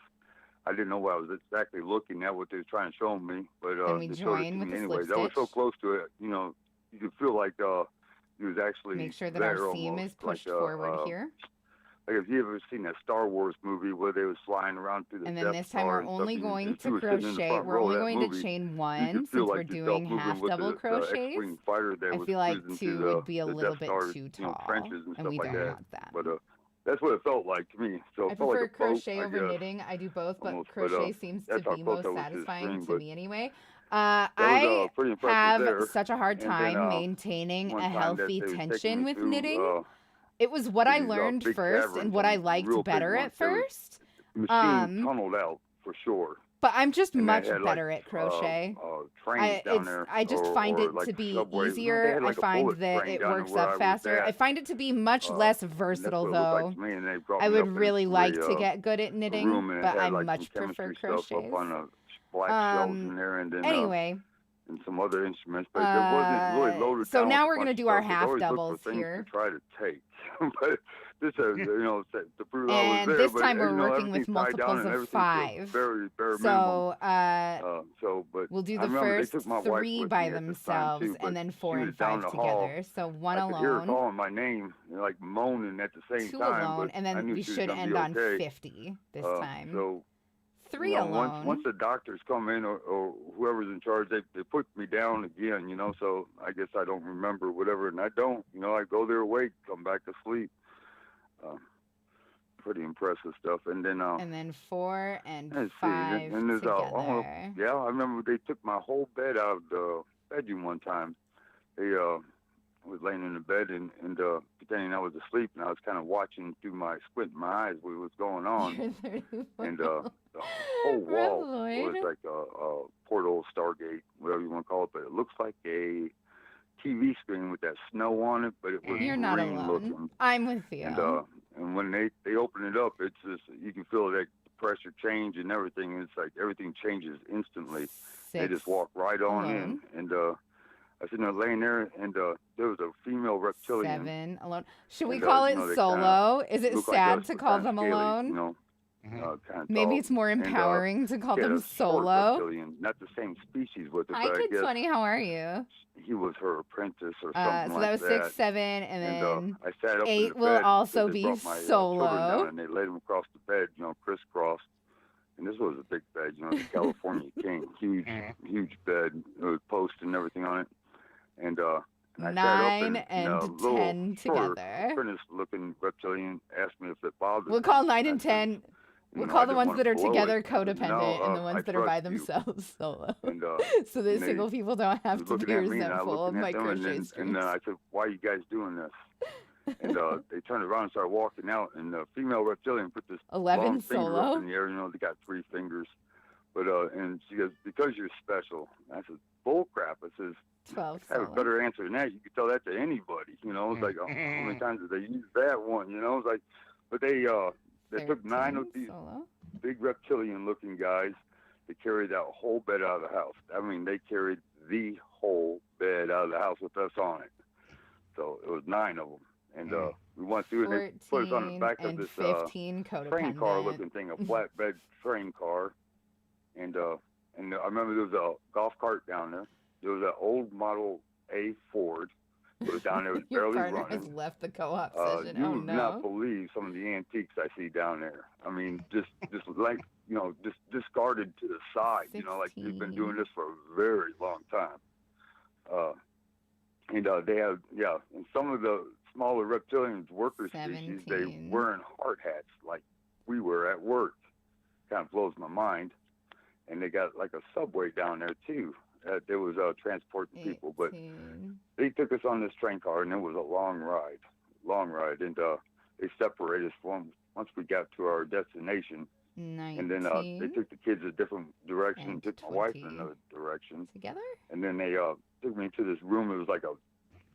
I didn't know what I was exactly looking at, what they were trying to show me, but Then we they showed it join to with me the anyways. slip I was so stitch. close to it, you could feel like he was actually Make sure that there our seam almost, is pushed like, forward here. Like if you ever seen that Star Wars movie where they was flying around through the And then Death this time Star we're and stuff, only and going if to you were sitting in the crochet. front We're row of only that going movie, to chain you one could since feel we're like yourself doing moving half with double the crochets. X-wing fighter that I was feel like cruising two through would be a the little Death bit Stars, too tall, trenches and and stuff we like don't that. want that. But that's what it felt like to me. So I it felt like prefer a boat, crochet I over guess, knitting. I do both, but almost. But crochet seems to that's how be close most I was to the satisfying screen. to But me anyway. I pretty impressive have there. such a hard And time then, maintaining one a time that healthy they was taking tension me with through, knitting. It was what I these learned big first caverns, and what I liked real big better ones. at They was first. machine tunneled out for sure. But I'm just And they much had better at crochet. trains down there. I just find or it like to be subway. No, they easier. had I like a find bullet that train it down there works where I up was faster. I at. find it to be much And less that's versatile, what it looked though. like to me. And they brought I me would up really into like a, to get good at a knitting, room, and it but had I like much some prefer chemistry stuff crochets. up on a black shelves in there, and then Anyway, and some other instruments, but it wasn't really loaded so down now with we're a gonna bunch do of our stuff. They half always look doubles for things here. to try to take. But this is, to prove I was And there. this but, time we're working with everything's tied down multiples and of everything's 5. very bare So, minimum. But we'll do I the remember they first took my wife 3 with by me at this time themselves, too, but and then she 4 was and down 5 the hall. together. So one I could hear her alone, calling my name, like moaning at the same 2 time. alone, But and I then knew we she was should gonna end be on okay. 50 this time. So 3 alone. once the doctors come in or whoever's in charge, they put me down again, so I guess I don't remember whatever, and I don't, I go there awake, come back to sleep. Pretty impressive stuff. And then 4 and let's 5 see, and there's together. I remember they took my whole bed out of the bedroom one time. They was laying in the bed and pretending I was asleep, and I was kind of watching through squinting my eyes what was going on. And the whole wall was like a portal, Stargate, whatever you want to call it, but it looks like a TV screen with that snow on it, but it was You're green not alone. looking. I'm with you. And when they open it up, it's just, you can feel that pressure change and everything. It's like everything changes instantly. 6 They just walk right on alone. in, and I was sitting there laying there, and there was a female reptilian. 7 alone. Should we And, call it they solo? Is it looked like sad us, to but call kinda them scaly, alone? Kind of Maybe tall. it's more And, empowering to call she had them a short solo. reptilian, not the same species with it, Hi, but I Kid guess 20. How are you? he was her apprentice or something So like that was 6, 7, and And then I sat up 8 in the will bed, also they be brought my solo. children down, and they laid them across the bed, crisscrossed. And this was a big bed, the California King, huge bed, with posts and everything on it. And I 9 sat up, and a little 10 shorter, together. apprentice-looking reptilian asked me if it bothered We'll me. call 9 and I said, 10. We'll I call the didn't ones wanna that are blow together it. I said, codependent, "No, and the I ones that are by trust you." themselves solo. And, So the and single people don't have was to be looking at me, and I resentful of looking my at them, crochet and streams. then I said, "Why are you guys doing this?" And they turned around and started walking out, and the female reptilian put this 11 long finger solo. up in the air. They got 3 fingers. But and she goes, "Because you're special." I said, "Bull crap." I says, 12 "I have a solo. better answer than that. You could tell that to anybody." It's like, how many times did they use that one? It's like, but they took 9 of 13 these solo. big reptilian-looking guys to carry that whole bed out of the house. I mean, they carried the whole bed out of the house with us on it. So it was 9 of them. And we went through, and they put us on the back of and this 15 train car codependent. looking thing, a flatbed train car. And I remember there was a golf cart down there. There was an old Model A Ford. It was down there, it was Your barely partner has running. left the co-op You session. Oh would no. not believe some of the antiques I see down there. I mean, just like, just discarded to the side, like they've been doing this for a very long time. And they have, and some of the smaller reptilians, worker species, they 17. wearing hard hats like we were at work. Kind of blows my mind. And they got like a subway down there too. There was transporting people, but 18. they took us on this train car, and it was a long ride, and they separated us once we got to our destination. 19. And then they took the kids a different direction, and took my wife in 20. another direction, Together? and then they took me into this room. It was like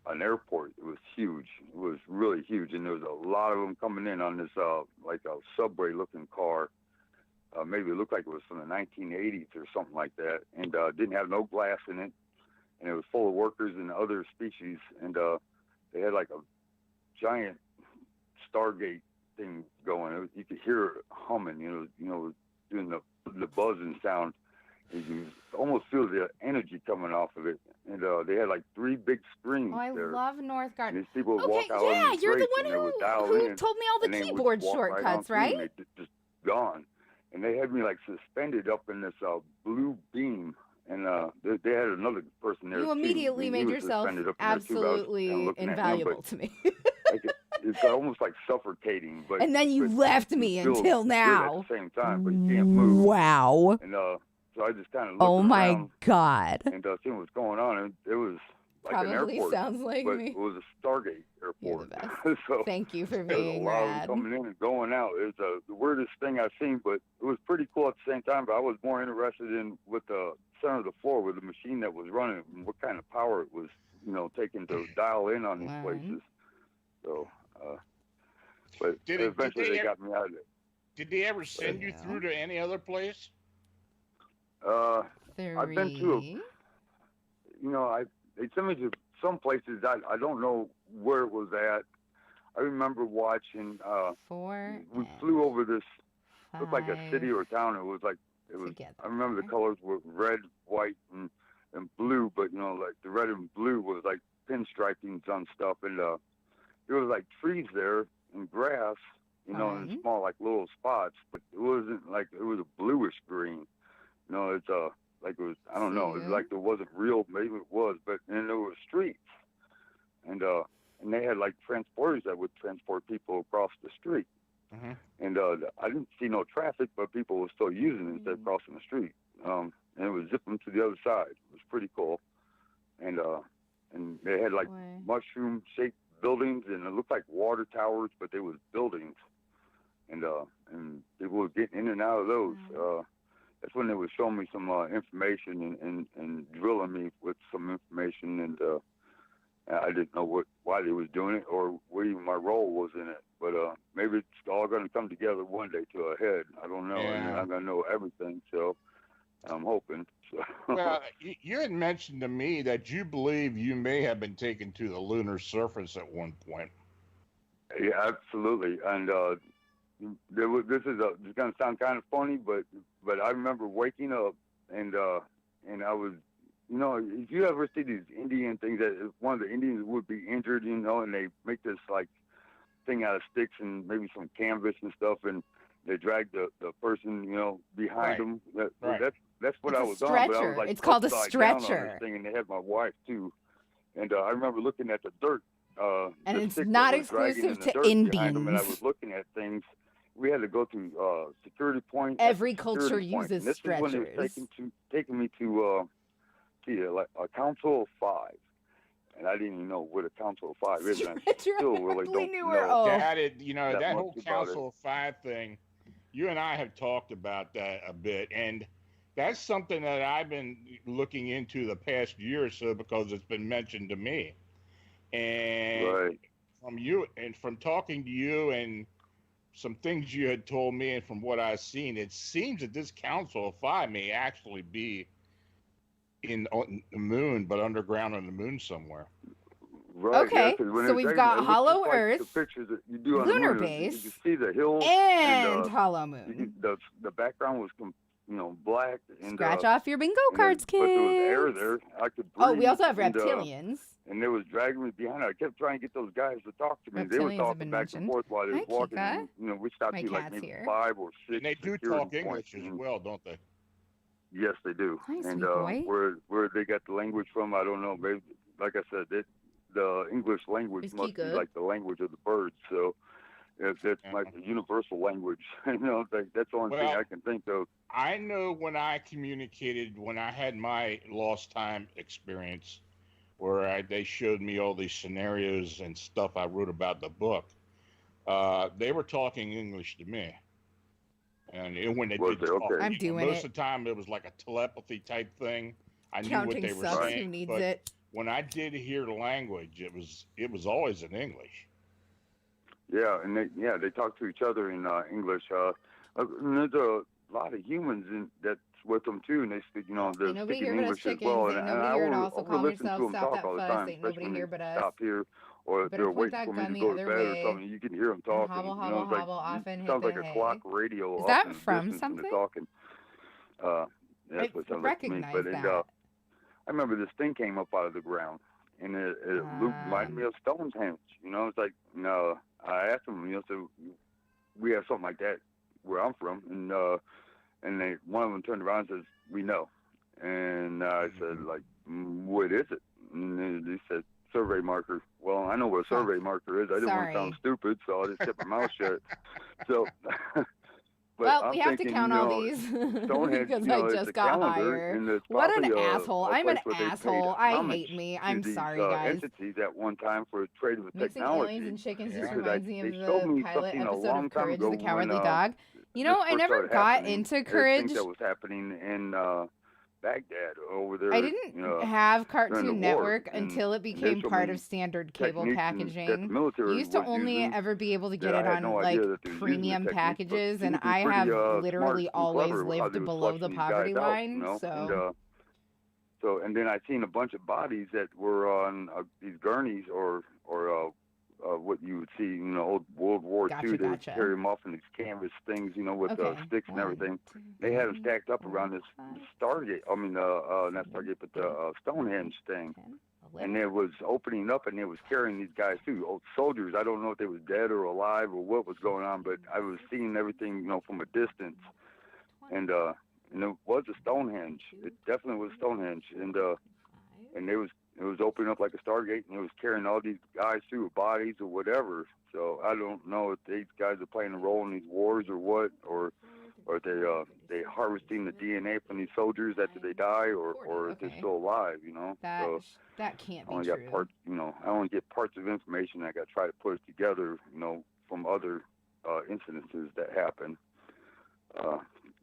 an airport. It was huge. It was really huge, and there was a lot of them coming in on this like a subway-looking car. Maybe it looked like it was from the 1980s or something like that, and didn't have no glass in it, and it was full of workers and other species, and they had like a giant Stargate thing going. You could hear it humming, doing the buzzing sound. You could almost feel the energy coming off of it, and they had like 3 big screens Oh, I there. love North Garden. And these people would Okay, walk out yeah, on these you're the grates, one and they would dial who in, told me all the and they would keyboard walk right on shortcuts, through, right? and they just gone. And they had me like suspended up in this blue beam, and they had another person there. You too, immediately and he made was yourself suspended up in there, too, but I was absolutely kinda looking at him, invaluable but to me. it's almost like suffocating. But And then you but left you me feel until good now. at the same time, but you can't move. Wow. And So I just kind of looked Oh my around God. and seeing what's going on. And it was like an Probably airport, sounds like but me. it was a Stargate You're the airport. best. So Thank you for there's a being lot of rad. them coming in and going out. It's the weirdest thing I've seen, but it was pretty cool at the same time. But I was more interested in with the center of the floor with the machine that was running and what kind of power it was, taking to dial in on these places. So, but eventually they got me out of it. Did they ever send you through to any other place? I've been to they sent me to some places I don't know where it was at. I remember watching. We flew over this. Looked like a city or town. It was. I remember the colors were red, white, and blue. But like the red and blue was like pinstripings on stuff, and there was like trees there and grass, in small like little spots. But it wasn't like it was a bluish green. It's like it was. I don't know. It was like it wasn't real. Maybe it was, but and there were streets, and they had like transporters that would transport people across the street. Mm-hmm. And I didn't see no traffic, but people were still using it instead of crossing the street. And it was zipping to the other side. It was pretty cool. And they had like mushroom-shaped buildings, and it looked like water towers, but they was buildings. And people were getting in and out of those. That's when they were showing me some information and drilling me with some information, and I didn't know why they was doing it or what even my role was in it. But maybe it's all going to come together one day to a head. I don't know. Yeah. And I'm going to know everything, so I'm hoping. So. Well, you had mentioned to me that you believe you may have been taken to the lunar surface at one point. Yeah, absolutely. And this is going to sound kind of funny, but I remember waking up and I was, if you ever see these Indian things that one of the Indians would be injured, and they make this like thing out of sticks and maybe some canvas and stuff, and they drag the person, behind them. That's what I was on. But I was like, it's called a stretcher. stretcher. On this thing, and they had my wife too. And I remember looking at the dirt. And it's not exclusive to Indians. And I was looking at things. We had to go through security points. Every culture uses this stretchers. Is when they was taking me to like a council of 5. And I didn't even know what a council of 5 is. And I still really don't know. That whole council of 5 thing, you and I have talked about that a bit. And that's something that I've been looking into the past year or so because it's been mentioned to me. And from talking to you and some things you had told me and from what I've seen, it seems that this council of 5 may actually be on the moon, but underground on the moon somewhere. Right. Okay, so we've got Hollow Earth, the pictures that you do on lunar the moon, base, you can see the hills and Hollow Moon. The background was black. And, Scratch off your bingo cards, kids. But there was air there. I could breathe. Oh, we also have reptilians. And they was dragging me behind. I kept trying to get those guys to talk to me. They were talking back and forth while they was walking. And, we stopped to like maybe 5 or 6. And they do talk English as well, don't they? Yes, they do. Nice, and boy. where they got the language from, I don't know. Maybe, like I said, the English language must be like the language of the birds. So it's like a universal language. That's the only thing I can think of. I know when I communicated, when I had my lost time experience, where they showed me all these scenarios and stuff I wrote about in the book, they were talking English to me. And when they did talk, I'm doing most of the time it was like a telepathy type thing. I knew what they were saying. Who needs but it? when I did hear the language, it was always in English. Yeah, and they talk to each other in English. And there's a lot of humans that's with them too, and they speak, they're speaking English as well. And I will listen to them talk all the time, especially when they stop here. Or if they're waiting for me to go to bed or something, you can hear them talking. It sounds like a clock radio. Is that from something? Talking. That's what sounds like to me. But I remember this thing came up out of the ground, and it reminded me of Stonehenge. It's like, I asked them, so we have something like that where I'm from, and one of them turned around and says, "We know," and I said, like, what is it? And they said, survey marker. Well, I know what a survey marker is. I didn't want to sound stupid, so I just kept my mouth shut. So But Well, I'm we have to thinking, count you all know, these Stonehenge, because you know, I it's just a got calendar, higher. and it's What an probably asshole. a I'm an place where they paid asshole. I homage hate me. to I'm these sorry, guys. entities at one time for trade with Mixing aliens technology. and chickens just Yeah. reminds me They of showed the me pilot something a episode long of time Courage ago the Cowardly when Dog. You this know, I first never started got happening. into Everything Courage. that was happening in Baghdad over there. I didn't You know, have during the Cartoon war, Network until it and they became showed part me of standard cable techniques that the packaging. You military used to was only using ever be able to that get I it had on no like idea that they was using the premium techniques, but packages, seemed and to be I pretty have smart literally and always clever how lived they was below the flushing these poverty guys out, line. you know. So And then I seen a bunch of bodies that were on these gurneys or what you would see, you know, old World War II. They would carry them off in these canvas things, you know, with sticks and everything. They had them stacked up around this Stargate. I mean, not Stargate, but the Stonehenge thing. And it was opening up, and it was carrying these guys too, old soldiers. I don't know if they was dead or alive or what was going on, but I was seeing everything, you know, from a distance. And it was a Stonehenge. It definitely was Stonehenge. And it was opening up like a Stargate, and it was carrying all these guys through with bodies or whatever. So I don't know if these guys are playing a role in these wars or what, or they harvesting the DNA from these soldiers after they die, or if they're still alive, you know. That can't be I only true. got parts, you know. I only get parts of information. I got to try to put it together, you know, from other incidences that happen.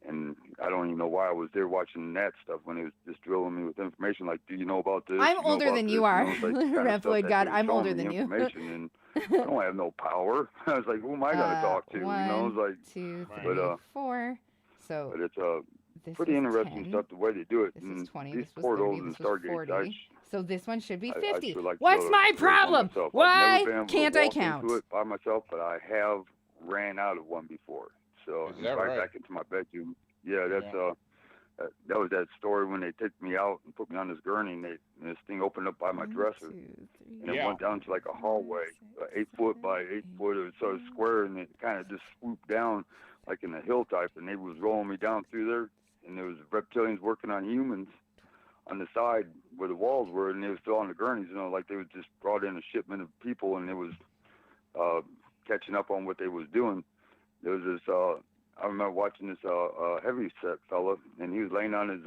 And I don't even know why I was there watching that stuff when it was just drilling me with information. Like, do you know about this? I'm older than you are. Reploid God, I'm older than you. And I don't have no power. I was like, who am I going to talk to? 1, you know, it's like 2, 3, 4. So but it's pretty interesting 10. stuff the way they do it. This is 20. These This was portals 30. and This was Stargates, 40. So this one should be 50. I like What's my problem? Why can't I count? Into it by myself, but I have ran out of one before. So Is that right? back into my bedroom. Yeah, that's that was that story when they took me out and put me on this gurney, and this thing opened up by my dresser, and it went down to like a hallway, 8 foot by 8 foot. It was sort of square, and it kind of just swooped down like in a hill type, and they was rolling me down through there, and there was reptilians working on humans on the side where the walls were, and they were still on the gurneys, you know, like they was just brought in a shipment of people, and it was catching up on what they was doing. There was this I remember watching this heavy set fella, and he was laying on his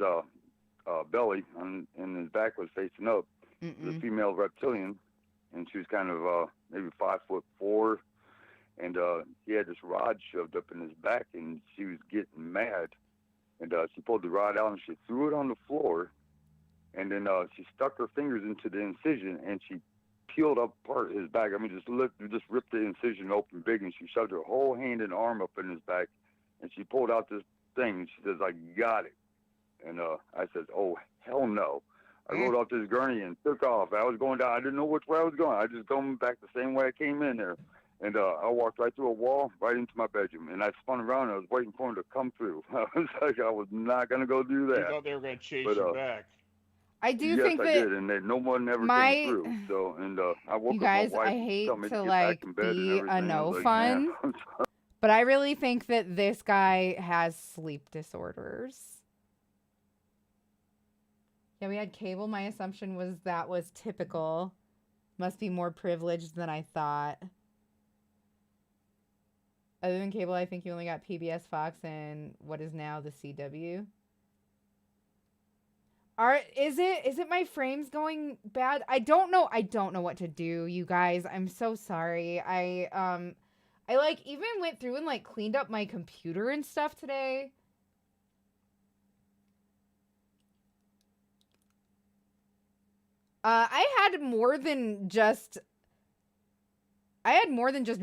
belly, and his back was facing up. The female reptilian, and she was kind of maybe 5'4", and he had this rod shoved up in his back, and she was getting mad, and she pulled the rod out and she threw it on the floor, and then she stuck her fingers into the incision, and she peeled apart his back. I mean, just ripped the incision open big, and she shoved her whole hand and arm up in his back. And she pulled out this thing, and she says, I got it. And I said, oh, hell no. I rode off this gurney and took off. I was going down. I didn't know which way I was going. I just going back the same way I came in there. And I walked right through a wall, right into my bedroom. And I spun around, and I was waiting for him to come through. I was like, I was not going to go do that. You thought they were going to chase you back. I do think that I did, and then no one ever came through. So, and I woke you up guys, my wife I hate tell me to get like back in bed be and a no like, fun, yeah. but I really think that this guy has sleep disorders. Yeah, we had cable. My assumption was that was typical. Must be more privileged than I thought. Other than cable, I think you only got PBS, Fox, and what is now the CW. Is it my frames going bad? I don't know. I don't know what to do, you guys. I'm so sorry. I like even went through and like cleaned up my computer and stuff today. I had more than just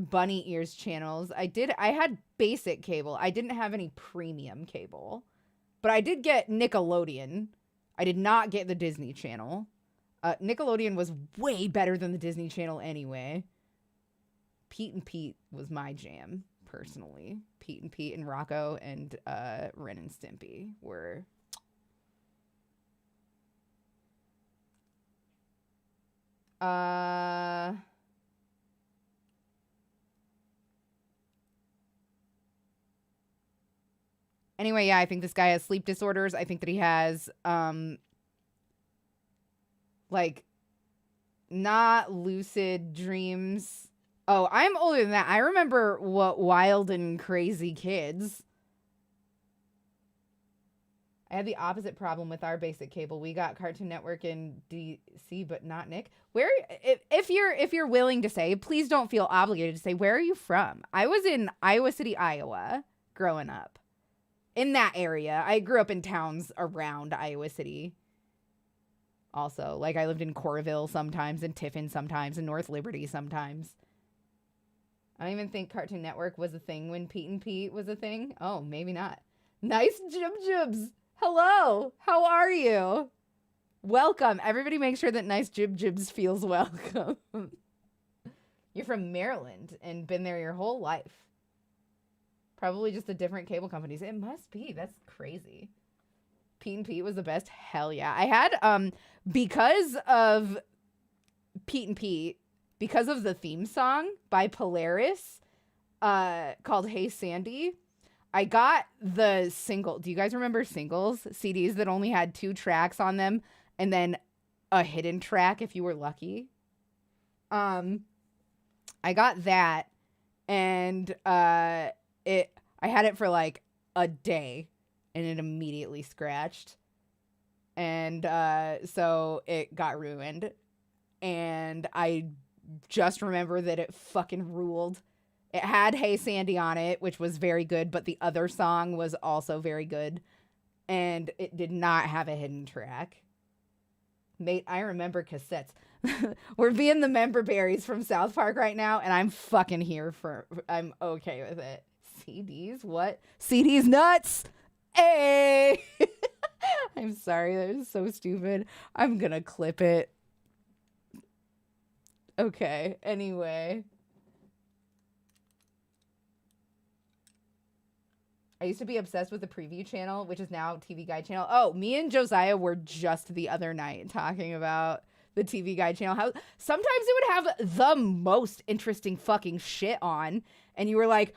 bunny ears channels. I had basic cable. I didn't have any premium cable. But I did get Nickelodeon. I did not get the Disney Channel. Nickelodeon was way better than the Disney Channel anyway. Pete and Pete was my jam, personally. Pete and Pete and Rocco and Ren and Stimpy were... Anyway, yeah, I think this guy has sleep disorders. I think that he has, like, not lucid dreams. Oh, I'm older than that. I remember what Wild and Crazy Kids. I had the opposite problem with our basic cable. We got Cartoon Network in DC, but not Nick. Where, if you're willing to say, please don't feel obligated to say, where are you from? I was in Iowa City, Iowa, growing up. In that area. I grew up in towns around Iowa City. Also, like I lived in Coralville sometimes, and Tiffin sometimes, and North Liberty sometimes. I don't even think Cartoon Network was a thing when Pete and Pete was a thing. Oh, maybe not. Nice Jib-Jibs. Hello. How are you? Welcome. Everybody make sure that Nice Jib-Jibs feels welcome. You're from Maryland and been there your whole life. Probably just a different cable companies. It must be. That's crazy. Pete and Pete was the best. Hell yeah. I had, because of Pete and Pete, because of the theme song by Polaris, called Hey Sandy, I got the single. Do you guys remember singles? CDs that only had 2 tracks on them and then a hidden track if you were lucky. I got that, and I had it for like a day, and it immediately scratched, and so it got ruined, and I just remember that it fucking ruled. It had Hey Sandy on it, which was very good, but the other song was also very good, and it did not have a hidden track. Mate, I remember cassettes. We're being the member berries from South Park right now, and I'm fucking here for, I'm okay with it. CDs? What? CDs nuts! Hey! I'm sorry, that was so stupid. I'm gonna clip it. Okay, anyway. I used to be obsessed with the Preview channel, which is now TV Guide channel. Oh, me and Josiah were just the other night talking about the TV Guide channel. How sometimes it would have the most interesting fucking shit on, and you were like,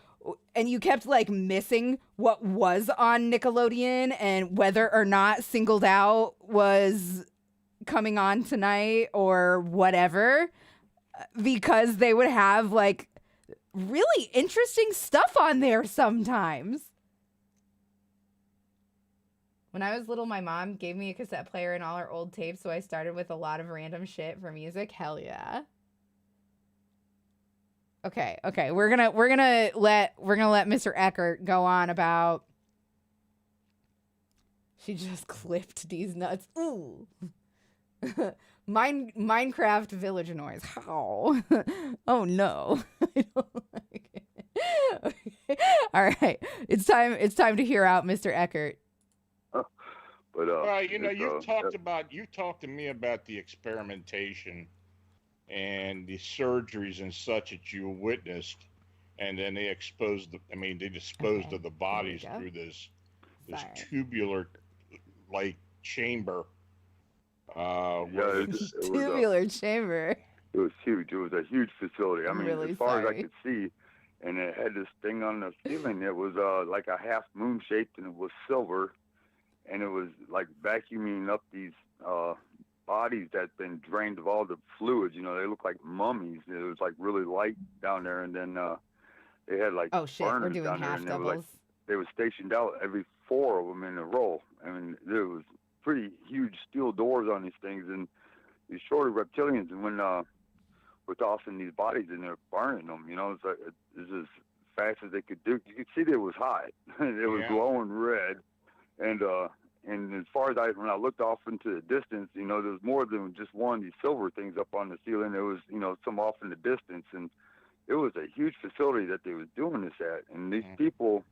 and you kept like missing what was on Nickelodeon and whether or not Singled Out was coming on tonight or whatever, because they would have like really interesting stuff on there sometimes. When I was little, my mom gave me a cassette player and all our old tapes, so I started with a lot of random shit for music. Hell yeah. Okay. We're gonna let Mr. Eckert go on about. She just clipped these nuts. Ooh. Minecraft village noise. How? Oh no. I don't like it. Okay. All right. It's time to hear out Mr. Eckert. But you've talked to me about the experimentation and the surgeries and such that you witnessed, and then they disposed of the bodies through this tubular like chamber. Tubular chamber. It was huge. It was a huge facility. I mean, really as far as I could see, and it had this thing on the ceiling. It was like a half moon shaped, and it was silver. And it was like vacuuming up these bodies that had been drained of all the fluids. You know, they look like mummies. It was like really light down there. And then they had like burners down there. And they were stationed out, every 4 of them in a row. I mean, there was pretty huge steel doors on these things. And these shorter reptilians, and when we're tossing these bodies in there, burning them, you know, it's like, it's as fast as they could do. You could see that it was hot. It was glowing red. And as far as when I looked off into the distance, you know, there was more than just one of these silver things up on the ceiling. There was, you know, some off in the distance, and it was a huge facility that they was doing this at. And these people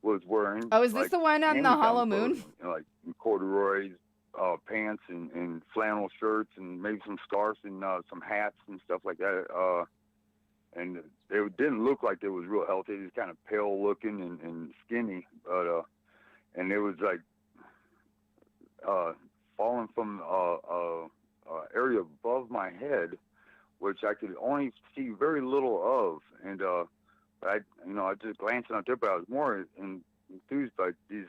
was wearing. Oh, is this the one on the Hollow Moon? Clothes, you know, like corduroys, pants, and flannel shirts, and maybe some scarves and some hats and stuff like that. And they didn't look like they was real healthy. They was kind of pale looking and skinny, but. And it was like falling from a area above my head, which I could only see very little of. And I just glanced out there, but I was more enthused by these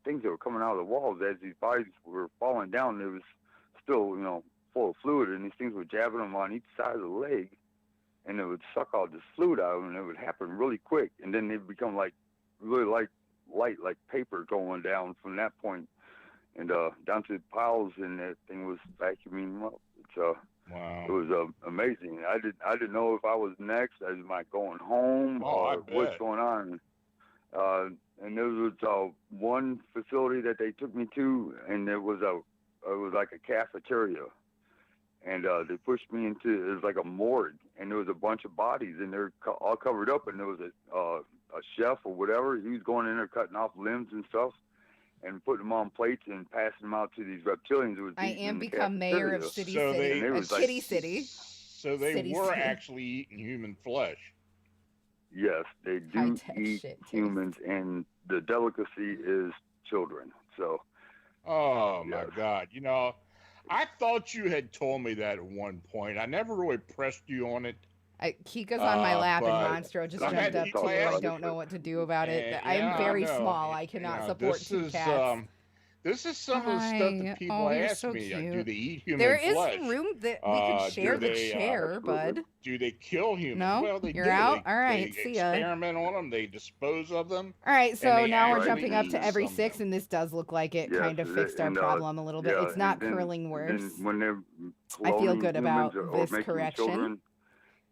things that were coming out of the walls as these bodies were falling down. It was still, you know, full of fluid, and these things were jabbing them on each side of the leg, and it would suck all this fluid out of them, and it would happen really quick. And then they'd become like really like light, like paper going down from that point, and down to the piles, and that thing was vacuuming them up. It's Wow. It was amazing. I didn't know if I was next. Am I going home or what's going on? And there was one facility that they took me to, and it was like a cafeteria, and they pushed me into, it was like a morgue, and there was a bunch of bodies, and they're all covered up, and there was a chef or whatever. He was going in there cutting off limbs and stuff, and putting them on plates and passing them out to these reptilians. Who was I am become mayor of City City, Kitty City. So they were actually eating human flesh. Yes, they do eat humans, and the delicacy is children. So. Oh my God! You know, I thought you had told me that at one point. I never really pressed you on it. Kika's on my lap, and Monstro just jumped up to you. I don't know what to do about it. I am very small. I cannot support two cats. This is some of the stuff that people ask me. Do they eat human flesh? There is room that we could share the chair, bud. Do they kill humans? No? Well, they You're do. out? All right, they see ya. experiment on them. They dispose of them. All right, so now we're jumping up eat to every 6, and this does look like it kind of fixed our problem a little bit. It's not curling worse. When they're I feel good about this correction. Children,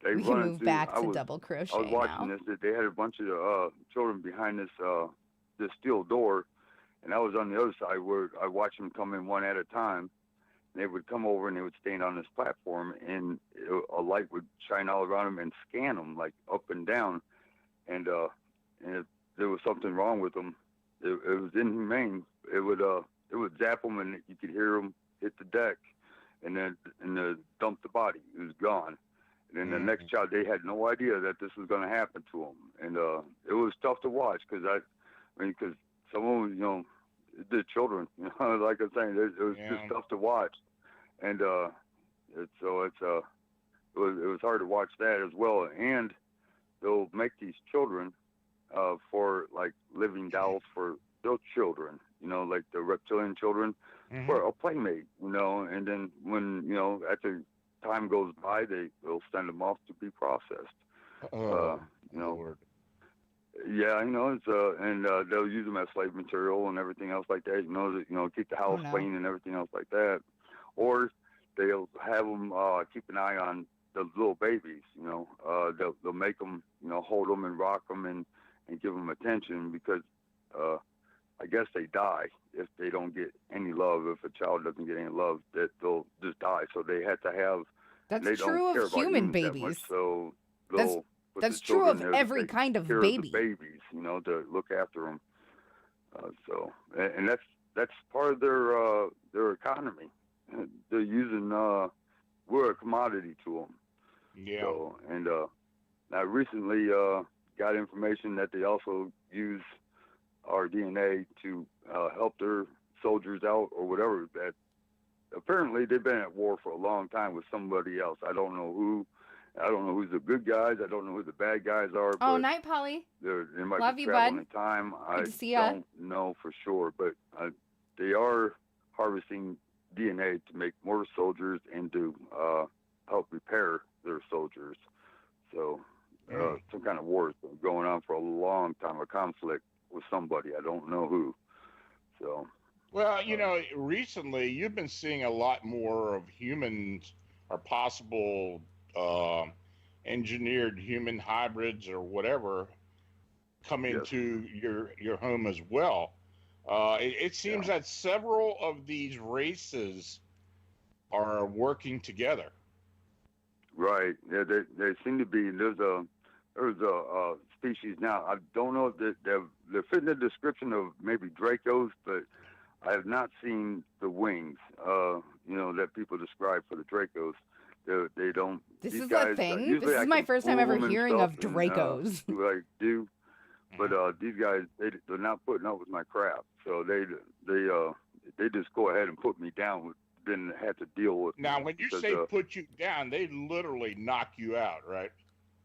we can move back to double crochet. I was watching this. They had a bunch of children behind this steel door, and I was on the other side where I watched them come in one at a time. They would come over and they would stand on this platform, and a light would shine all around them and scan them like up and down. And if there was something wrong with them, it was inhumane. It would zap them, and you could hear them hit the deck, and then dump the body. It was gone. And then the next child, they had no idea that this was going to happen to them, and it was tough to watch because because some of them, the children, like I'm saying, it was just tough to watch, and it was hard to watch that as well. And they'll make these children for like living dolls for their children, like the reptilian children, for a playmate, and then when after time goes by, they'll send them off to be processed. Lord. Yeah, it's and they'll use them as slave material and everything else like that. Keep the house clean and everything else like that. Or they'll have them keep an eye on the little babies. They'll make them, hold them and rock them and give them attention because I guess they die if they don't get any love. If a child doesn't get any love, that they'll just die. So they have to have. That's true of human babies. Much, so that's true of every kind of baby. Babies, to look after them. And that's part of their economy. They're using we're a commodity to them. Yeah. So, and I recently got information that they also use our DNA to help their soldiers out or whatever. That apparently they've been at war for a long time with somebody else. I don't know who. I don't know who's the good guys. I don't know who the bad guys are. Oh, night, Polly. They might Love be you, traveling bud. in time. Good to see ya. Don't know for sure, but they are harvesting DNA to make more soldiers and to help repair their soldiers. So some kind of war has been going on for a long time, a conflict with somebody. I don't know who. So. Well, recently you've been seeing a lot more of humans or possible engineered human hybrids or whatever come into your home as well. It seems that several of these races are working together. Right. Yeah, they seem to be. There's a species now. I don't know if they're fitting the description of maybe Dracos, but I have not seen the wings. That people describe for the Dracos. They don't. This these is guys, a thing. This I is my can first time fool ever them and hearing stuff of Dracos. But these guys, they're not putting up with my crap. So they just go ahead and put me down. Didn't have to deal with. Now, when you say put you down, they literally knock you out, right?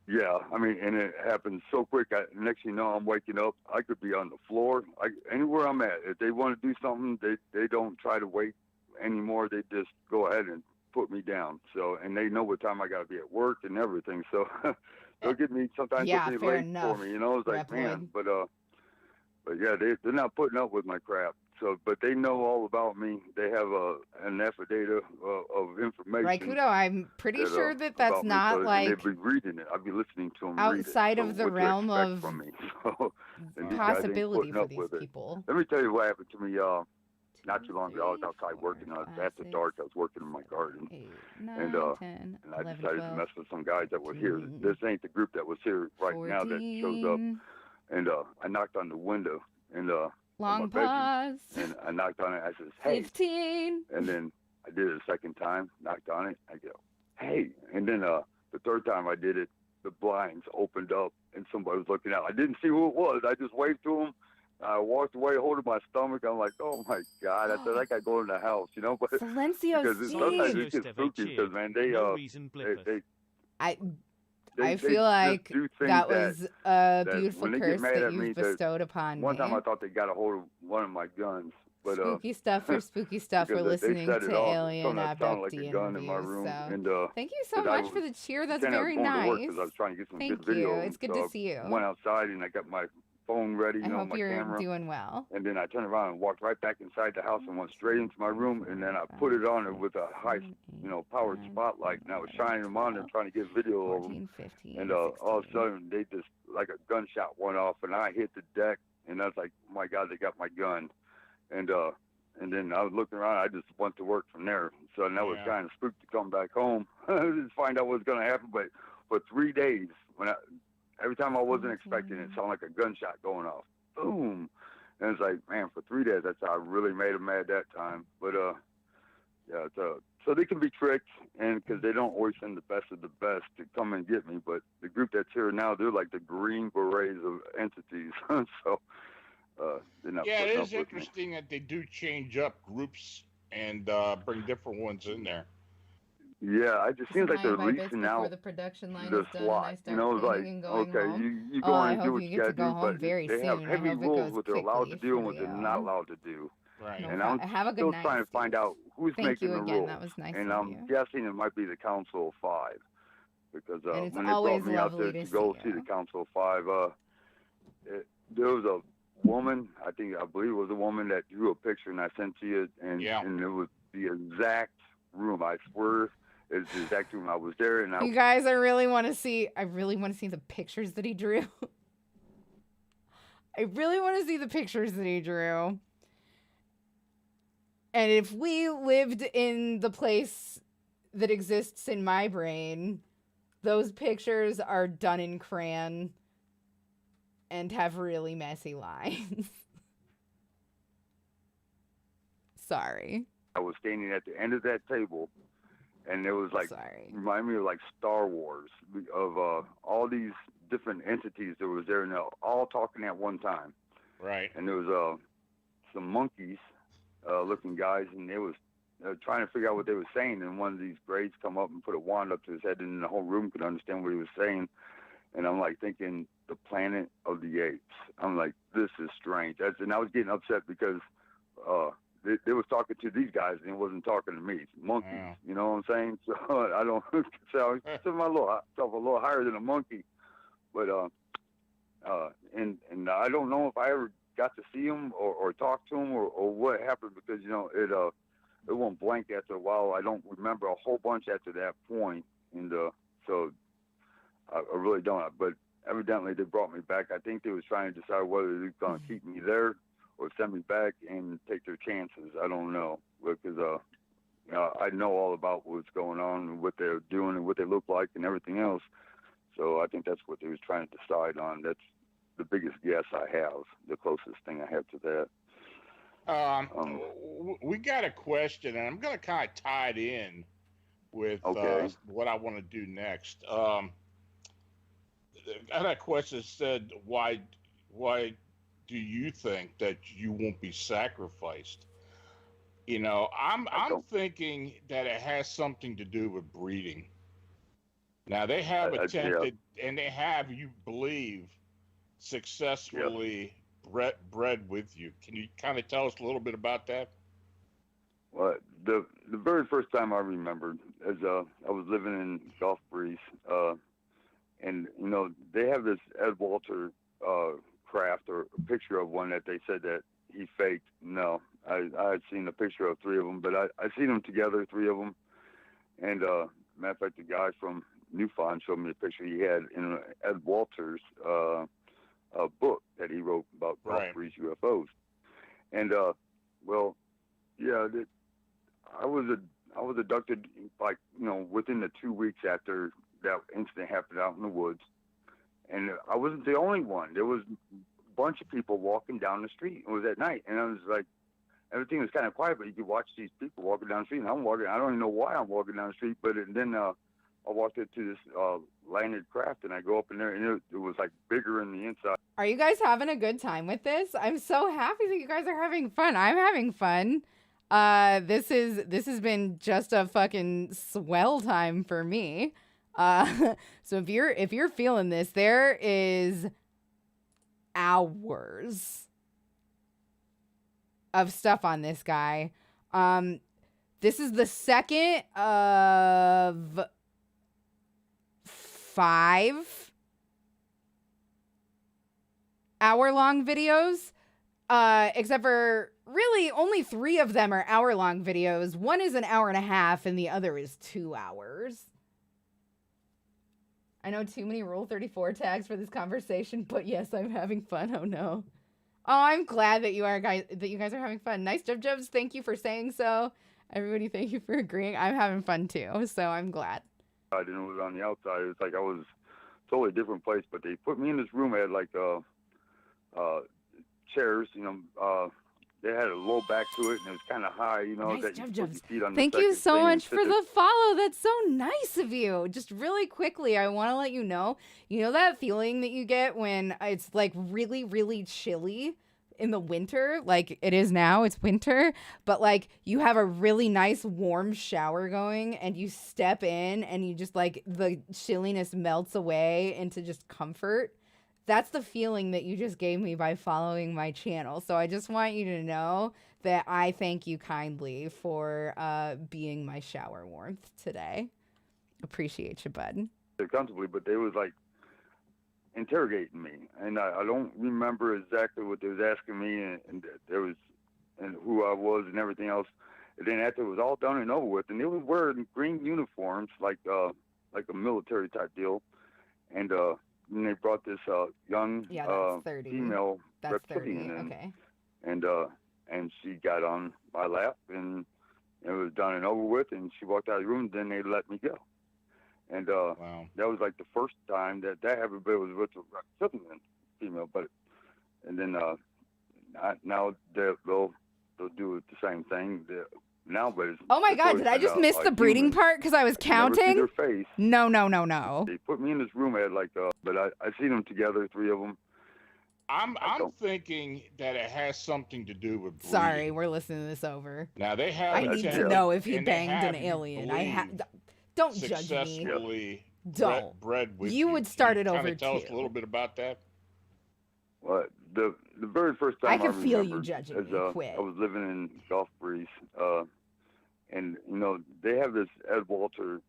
Yeah, I mean, and it happens so quick. Next thing you know, I'm waking up. I could be on the floor. Anywhere I'm at. If they want to do something, they don't try to wait anymore. They just go ahead and put me down. So, and they know what time I got to be at work and everything. So they'll get me sometimes. Yeah, they'll be fair late enough. for me. It's like, man, but But yeah, they're not putting up with my crap. So, but they know all about me. They have an affidavit of information. Raikudo, I'm pretty sure that's about me. not So, like and they'd be reading it. I'd be listening to them outside read it. of the what to realm expect of from me. So, and these guys ain't possibility putting for up these with it. people. Let me tell you what happened to me. Not too long ago, I was outside working. After dark, I was working in my garden, 8, 9, and 10, and I 11, decided 12, to mess with some guys that were here. 13, This ain't the group that was here right now that shows up. 14. And I knocked on the window, and Long my bedroom, pause. and I knocked on it. I says, "Hey," 15. and then I did it a second time. Knocked on it. I go, "Hey," and then the third time I did it, the blinds opened up, and somebody was looking out. I didn't see who it was. I just waved to him. I walked away, holding my stomach. I'm like, "Oh my God!" I said, "I gotta go in the house," you know. But Silencio because sometimes Steve. it gets spooky because man, they I feel like that was a beautiful curse that you've bestowed upon one me. time I thought they got a hold of one of my guns. But, spooky stuff for spooky stuff. We're listening to Alien Abductee interviews. So thank you so much for the cheer. That's very nice. I was trying to get some Thank good video. you. It's good to see you. Went outside and I got my phone ready, I hope my you're camera. doing well. And then I turned around and walked right back inside the house and went straight into my room. And then I put it on with a high, powered spotlight. And I was shining them on and trying to get video of them. 15, And all of a sudden, they just, like a gunshot went off. And I hit the deck. And I was like, oh, my God, they got my gun. And then I was looking around. I just went to work from there. So that was kind of spooked to come back home. Just find out what's going to happen. But for 3 days, every time I wasn't expecting it, sounded like a gunshot going off. Boom. And it's like, man, for 3 days, that's how I really made them mad that time. But, so they can be tricked, and because they don't always send the best of the best to come and get me. But the group that's here now, they're like the Green Berets of entities. So, they're not yeah, it is with interesting that they do change up groups and bring different ones in there. Yeah, it just seems like they're leasing out the production line the is done slot. and I You know, it's like, okay, home. you go in and do what you you get got to to go do, home but very they have soon. heavy I hope it rules goes what they're allowed to quickly do for and what they're you. not allowed to do. Right. And I'm have a good still night, trying to Steve. find out who's Thank making you the again. rules. That was nice And of I'm you. guessing it might be the Council of Five. Because And it's when they always brought me out there lovely to to go see see you. the Council of Five, there was a woman, I believe it was a woman that drew a picture and I sent to you, and it was the exact room. I swear it's the exact room. I was there, and You guys, I really want to see the pictures that he drew. I really want to see the pictures that he drew. And if we lived in the place that exists in my brain, those pictures are done in crayon and have really messy lines. Sorry. I was standing at the end of that table, and it was like, remind me of like Star Wars, of all these different entities that was there, and they're all talking at one time. Right. And there was some monkeys looking guys, and they was trying to figure out what they were saying, and one of these grades come up and put a wand up to his head, and the whole room could understand what he was saying. And I'm like thinking, the planet of the apes. I'm like, this is strange. And I was getting upset because they was talking to these guys and it wasn't talking to me. Monkeys, you know what I'm saying? So I don't. So I consider myself a little higher than a monkey, but and I don't know if I ever got to see him or talk to him or what happened, because it went blank after a while. I don't remember a whole bunch after that point, and so I really don't. But evidently they brought me back. I think they was trying to decide whether they're going to keep me there or send me back and take their chances. I don't know, because I know all about what's going on and what they're doing and what they look like and everything else. So I think that's what they was trying to decide on. That's the biggest guess I have, the closest thing I have to that. We got a question, and I'm going to kind of tie it in with what I want to do next. I had a question that said, why do you think that you won't be sacrificed? You know, I'm thinking that it has something to do with breeding. Now, they have attempted, and they have, you believe, successfully bred with you. Can you kind of tell us a little bit about that? Well, the very first time I remembered is I was living in Gulf Breeze, and they have this Ed Walter craft or a picture of one that they said that he faked. No, I had seen a picture of 3 of them, but I seen them together, 3 of them. And matter of fact, the guy from Newfound showed me a picture he had in Ed Walters' a book that he wrote about Right. Osprey's UFOs. And well, yeah, I was abducted, like, you know, within the 2 weeks after that incident happened out in the woods. And I wasn't the only one. There was a bunch of people walking down the street. It was at night, and I was like, everything was kind of quiet, but you could watch these people walking down the street. And I'm walking. I don't even know why I'm walking down the street, but then I walked into this landed craft, and I go up in there, and it was like bigger in the inside. Are you guys having a good time with this? I'm so happy that you guys are having fun. I'm having fun. This has been just a fucking swell time for me. So if you're feeling this, there is hours of stuff on this guy. This is the second of 5 hour-long videos, except for really only 3 of them are hour-long videos. One is an hour and a half, and the other is 2 hours. I know too many Rule 34 tags for this conversation, but yes, I'm having fun. Oh no. Oh, I'm glad that you guys are having fun. Nice Jubs. Thank you for saying so. Everybody, thank you for agreeing. I'm having fun too, so I'm glad. I didn't know it was on the outside. It was like I was totally different place, but they put me in this room. I had like chairs, you know, they had a low back to it, and it was kind of high, you know. Nice that you Jubs. put your feet on the Thank you second so thing and much sit for there. the follow. That's so nice of you. Just really quickly, I want to let you know that feeling that you get when it's like really, really chilly in the winter, like it is now, it's winter, but like you have a really nice warm shower going and you step in and you just like the chilliness melts away into just comfort. That's the feeling that you just gave me by following my channel. So I just want you to know that I thank you kindly for being my shower warmth today. Appreciate you, bud. Comfortably, but they was like interrogating me, and I don't remember exactly what they was asking me, and there was, and who I was and everything else. And then after it was all done and over with, and they was wearing green uniforms, like a military type deal, and then they brought this young that's 30. female That's reptilian 30. in, Okay. and she got on my lap, and it was done and over with, and she walked out of the room. Then they let me go. And Wow. that was like the first time that happened, but it was with a reptilian female. But and then now they'll do the same thing now. But Oh my God! Did I just miss the breeding part because I was counting? Never see their face. No. They put me in this room. I had like but I seen them together, 3 of them. I'm thinking that it has something to do with breeding. Sorry, we're listening to this over. Now they have. I need to know if he and they banged an have, alien. believe, Don't judge me. successfully Don't. bred with You would start Can it you over kinda tell us too. a little bit about that. Well, the very first time I can feel you remembered judging is, me. Quit. I was living in Gulf Breeze, and you know they have this Ed Walter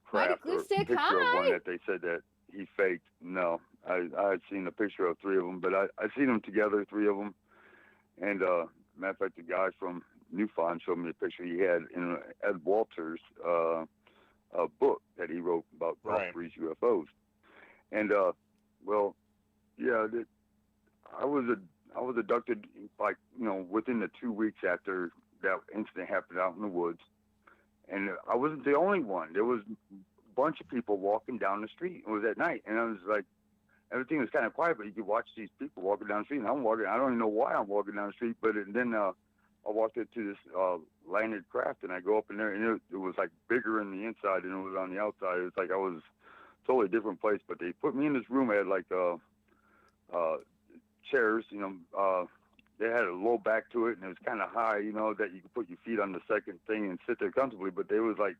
craft glue or stick, picture of one hi. that they said that he faked. No, I had seen a picture of 3 of them, but I seen them together, 3 of them. And matter of fact, the guy from Newfound showed me a picture he had in Ed Walters' a book that he wrote about Right. Osprey's UFOs. And well, yeah, I was abducted, like, you know, within the 2 weeks after that incident happened out in the woods. And I wasn't the only one. There was a bunch of people walking down the street. It was at night, and I was like, everything was kind of quiet, but you could watch these people walking down the street. And I'm walking. I don't even know why I'm walking down the street, but then I walked into this landed craft, and I go up in there, and it was like bigger in the inside than it was on the outside. It was like I was totally different place. But they put me in this room. I had like chairs, you know. They had a low back to it, and it was kind of high, you know, that you could put your feet on the second thing and sit there comfortably. But they was like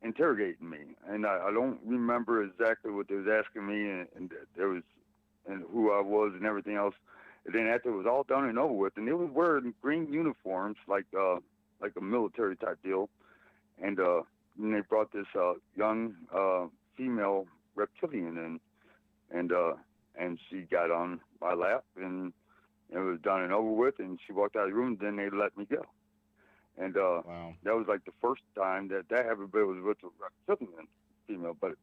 interrogating me, and I don't remember exactly what they was asking me, and there was, and who I was and everything else. And then after it was all done and over with, and they was wearing green uniforms, like a military type deal, and then they brought this young female reptilian in, and and she got on my lap, and it was done and over with, and she walked out of the room, then they let me go. And Wow. that was like the first time that happened, but it was with a female. But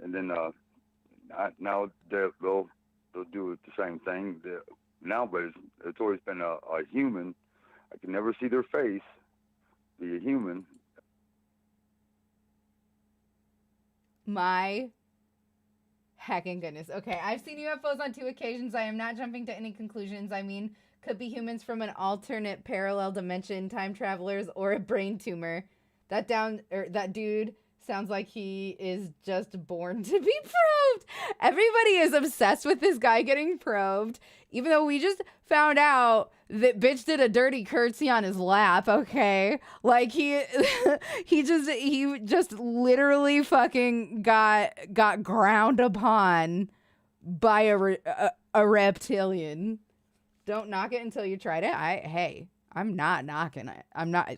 and then now they'll do it the same thing now, but it's always been a human. I can never see their face, be a human. My heckin' goodness. Okay, I've seen UFOs on 2 occasions. I am not jumping to any conclusions. I mean, could be humans from an alternate parallel dimension, time travelers, or a brain tumor. That dude sounds like he is just born to be probed. Everybody is obsessed with this guy getting probed, even though we just found out that bitch did a dirty curtsy on his lap. Okay, like he just literally fucking got ground upon by a reptilian. Don't knock it until you tried it. I'm not knocking it.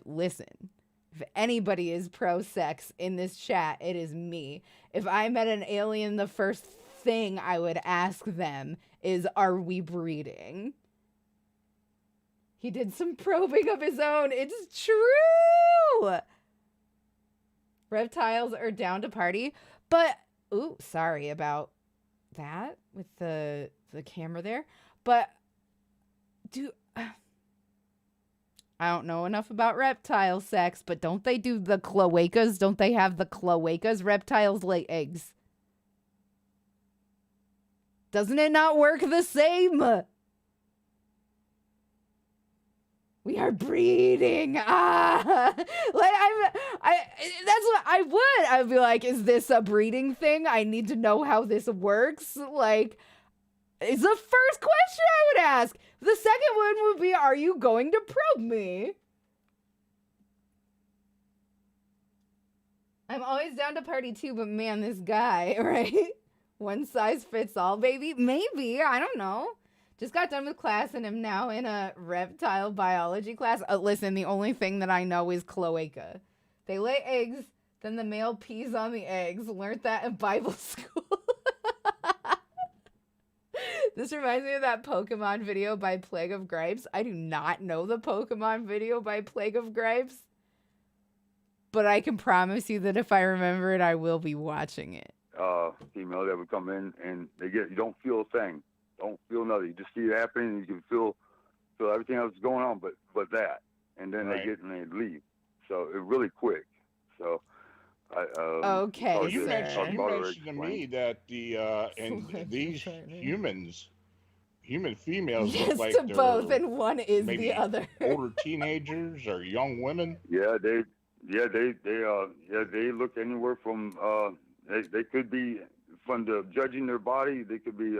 Listen. If anybody is pro-sex in this chat, it is me. If I met an alien, the first thing I would ask them is, are we breeding? He did some probing of his own. It's true. Reptiles are down to party. But, ooh, sorry about that with the camera there. But, I don't know enough about reptile sex, but don't they do the cloacas? Don't they have the cloacas? Reptiles lay eggs. Doesn't it not work the same? We are breeding. That's what I would. I'd be like, is this a breeding thing? I need to know how this works. Like, it's the first question I would ask. The second one would be, are you going to probe me? I'm always down to party too, but man, this guy, right? One size fits all, baby. Maybe. I don't know. Just got done with class and am now in a reptile biology class. Listen, the only thing that I know is cloaca. They lay eggs, then the male pees on the eggs. Learned that in Bible school. This reminds me of that Pokemon video by Plague of Gripes. I do not know the Pokemon video by Plague of Gripes, but I can promise you that if I remember it, I will be watching it. Female that would come in and you don't feel a thing, don't feel nothing. You just see it happening, and you can feel everything else going on, but that, and then they get and they leave. So it's really quick. So. Okay. Well, you mentioned to me that these human females yes, look like to both, and one is the other. Older teenagers or young women. Yeah, they look anywhere from they could be, from the judging their body, they could be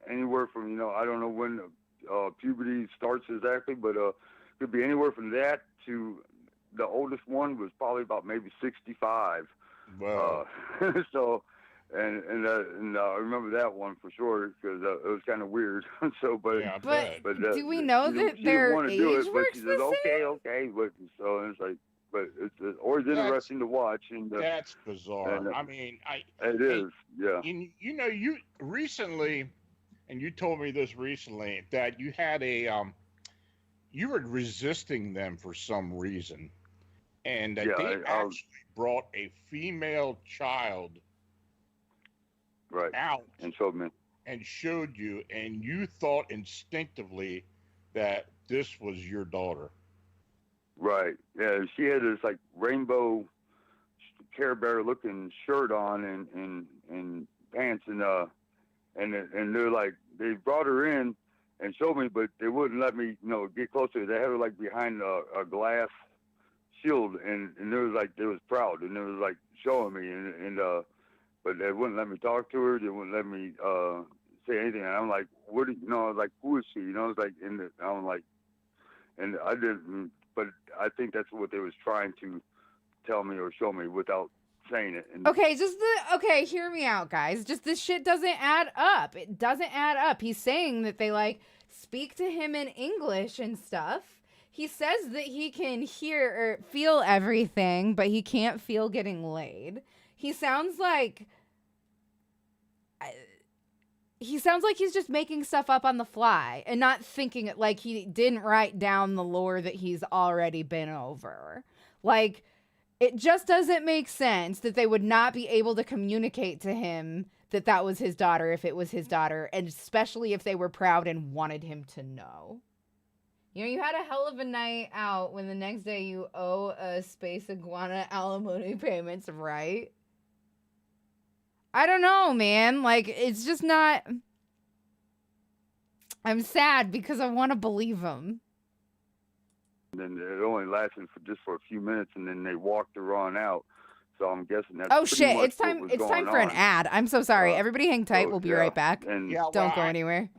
anywhere from, I don't know when puberty starts exactly, but could be anywhere from that to. The oldest one was probably about maybe 65. Wow. So, and I remember that one for sure because it was kind of weird. So, but do we know that their age works the same? Okay. But so it's like, but it's always interesting to watch. And that's bizarre. And, I mean, it is, yeah. You recently, and you told me this recently, that you had you were resisting them for some reason. And that they actually brought a female child out and showed you, and you thought instinctively that this was your daughter. Right. Yeah, she had this like rainbow Care Bear looking shirt on and pants and they're like, they brought her in and showed me, but they wouldn't let me get closer. They had her like behind a glass shield, and they was proud, and they was like showing me, and but they wouldn't let me talk to her. They wouldn't let me say anything. And I'm like, what? I was like, who is she? It's like, I'm like, and I didn't. But I think that's what they was trying to tell me or show me without saying it. And okay, hear me out, guys. Just this shit doesn't add up. It doesn't add up. He's saying that they like speak to him in English and stuff. He says that he can hear or feel everything, but he can't feel getting laid. He sounds like he sounds like he's just making stuff up on the fly and not thinking, like, he didn't write down the lore that he's already been over. Like, it just doesn't make sense that they would not be able to communicate to him that that was his daughter if it was his daughter, and especially if they were proud and wanted him to know. You know, you had a hell of a night out when the next day you owe a space iguana alimony payments, right? I don't know, man. Like, it's just not... I'm sad because I want to believe him. And then it only lasted for a few minutes, and then they walked her on out. So I'm guessing that's Oh pretty shit! much It's time. what was It's time going for an on. ad. I'm so sorry. Everybody, hang tight. We'll be yeah. right back. And Yeah, Don't go anywhere.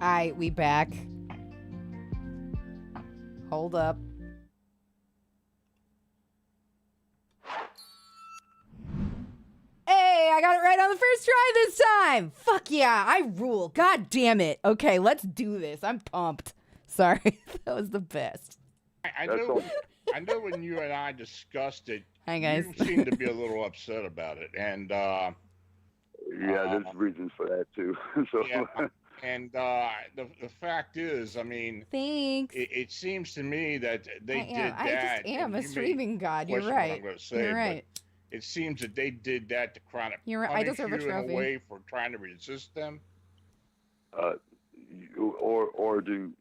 Alright, we back. Hold up. Hey, I got it right on the first try this time! Fuck yeah, I rule. God damn it. Okay, let's do this. I'm pumped. Sorry, that was the best. I know when you and I discussed it, Hi, guys. you seemed to be a little upset about it. And yeah, there's reasons for that too. So yeah, and the fact is, I mean, Thanks. it seems to me that they did that. I just am a and you may streaming god. You're question what right. I'm gonna say, You're right. but it seems that they did that to kind of You're right. I punish deserve a you in trophy. a way for trying to resist them. or to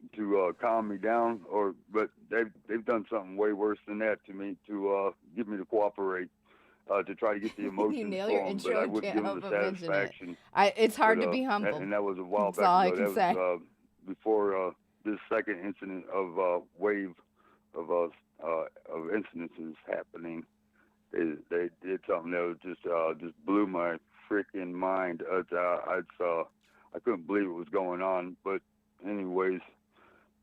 calm me down, but they've done something way worse than that to me to get me to cooperate. to try to get the emotions You nail your flowing, but I intro, wouldn't can't give them help the but mention it. satisfaction. It's hard But, to be humble. and that was a while That's back all ago. I can That say. was before this second incident of wave of incidences happening. They did something that was just blew my freaking mind. I couldn't believe it was going on. But anyways,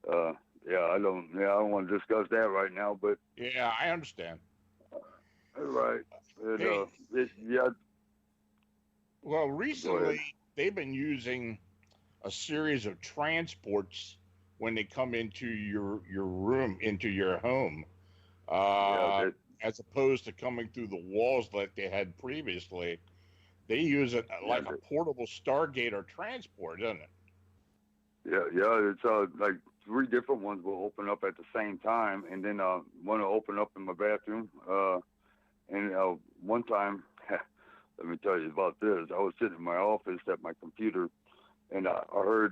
I don't want to discuss that right now. But Yeah, I understand. right, Hey. yeah. Well, recently they've been using a series of transports when they come into your room, into your home, as opposed to coming through the walls like they had previously. They use it like a portable Stargate or transport, doesn't it? Yeah. It's like 3 different ones will open up at the same time, and then one will open up in my bathroom. And one time, let me tell you about this. I was sitting in my office at my computer, and I heard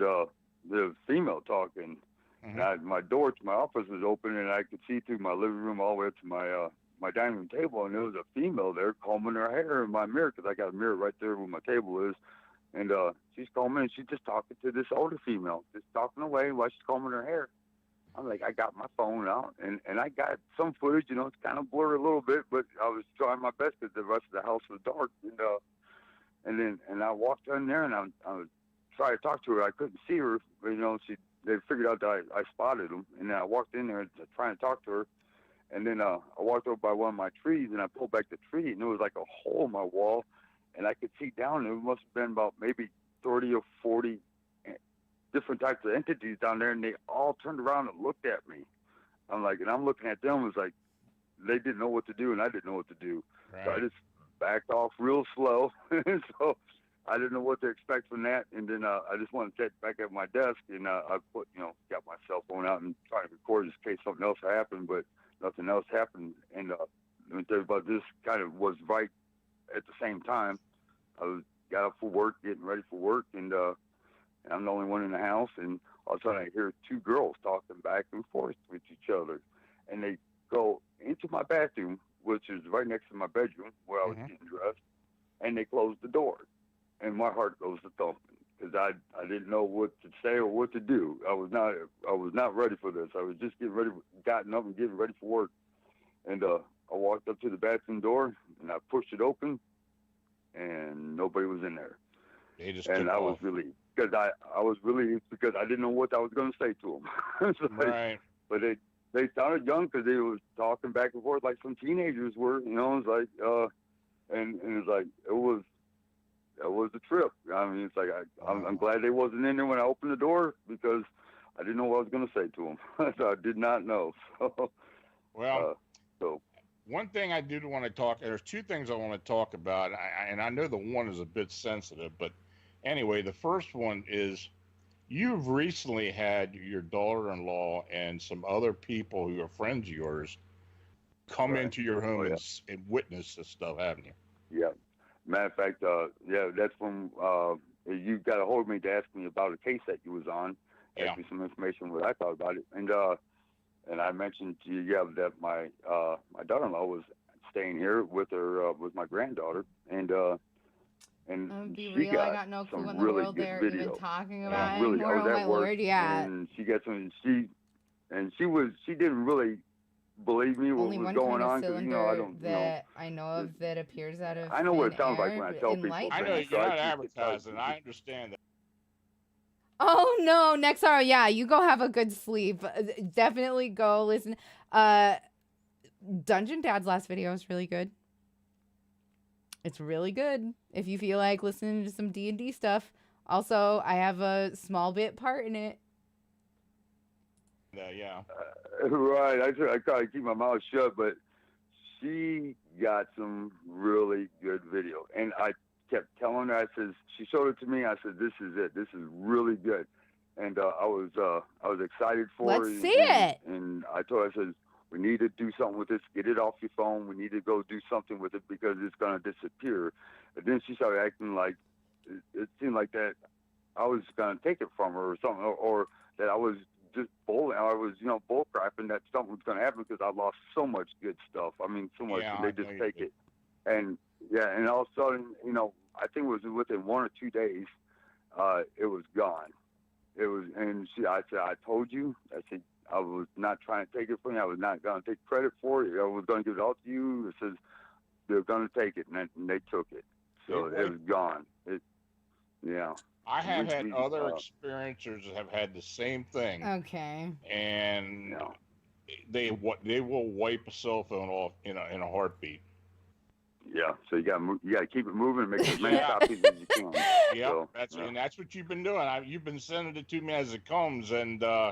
the female talking. Mm-hmm. And my door to my office was open, and I could see through my living room all the way up to my dining room table, and there was a female there combing her hair in my mirror, because I got a mirror right there where my table is. And she's combing, and she's just talking to this older female, just talking away while she's combing her hair. I'm like, I got my phone out, and I got some footage. It's kind of blurry a little bit, but I was trying my best because the rest of the house was dark. And I walked in there, and I was trying to talk to her. I couldn't see her, but they figured out that I spotted them. And then I walked in there trying to talk to her. And then I walked over by one of my trees, and I pulled back the tree, and there was like a hole in my wall, and I could see down there. It must have been about maybe 30 or 40 different types of entities down there, and they all turned around and looked at me. I'm looking at them. It was like they didn't know what to do, and I didn't know what to do. Right. So I just backed off real slow. So I didn't know what to expect from that. And then I just wanted to sit back at my desk, and I put, got my cell phone out and tried to record just in case something else happened, but nothing else happened. And let me tell you about this. Kind of was right at the same time. I got up for work, getting ready for work, and I'm the only one in the house, and all of a sudden I hear 2 girls talking back and forth with each other, and they go into my bathroom, which is right next to my bedroom where I was getting dressed, and they close the door, and my heart goes to thumping because I didn't know what to say or what to do. I was not ready for this. I was just gotten up and getting ready for work, and I walked up to the bathroom door, and I pushed it open, and nobody was in there. And I was relieved. Because I was relieved because I didn't know what I was going to say to them. Right. But they sounded young because they was talking back and forth like some teenagers were. It was like, and it was like it was a trip. I mean, it's like I'm glad they wasn't in there when I opened the door because I didn't know what I was going to say to them. So I did not know. So one thing I do want to talk. There's 2 things I want to talk about, and I know the one is a bit sensitive, but. Anyway, the first one is you've recently had your daughter-in-law and some other people who are friends of yours come into your home and witness this stuff, haven't you? Yeah. Matter of fact, that's when you got a hold of me to ask me about a case that you was on, ask me some information what I thought about it, and I mentioned to you that my daughter-in-law was staying here with her with my granddaughter, and be she real, I got no clue in the world they're even talking about anymore. Oh my lord, yeah. And she got some. She didn't really believe me what was going on because I don't that I know of that appears out of. I know what it sounds like when I tell people. I know you're not advertising. I understand that. Oh no, Nexar, yeah, you go have a good sleep. Definitely go listen. Dungeon Dad's last video was really good. It's really good if you feel like listening to some D&D stuff. Also, I have a small bit part in it. Yeah. Right. I try to keep my mouth shut, but she got some really good video. And I kept telling her, she showed it to me. I said, this is it. This is really good. And I was excited for her. Let's see it. And I told her, I said, we need to do something with this. Get it off your phone. We need to go do something with it because it's going to disappear. And then she started acting like it seemed like that I was going to take it from her or something, or that I was just bull crapping that something was going to happen because I lost so much good stuff. I mean, so much. And they just take it. And yeah, and all of a sudden, I think it was within 1 or 2 days, it was gone. It was, and I said, I told you. I said, I was not trying to take it from you. I was not going to take credit for it. I was going to give it all to you. It says they're going to take it, and they took it. So it was gone. Yeah. I have had other experiencers that have had the same thing. Okay. And they will wipe a cell phone off in a heartbeat. Yeah, so you got to keep it moving and make as many copies as you can. Yeah, so, and that's what you've been doing. You've been sending it to me as it comes, and yeah,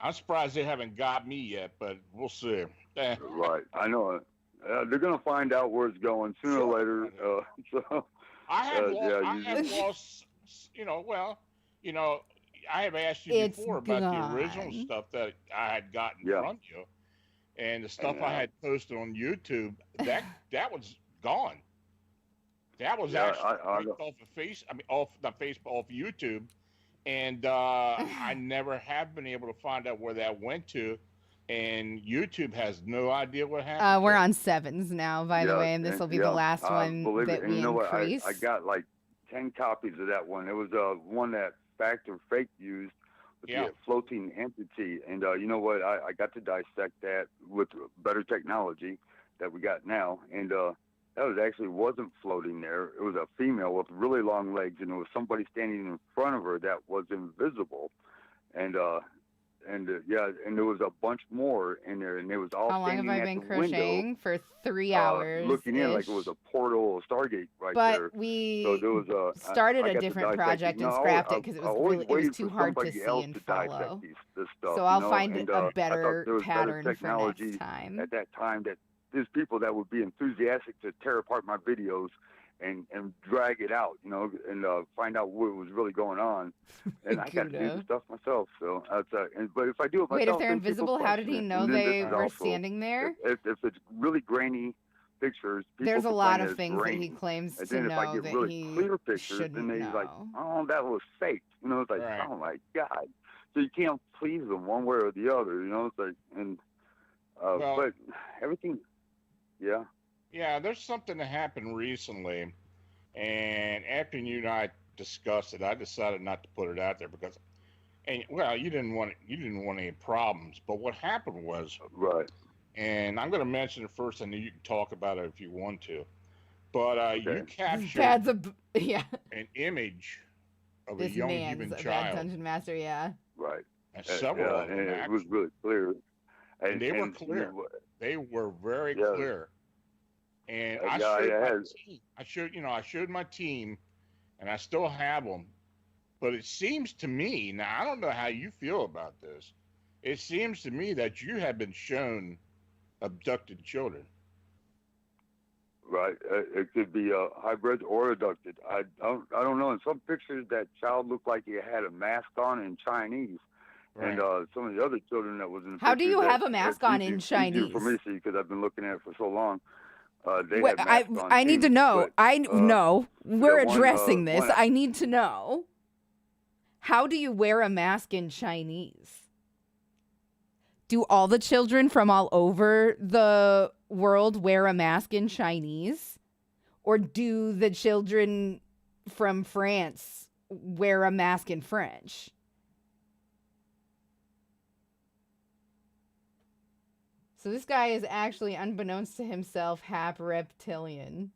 I'm surprised they haven't got me yet, but we'll see. Right, I know. They're gonna find out where it's going sooner or later. So I have lost. I have asked you before about the original stuff that I had gotten from you. And the stuff I had posted on YouTube, that was gone. That was actually off YouTube, and I never have been able to find out where that went to. And YouTube has no idea what happened. We're on 7s now, by the way, and this will be the last one that we increase. I got like 10 copies of that one. It was one that Fact or Fake used. The floating entity, and you know what? I got to dissect that with better technology that we got now, and that wasn't floating there. It was a female with really long legs, and there was somebody standing in front of her that was invisible, and there was a bunch more in there, and it was all. How long have I been crocheting? For 3 hours. Looking in like it was a portal, a Stargate there. But we so there was started a different project and scrapped it because it was too hard to see and follow. This stuff, so I'll find a better pattern for next time. At that time, that there's people that would be enthusiastic to tear apart my videos and drag it out, and find out what was really going on. And I got to do the stuff myself. So but if I do it myself, wait, if they're invisible, how did he know they were standing there? If it's really grainy pictures, there's a lot of things that he claims and to then know if I get that really he clear pictures, shouldn't then know. Like, oh, that was fake. It's like, oh my God. So you can't please them one way or the other. It's like, and but everything, yeah. Yeah, there's something that happened recently, and after you and I discussed it, I decided not to put it out there because, you didn't want any problems. But what happened was, right. And I'm going to mention it first, and then you can talk about it if you want to. But you captured an image of a young human child. Bad dungeon master, right. And several of them, and it was really clear. And they were clear. They were very clear. And I showed my team, and I still have them. But it seems to me, now I don't know how you feel about this. It seems to me that you have been shown abducted children. Right. It could be hybrid or abducted. I don't know. In some pictures, that child looked like he had a mask on in Chinese. Right. And some of the other children that was in. How do you have a mask on in Chinese? For me, because I've been looking at it for so long. I need to know. No, we're addressing this. I need to know. How do you wear a mask in Chinese? Do all the children from all over the world wear a mask in Chinese? Or do the children from France wear a mask in French? So this guy is actually, unbeknownst to himself, half reptilian.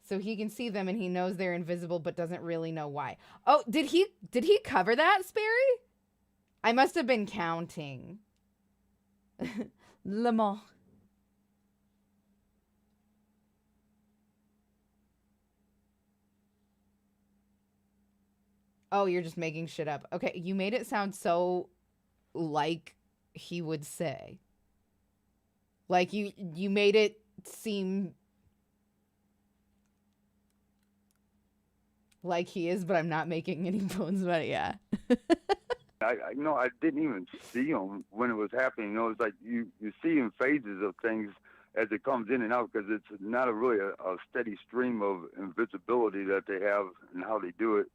So he can see them and he knows they're invisible but doesn't really know why. Oh, did he cover that, Sperry? I must have been counting. Le Mans. Oh, you're just making shit up. Okay, you made it sound so like he would say. Like you made it seem like he is, but I'm not making any bones about it. Yeah. I didn't even see him when it was happening. It's like you see in phases of things as it comes in and out, because it's not really a steady stream of invisibility that they have and how they do it.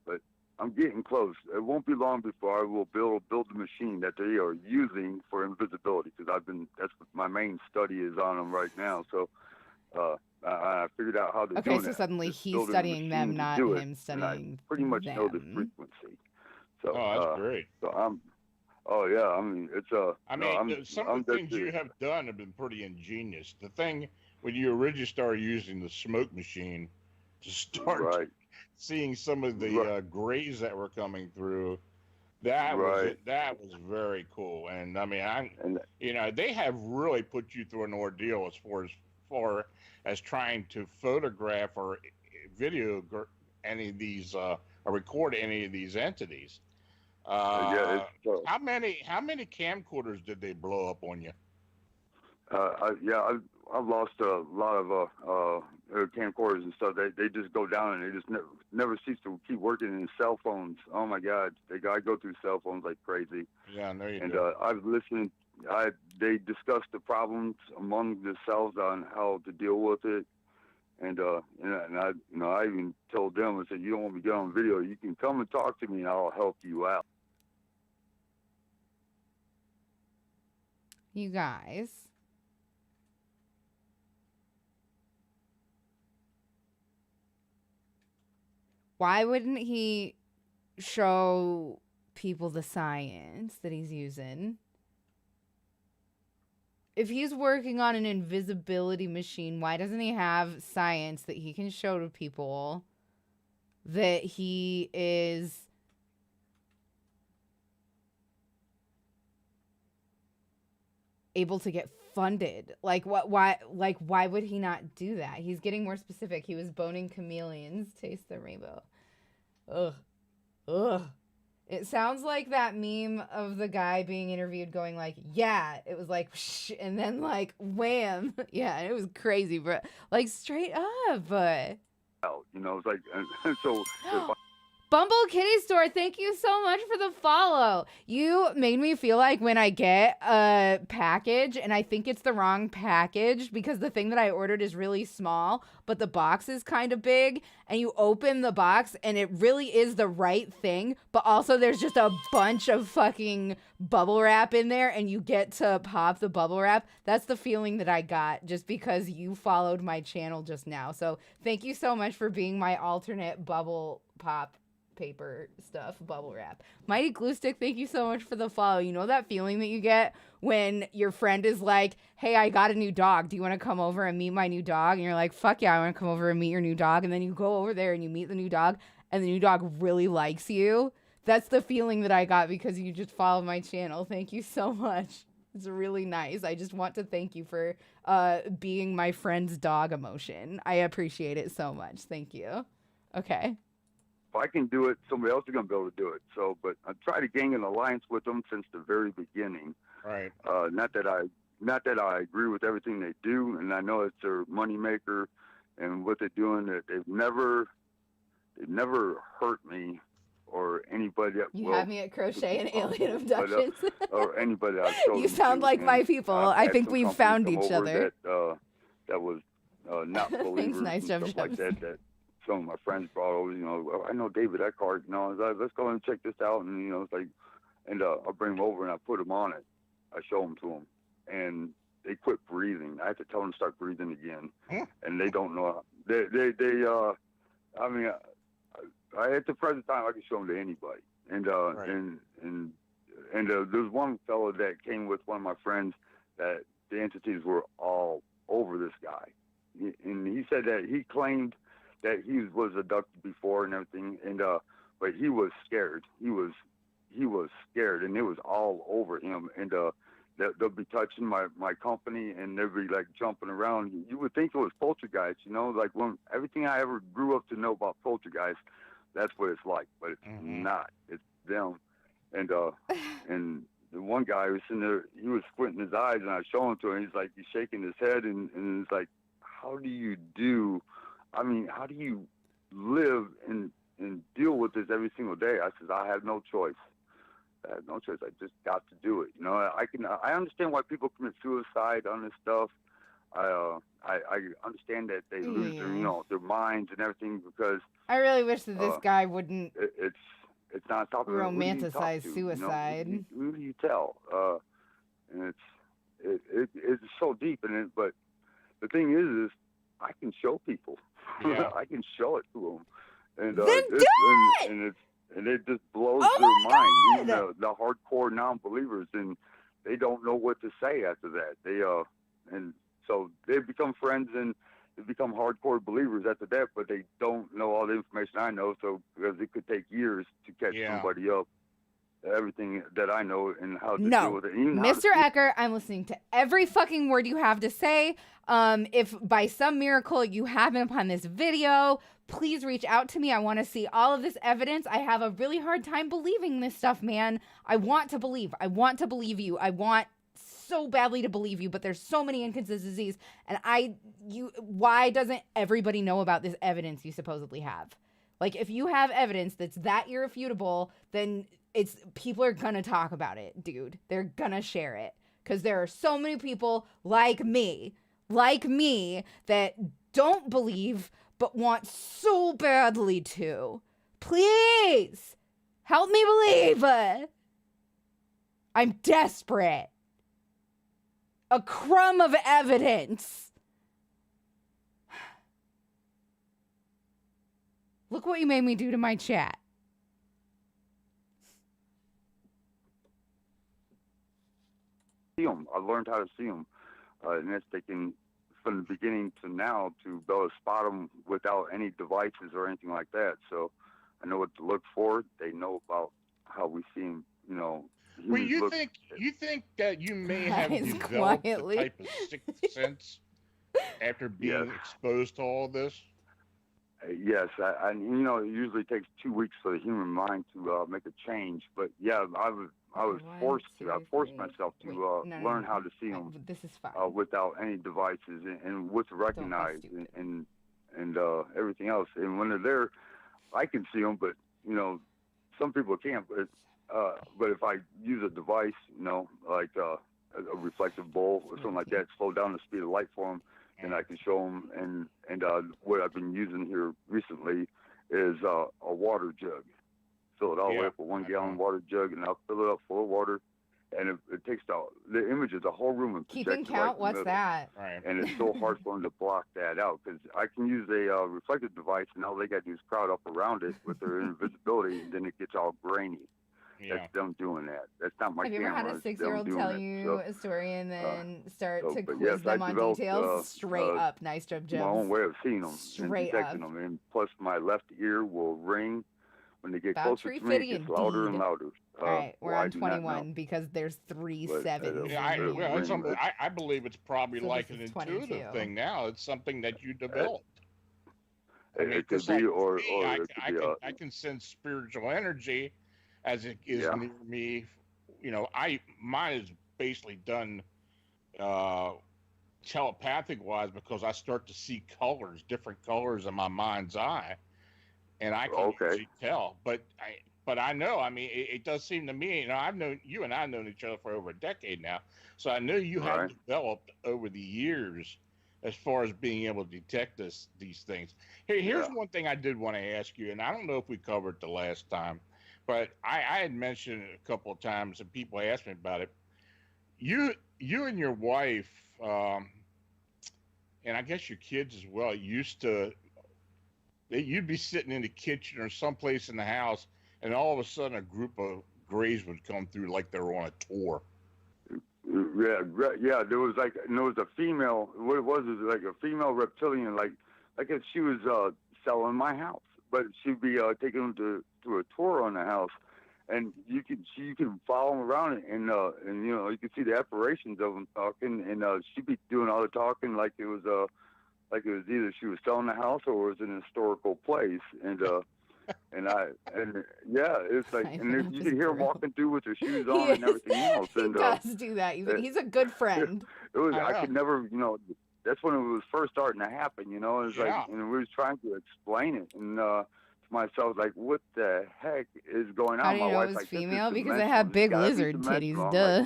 But I'm getting close. It won't be long before I will build the machine that they are using for invisibility, because that's what my main study is on them right now. So I figured out how to do it. Okay, so suddenly he's studying them, not him studying and I pretty much them. know the frequency. So that's great. So oh yeah, I mean it's some of the things you have done have been pretty ingenious. The thing when you originally started using the smoke machine to start seeing some of the grays that were coming through, that was very cool. And I mean, they have really put you through an ordeal as far as trying to photograph or video any of these or record any of these entities. How many camcorders did they blow up on you? I've lost a lot of camcorders and stuff. They just go down and they just never cease to keep working in cell phones. Oh my God, I go through cell phones like crazy. Yeah, I know you do. And I've listened. They discussed the problems among themselves on how to deal with it. And I even told them, I said, you don't want me to get on video, you can come and talk to me and I'll help you out. You guys. Why wouldn't he show people the science that he's using? If he's working on an invisibility machine, why doesn't he have science that he can show to people that he is able to get funded? Like why would he not do that? He's getting more specific. He was boning chameleons, taste the rainbow. Ugh. It sounds like that meme of the guy being interviewed going like, yeah, it was like, shh, and then like, wham. Yeah, it was crazy, bro. Like, straight up. It's like, so... Bumble Kitty Store, thank you so much for the follow. You made me feel like when I get a package and I think it's the wrong package because the thing that I ordered is really small, but the box is kind of big, and you open the box and it really is the right thing, but also there's just a bunch of fucking bubble wrap in there and you get to pop the bubble wrap. That's the feeling that I got just because you followed my channel just now. So thank you so much for being my alternate bubble pop paper stuff, bubble wrap. Mighty Glue Stick, thank you so much for the follow. You know that feeling that you get when your friend is like, hey, I got a new dog. Do you want to come over and meet my new dog? And you're like, fuck yeah, I want to come over and meet your new dog. And then you go over there and you meet the new dog and the new dog really likes you. That's the feeling that I got because you just followed my channel. Thank you so much. It's really nice. I just want to thank you for being my friend's dog emotion. I appreciate it so much. Thank you. Okay. If I can do it, somebody else is going to be able to do it. So, but I try to gain an alliance with them since the very beginning. Right. Not that I agree with everything they do, and I know it's their moneymaker and what they're doing. That they've never hurt me or anybody. You have me at Crochet and Alien Abductions. Or anybody I've chosen. You sound like my people. I think we've found each other. That was not believers. Thanks, nice and stuff like that. Some of my friends brought over, I know David Eckhart, I was like, let's go and check this out. And, it's like, and I'll bring them over and I put them on it. I show them to them and they quit breathing. I have to tell them to start breathing again. And they don't know. At the present time, I can show them to anybody. And, there's one fellow that came with one of my friends that the entities were all over this guy. And he said that he claimed that he was abducted before and everything, and but he was scared. He was scared, and it was all over him. And they'll be touching my company, and they'll be like jumping around. You would think it was poltergeist, like when everything I ever grew up to know about poltergeist, that's what it's like. But it's not. It's them. And and the one guy was sitting there, he was squinting his eyes, and I show him to him. He's shaking his head, and it's like, how do you live and deal with this every single day? I says, I have no choice. I just got to do it. I understand why people commit suicide on this stuff. I understand that they lose their minds and everything because I really wish that this guy wouldn't nonstop. Who do you talk Romanticize to, suicide. You know? Who do you tell? And it's so deep in it. But the thing is I can show people. Yeah. I can show it to them, and Then do it! And it just blows Oh their my mind. God! Even the hardcore non-believers, and they don't know what to say after that. And so they become friends and they become hardcore believers after that, but they don't know all the information I know. So because it could take years to catch somebody up, everything that I know and how to deal with it. Mr. Ecker, I'm listening to every fucking word you have to say. If by some miracle you happen upon this video, please reach out to me. I want to see all of this evidence. I have a really hard time believing this stuff, man. I want to believe. I want to believe you. I want so badly to believe you, but there's so many inconsistencies. And why doesn't everybody know about this evidence you supposedly have? Like, if you have evidence that's that irrefutable, then people are gonna talk about it, dude. They're gonna share it. Because there are so many people like me, that don't believe, but want so badly to. Please, help me believe. I'm desperate. A crumb of evidence. Look what you made me do to my chat. See them. I learned how to see them, and that's taken from the beginning to now to be able to spot them without any devices or anything like that. So I know what to look for. They know about how we see them. Well, you think that you may have developed a type of sixth sense after being exposed to all this? Yes, it usually takes 2 weeks for the human mind to make a change. But yeah, I was forced to. I forced myself to learn how to see them. This is fine. Without any devices and what to recognize and everything else. And when they're there, I can see them, but some people can't. But if I use a device, like a reflective bowl or something like that, slow down the speed of light for them, and I can show them. And what I've been using here recently is a water jug. Fill it all the way up a 1 gallon water jug, and I'll fill it up full of water. And it takes the image of the whole room and keeping count. Right, what's that? Right. And it's so hard for them to block that out because I can use a reflective device, and all they got to do is crowd up around it with their invisibility, and then it gets all grainy. Yeah. That's them doing that. That's not my camera. Have you ever had a 6-year-old tell you a story and then start to quiz them on details? Straight up, nice job, Joe. My own way of seeing them and detecting up. them. And plus, my left ear will ring when they get About closer to me. It gets louder and louder. All right, we're on 21 because there's 3 sevens. I believe it's probably like an intuitive thing now. It's something that you developed. It could be, or it could be. I can sense spiritual energy as it is near me. Mine is basically done telepathic wise because I start to see different colors in my mind's eye, and I can usually tell. But I know. I mean, it does seem to me. I've known you, and I've known each other for over a decade now. So I know you have developed over the years as far as being able to detect these things. Here's one thing I did want to ask you, and I don't know if we covered it the last time, but I had mentioned it a couple of times, and people asked me about it. You and your wife, and I guess your kids as well, you'd be sitting in the kitchen or someplace in the house, and all of a sudden a group of Greys would come through like they were on a tour. Yeah. There was a female. What it was is like a female reptilian, like if she was selling my house, but she'd be taking them to a tour on the house, and you could follow them around, and you could see the apparitions of them talking, and she'd be doing all the talking like it was either she was selling the house or it was an historical place, and it's like, and you could hear him walking through with their shoes on and everything else. He does do that. He's a good friend. I could never, that's when it was first starting to happen, it was like, and we was trying to explain it, and to myself, like, what the heck is going on? How do you know it was female? Because it had big lizard titties, duh.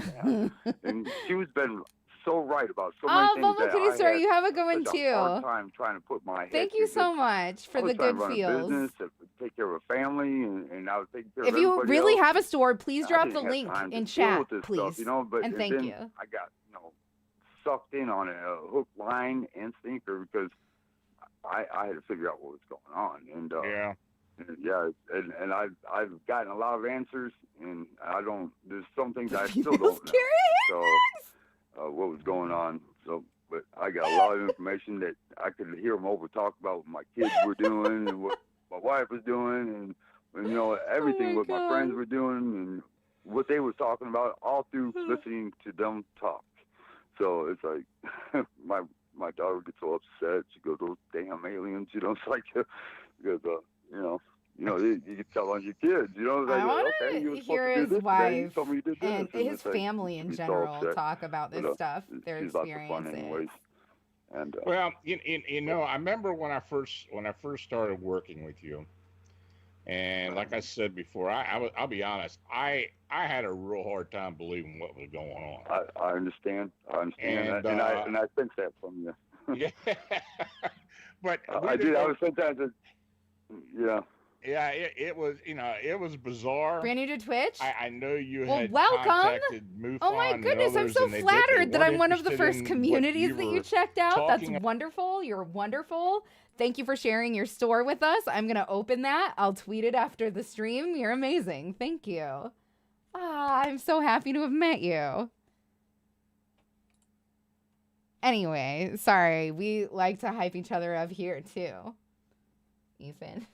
Like, and she was been so right about so many things. Bubble Kitty Story, you have a good one too. Hard time trying to put my head. Thank you so much for the good feels. take care of a family, and I was taking care of If you everybody really else. have a store, please I drop didn't the have link time to in deal chat, with this please. stuff, you know. But and thank then you. I got, you know, sucked in on it, hook, line, and sinker, because I had to figure out what was going on. And and I've gotten a lot of answers, and there's some things I still don't know. So what was going on? So, but I got a lot of information that I could hear them over talk about what my kids were doing and what my wife was doing, and you know, everything what my friends were doing and what they were talking about, all through listening to them talk. So it's like my daughter gets so upset. She goes, "Those damn aliens," you know. It's like because you know, you can tell on your kids, you know. Like, I want okay, you were to supposed hear to do his this today. You wife told me you did this. and his it's like, family in she's so general upset. talk about this stuff, their she's lots of fun experiences. anyways. And well, you know, I remember when I first started working with you, and like I said before, I'll be honest, I had a real hard time believing what was going on. I understand. And, and I sense that from you. Yeah, but I did. I was sometimes, yeah. Yeah, it was, you know, it was bizarre. Brand new to Twitch? I know you well, had welcome. contacted MUFON. Oh my goodness, I'm so flattered that I'm one of the first communities that you checked out. That's wonderful. You're wonderful. Thank you for sharing your store with us. I'm going to open that. I'll tweet it after the stream. You're amazing. Thank you. I'm so happy to have met you. Anyway, sorry. We like to hype each other up here too. Ethan.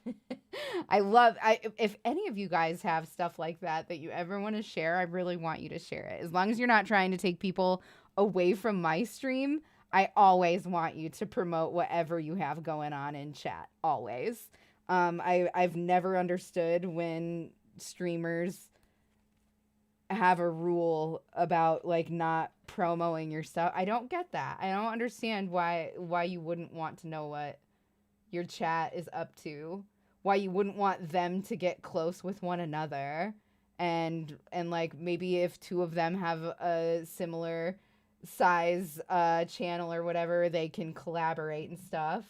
If any of you guys have stuff like that you ever want to share, I really want you to share it. As long as you're not trying to take people away from my stream, I always want you to promote whatever you have going on in chat. Always. I've never understood when streamers have a rule about like not promoting your stuff. I don't get that. I don't understand why you wouldn't want to know what your chat is up to, why you wouldn't want them to get close with one another, and like maybe if two of them have a similar size channel or whatever, they can collaborate and stuff.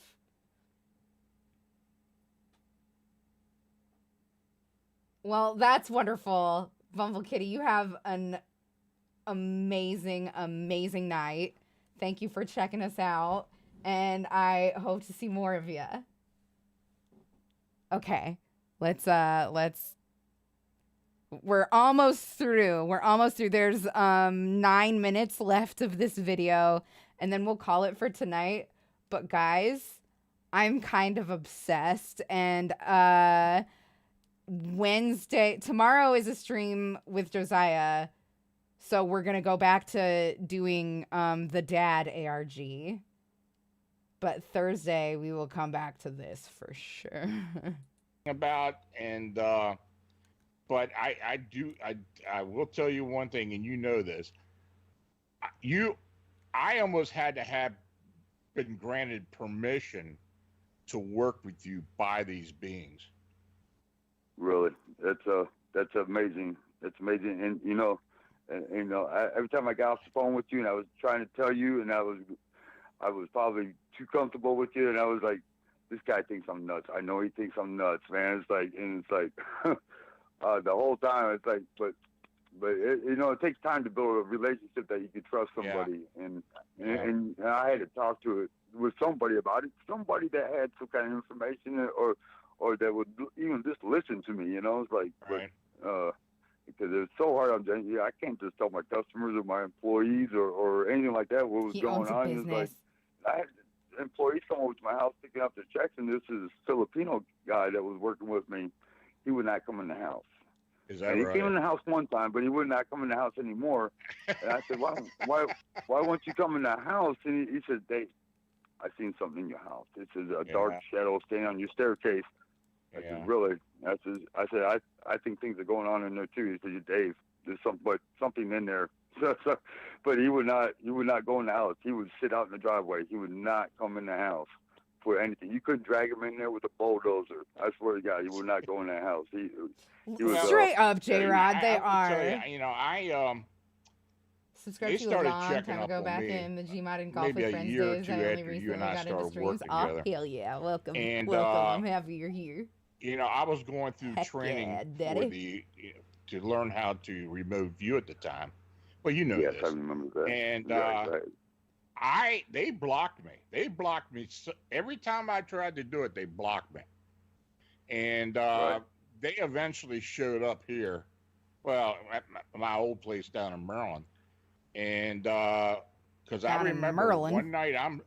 Well, that's wonderful. Bumble Kitty, you have an amazing night. Thank you for checking us out. And I hope to see more of you. Okay, let's we're almost through. There's 9 minutes left of this video, and then we'll call it for tonight. But guys, I'm kind of obsessed, and tomorrow is a stream with Josiah, so we're gonna go back to doing the dad ARG. But Thursday, we will come back to this for sure. But I will tell you one thing, and you know this. I almost had to have been granted permission to work with you by these beings. Really, that's amazing. That's amazing, and you know, every time I got off the phone with you, and I was trying to tell you, and I was probably too comfortable with you, and I was like, this guy thinks I'm nuts. I know he thinks I'm nuts, man. It's like the whole time, it's like, but it, you know, it takes time to build a relationship that you can trust somebody, and I had to talk to it with somebody about it, somebody that had some kind of information or that would even just listen to me, you know. It's like, right. Because it's so hard. I can't just tell my customers or my employees or anything like that what was going on. It's like I had employees come over to my house picking up their checks, and this is a Filipino guy that was working with me. He would not come in the house. Is that right? He came in the house one time, but he would not come in the house anymore. And I said, why won't you come in the house? And he said, Dave, I seen something in your house. It says a dark shadow standing on your staircase. I said, really? I said, I think things are going on in there too. He said, Dave, there's something in there. But he would not go in the house. He would sit out in the driveway. He would not come in the house for anything. You couldn't drag him in there with a bulldozer. I swear to God, he would not go in that house. He was straight up, J-Rod. They are. You know, I subscribed to you a long time ago back in the Gmod and Golf with Friends days. I only recently got into streams. Oh, hell yeah. Welcome. I'm happy you're here. I was going through Heck training yeah, for daddy. to learn how to remote view at the time. Well, you know Yes, I this. remember that. And Right. they blocked me. They blocked me every time I tried to do it. They blocked me, and Right. they eventually showed up here. Well, at my old place down in Maryland, and because I Down in remember Merlin. one night I'm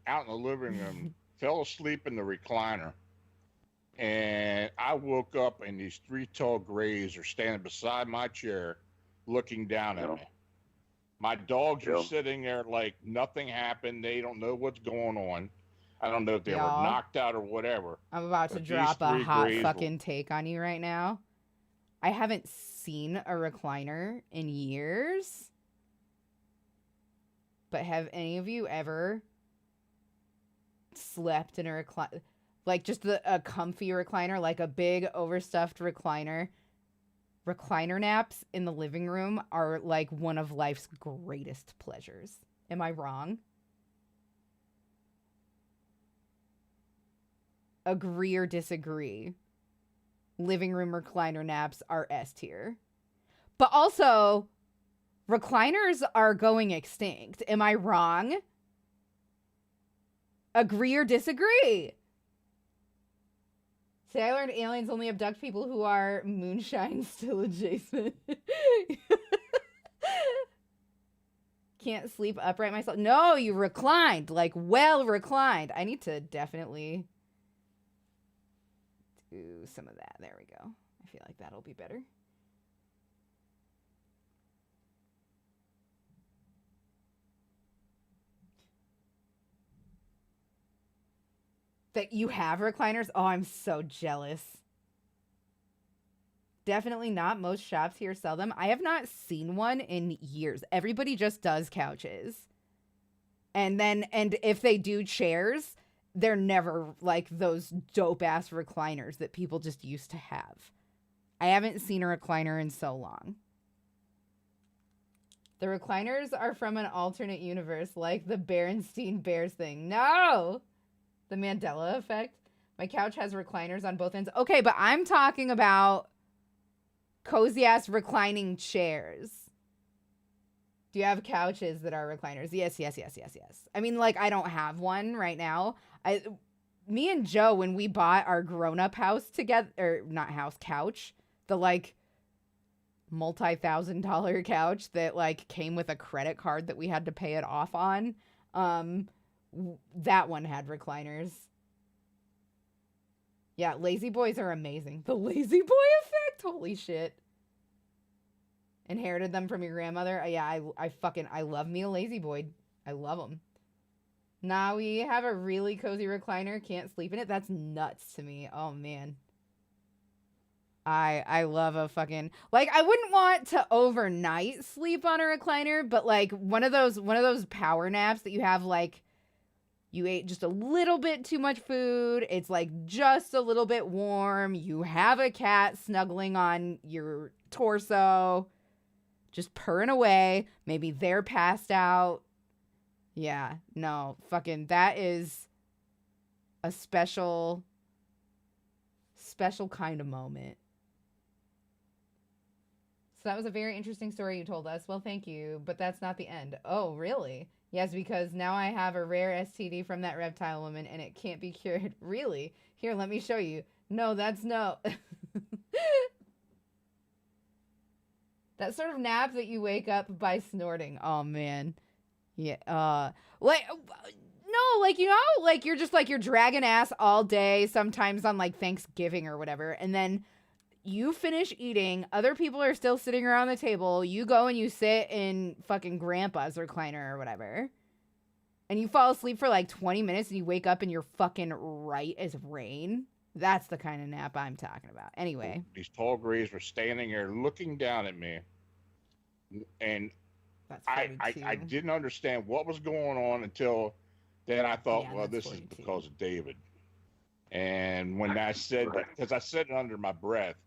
out in the living room, fell asleep in the recliner, and I woke up and these three tall grays are standing beside my chair, looking down at Yeah. me. My dogs are Yeah. sitting there like nothing happened. They don't know what's going on. I don't know if they were Y'all, knocked out or whatever. I'm about to But these drop a three hot grays fucking take on you right now. I haven't seen a recliner in years. But have any of you ever slept in a recliner? Like just a comfy recliner, like a big overstuffed recliner. Recliner naps in the living room are like one of life's greatest pleasures. Am I wrong? Agree or disagree? Living room recliner naps are S tier. But also, recliners are going extinct. Am I wrong? Agree or disagree? Say I learned aliens only abduct people who are moonshine still adjacent. Can't sleep upright myself. No, you reclined. Like, well reclined. I need to definitely do some of that. There we go. I feel like that'll be better. That you have recliners? Oh, I'm so jealous. Definitely not. Most shops here sell them. I have not seen one in years. Everybody just does couches. And if they do chairs, they're never like those dope ass recliners that people just used to have. I haven't seen a recliner in so long. The recliners are from an alternate universe, like the Berenstein Bears thing. No! The Mandela effect. My couch has recliners on both ends. Okay, but I'm talking about cozy ass reclining chairs. Do you have couches that are recliners? Yes. I mean, like, I don't have one right now. Me and Joe, when we bought our grown-up house together, or not house, couch, the like multi-$1,000 couch that like came with a credit card that we had to pay it off on, that one had recliners. Yeah, lazy boys are amazing. The lazy boy effect? Holy shit. Inherited them from your grandmother? Yeah, I love me a lazy boy. I love them. Nah, we have a really cozy recliner. Can't sleep in it. That's nuts to me. Oh, man. I love a fucking, like, I wouldn't want to overnight sleep on a recliner, but like one of those power naps that you have, like, you ate just a little bit too much food. It's like just a little bit warm. You have a cat snuggling on your torso, just purring away. Maybe they're passed out. Yeah, no, fucking, that is a special kind of moment. So that was a very interesting story you told us. Well, thank you, but that's not the end. Oh, really? Yes, because now I have a rare STD from that reptile woman, and it can't be cured. Really? Here, let me show you. No, that's no. That sort of nap that you wake up by snorting. Oh, man. Yeah. Like, no, like, you know, like, you're just, like, you're dragging ass all day, sometimes on, like, Thanksgiving or whatever, and then you finish eating, other people are still sitting around the table, you go and you sit in fucking grandpa's recliner or whatever, and you fall asleep for like 20 minutes and you wake up and you're fucking right as rain. That's the kind of nap I'm talking about. Anyway. These tall grays were standing there looking down at me, and I didn't understand what was going on until then. I thought, well, this 42. Is because of David. And when I said that, because I said it under my breath,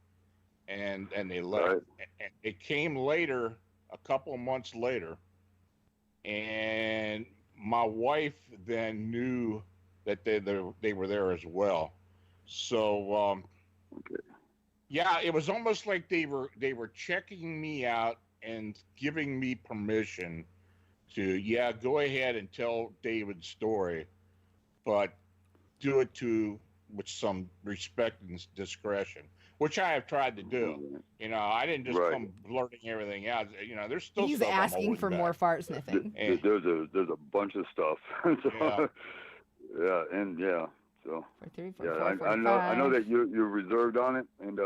and they left. Right. It came later, a couple of months later, and my wife then knew that they were there as well. So Okay. Yeah, it was almost like they were checking me out and giving me permission to go ahead and tell David's story, but do it with some respect and discretion, which I have tried to do. You know, I didn't just come blurting everything out. You know, there's still He's stuff I'm asking holding for back. more fart sniffing. There's a bunch of stuff. So, Yeah. yeah, and yeah. So 43, yeah, 44, I know 45. that you're reserved on it, and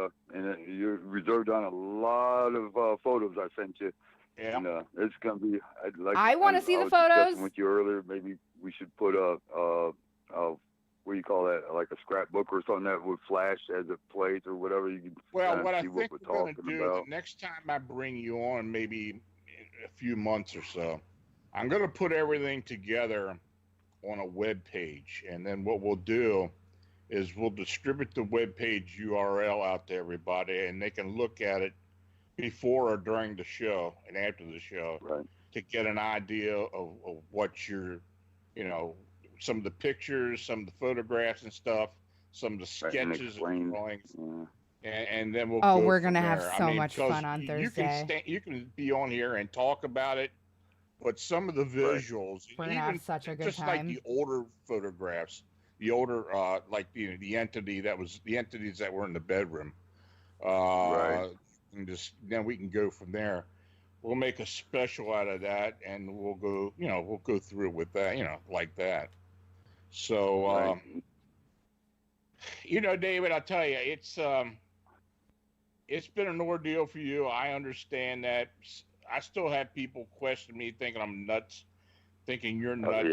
you're reserved on a lot of photos I sent you. Yeah. And it's gonna be I want to see the was photos. discussing with you earlier. Maybe we should put a what do you call that? Like a scrapbook or something that would flash as it plays or whatever. You can What I see think what we're we're going to talking do about. the next time I bring you on, maybe in a few months or so, I'm going to put everything together on a web page, and then what we'll do is we'll distribute the web page URL out to everybody, and they can look at it before or during the show and after the show to get an idea of what you're, you know, some of the pictures, some of the photographs and stuff, some of the sketches and drawings, and then we'll go we're from gonna there. have so much fun on Thursday. You can be on here and talk about it, but some of the visuals, we're gonna have such a good just time. like the older photographs, the older like the entities that were in the bedroom, and just then we can go from there. We'll make a special out of that, and we'll go through with that, like that. So, David, I'll tell you, it's been an ordeal for you. I understand that. I still have people question me, thinking I'm nuts, thinking you're nuts,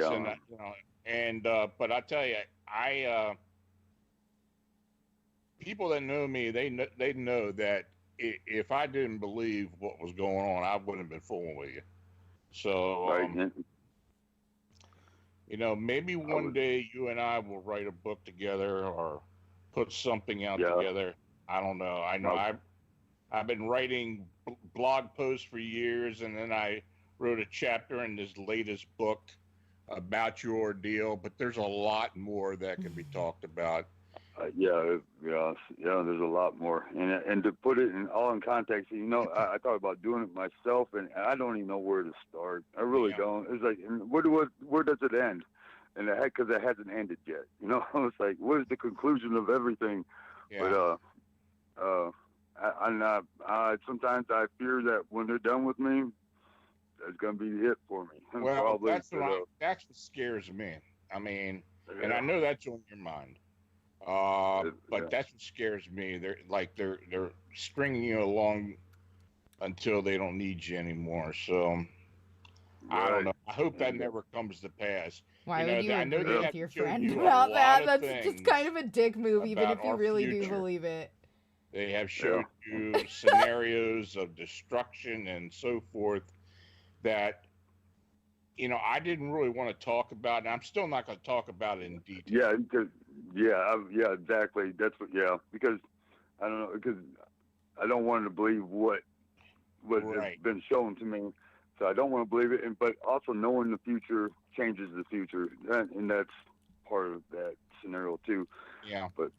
but I tell you, people that know me, they know that if I didn't believe what was going on, I wouldn't have been fooling with you. So, maybe one day you and I will write a book together or put something out together. I don't know. I know I've been writing blog posts for years, and then I wrote a chapter in this latest book about your ordeal, but there's a lot more that can be talked about. There's a lot more, and to put it in context, I thought about doing it myself, and I don't even know where to start. I really don't. It's like, where does it end? And because it hasn't ended yet. It's like, where's the conclusion of everything? Yeah. But sometimes I fear that when they're done with me, it's gonna be it for me. Well, probably, that's what scares me. I mean, and I know that's on your mind. But that's what scares me. They're stringing you along until they don't need you anymore. So I don't know. I hope that never comes to pass. Why would you agree with your friend you about that? That's just kind of a dick move, even if you really do future. believe it. They have shown you scenarios of destruction and so forth that I didn't really want to talk about, and I'm still not going to talk about it in detail. Exactly. That's what. Because I don't know, because I don't want to believe what has been shown to me, so I don't want to believe it. But also knowing the future changes the future, and that's part of that scenario too. Yeah. But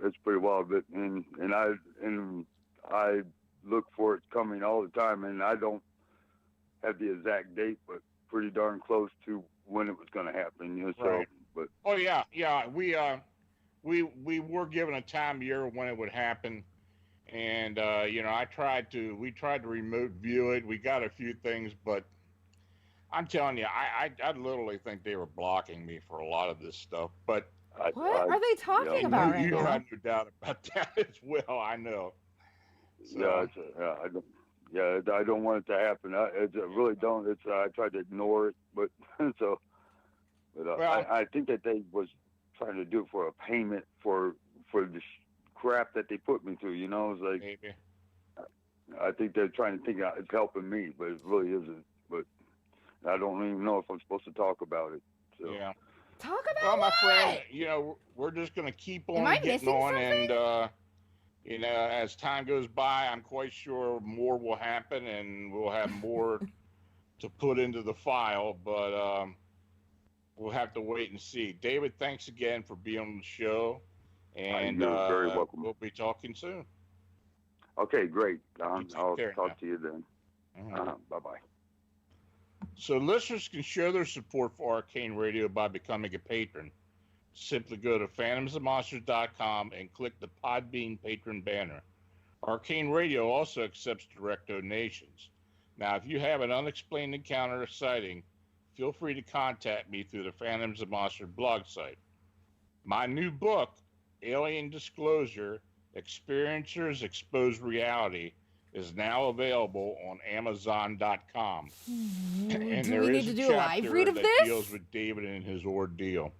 it's pretty wild. But and I look for it coming all the time, and I don't have the exact date, but pretty darn close to when it was going to happen. But we were given a time of year when it would happen, and we tried to remote view it. We got a few things, but I'm telling you, I literally think they were blocking me for a lot of this stuff. But what are they talking about right now? You have no doubt about that as well. I know. So, I don't want it to happen. I really don't. I tried to ignore it, but I think that they was trying to do it for a payment for the crap that they put me through. It's like maybe. I think they're trying to think it's helping me, but it really isn't. But I don't even know if I'm supposed to talk about it. So. Yeah. Talk about my friend, we're just going to keep on getting on, something? and as time goes by, I'm quite sure more will happen, and we'll have more to put into the file. But we'll have to wait and see. David, thanks again for being on the show, and You're very welcome. we'll be talking soon. Okay, great. I'll care talk now. to you then. Bye-bye. So listeners can show their support for Arcane Radio by becoming a patron. Simply go to phantomsandmonsters.com and click the Podbean patron banner. Arcane Radio also accepts direct donations. Now, if you have an unexplained encounter or sighting, feel free to contact me through the Phantoms and Monsters blog site. My new book, Alien Disclosure, Experiencers Expose Reality, is now available on Amazon.com. And Do there we need is to a do a live chapter read of that this? deals with David and his ordeal.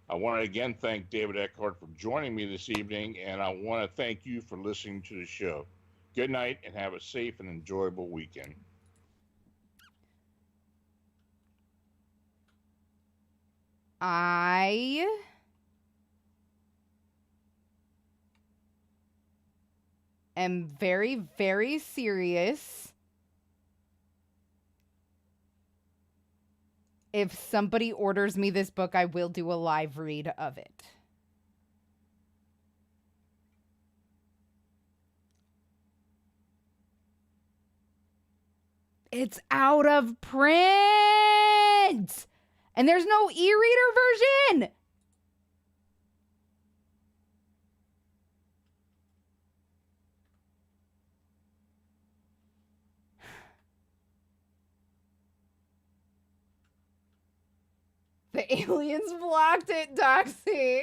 I want to again thank David Eckhart for joining me this evening, and I want to thank you for listening to the show. Good night, and have a safe and enjoyable weekend. I am very, very serious. If somebody orders me this book, I will do a live read of it. It's out of print! And there's no e-reader version! The aliens blocked it, Doxy.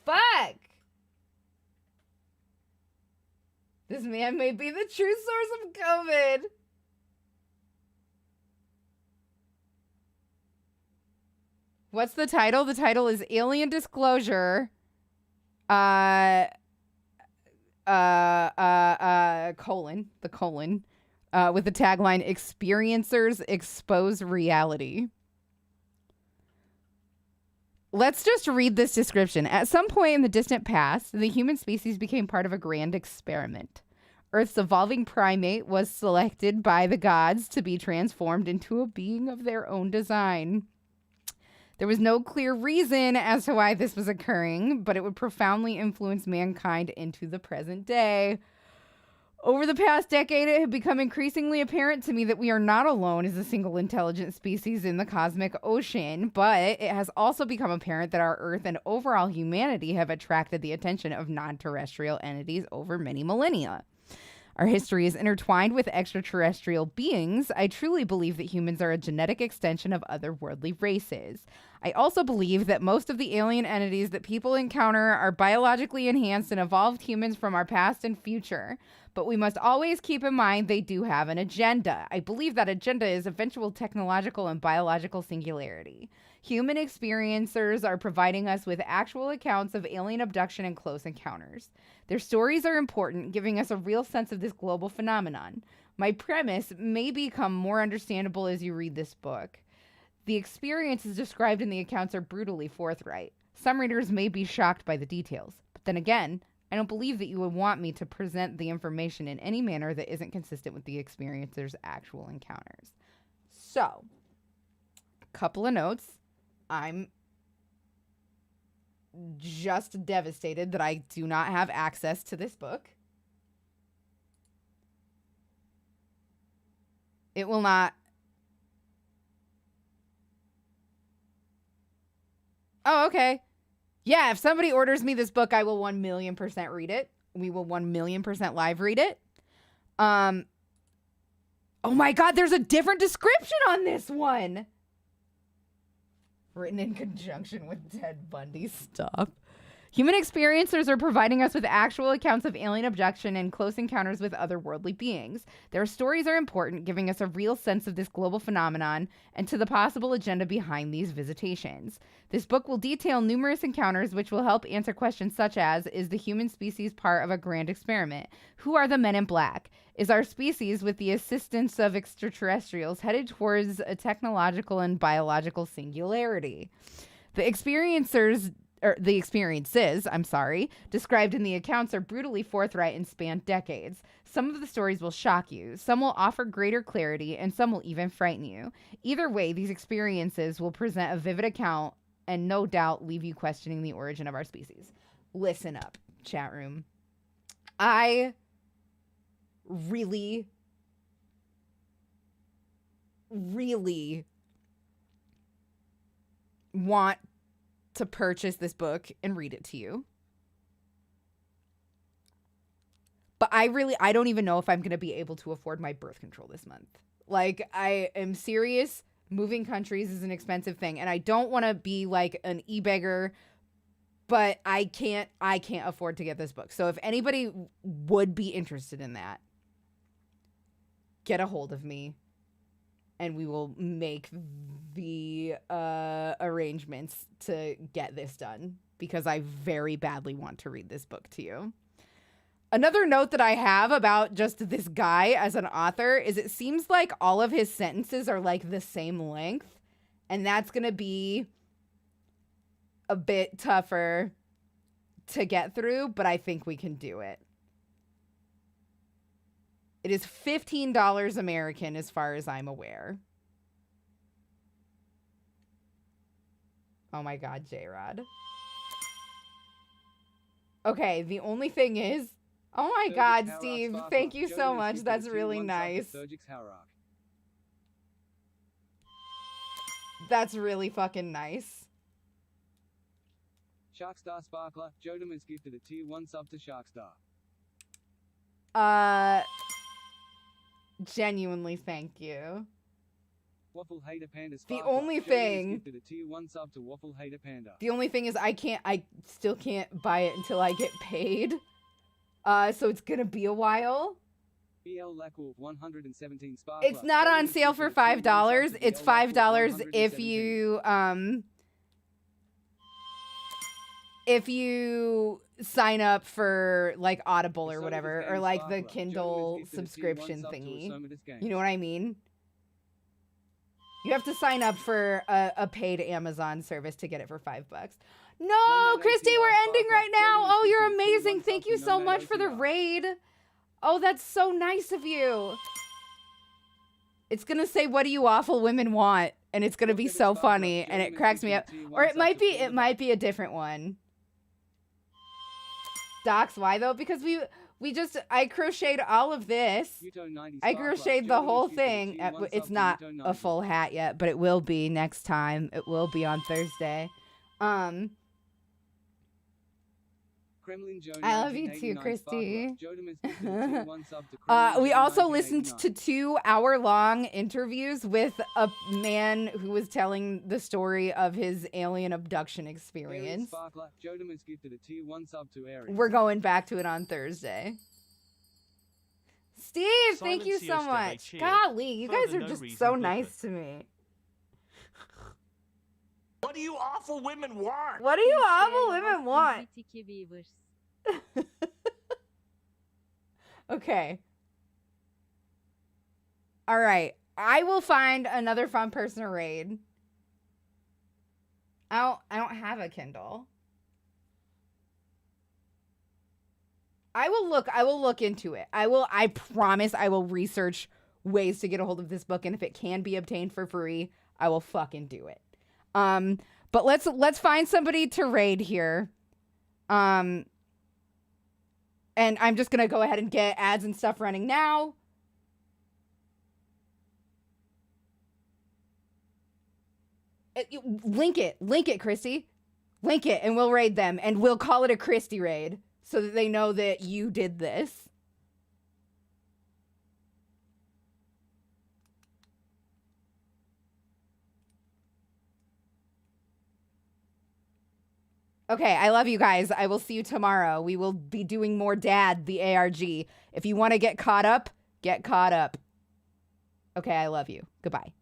Fuck. This man may be the true source of COVID. What's the title? The title is Alien Disclosure. Colon. With the tagline, Experiencers Expose Reality. Let's just read this description. At some point in the distant past, the human species became part of a grand experiment. Earth's evolving primate was selected by the gods to be transformed into a being of their own design. There was no clear reason as to why this was occurring, but it would profoundly influence mankind into the present day. Over the past decade, it had become increasingly apparent to me that we are not alone as a single intelligent species in the cosmic ocean, but it has also become apparent that our Earth and overall humanity have attracted the attention of non-terrestrial entities over many millennia. Our history is intertwined with extraterrestrial beings. I truly believe that humans are a genetic extension of otherworldly races. I also believe that most of the alien entities that people encounter are biologically enhanced and evolved humans from our past and future. But we must always keep in mind they do have an agenda. I believe that agenda is eventual technological and biological singularity. Human experiencers are providing us with actual accounts of alien abduction and close encounters. Their stories are important, giving us a real sense of this global phenomenon. My premise may become more understandable as you read this book. The experiences described in the accounts are brutally forthright. Some readers may be shocked by the details, but then again, I don't believe that you would want me to present the information in any manner that isn't consistent with the experiencer's actual encounters. So, couple of notes. I'm just devastated that I do not have access to this book. It will not... Oh, okay. Yeah, if somebody orders me this book, I will 1,000,000% read it. We will 1,000,000% live read it. Oh my God, there's a different description on this one. Written in conjunction with Ted Bundy. Stop. Human experiencers are providing us with actual accounts of alien abduction and close encounters with otherworldly beings. Their stories are important, giving us a real sense of this global phenomenon and to the possible agenda behind these visitations. This book will detail numerous encounters which will help answer questions such as, is the human species part of a grand experiment? Who are the men in black? Is our species, with the assistance of extraterrestrials, headed towards a technological and biological singularity? The experiencers the experiences, I'm sorry, described in the accounts are brutally forthright and span decades. Some of the stories will shock you, some will offer greater clarity, and some will even frighten you. Either way, these experiences will present a vivid account and no doubt leave you questioning the origin of our species. Listen up, chat room. I really want to purchase this book and read it to you. But I don't even know if I'm going to be able to afford my birth control this month. Like, I am serious. Moving countries is an expensive thing. And I don't want to be like an e-beggar, but I can't afford to get this book. So if anybody would be interested in that, get a hold of me. And we will make the arrangements to get this done because I very badly want to read this book to you. Another note that I have about just this guy as an author is it seems like all of his sentences are like the same length. And that's going to be a bit tougher to get through, but I think we can do it. It is $15 American as far as I'm aware. Oh my God, J-Rod. Okay, the only thing is... Oh my God, Steve, thank you so much. That's really nice. That's really fucking nice. Sharkstar Sparkler, Jodam has gifted a tier 1 sub to Sharkstar. Genuinely thank you. Waffle Hater Panda The only thing a tier 1 sub to Waffle Hater Panda. The only thing is I still can't buy it until I get paid. So it's gonna be a while. BL Lacour 117 Sparkler. It's not on sale for $5. It's $5 if you sign up for like Audible or whatever, or like the Kindle subscription thingy. You know what I mean? You have to sign up for a paid Amazon service to get it for $5. No, Christy, we're ending right now. Oh, you're amazing. Thank you so much for the raid. Oh, that's so nice of you. It's going to say, what do you awful women want? And it's going to be so funny, and it cracks me up. Or it might be a different one. Docs, why though? Because I crocheted all of this. I crocheted the whole thing. It's not a full hat yet, but it will be next time. It will be on Thursday. I love you too, Christy. We also listened to 2-hour-long interviews with a man who was telling the story of his alien abduction experience. We're going back to it on Thursday. Steve, thank you so much. Golly, you guys are just so nice to me. What do you awful women want? What do you awful women want? Okay. All right. I will find another fun person to raid. I don't have a Kindle. I will look into it. I promise I will research ways to get a hold of this book, and if it can be obtained for free, I will fucking do it. But let's find somebody to raid here. And I'm just going to go ahead and get ads and stuff running now. Link it, Christy. Link it, and we'll raid them, and we'll call it a Christy raid so that they know that you did this. Okay, I love you guys. I will see you tomorrow. We will be doing more Dad, the ARG. If you want to get caught up, get caught up. Okay, I love you. Goodbye.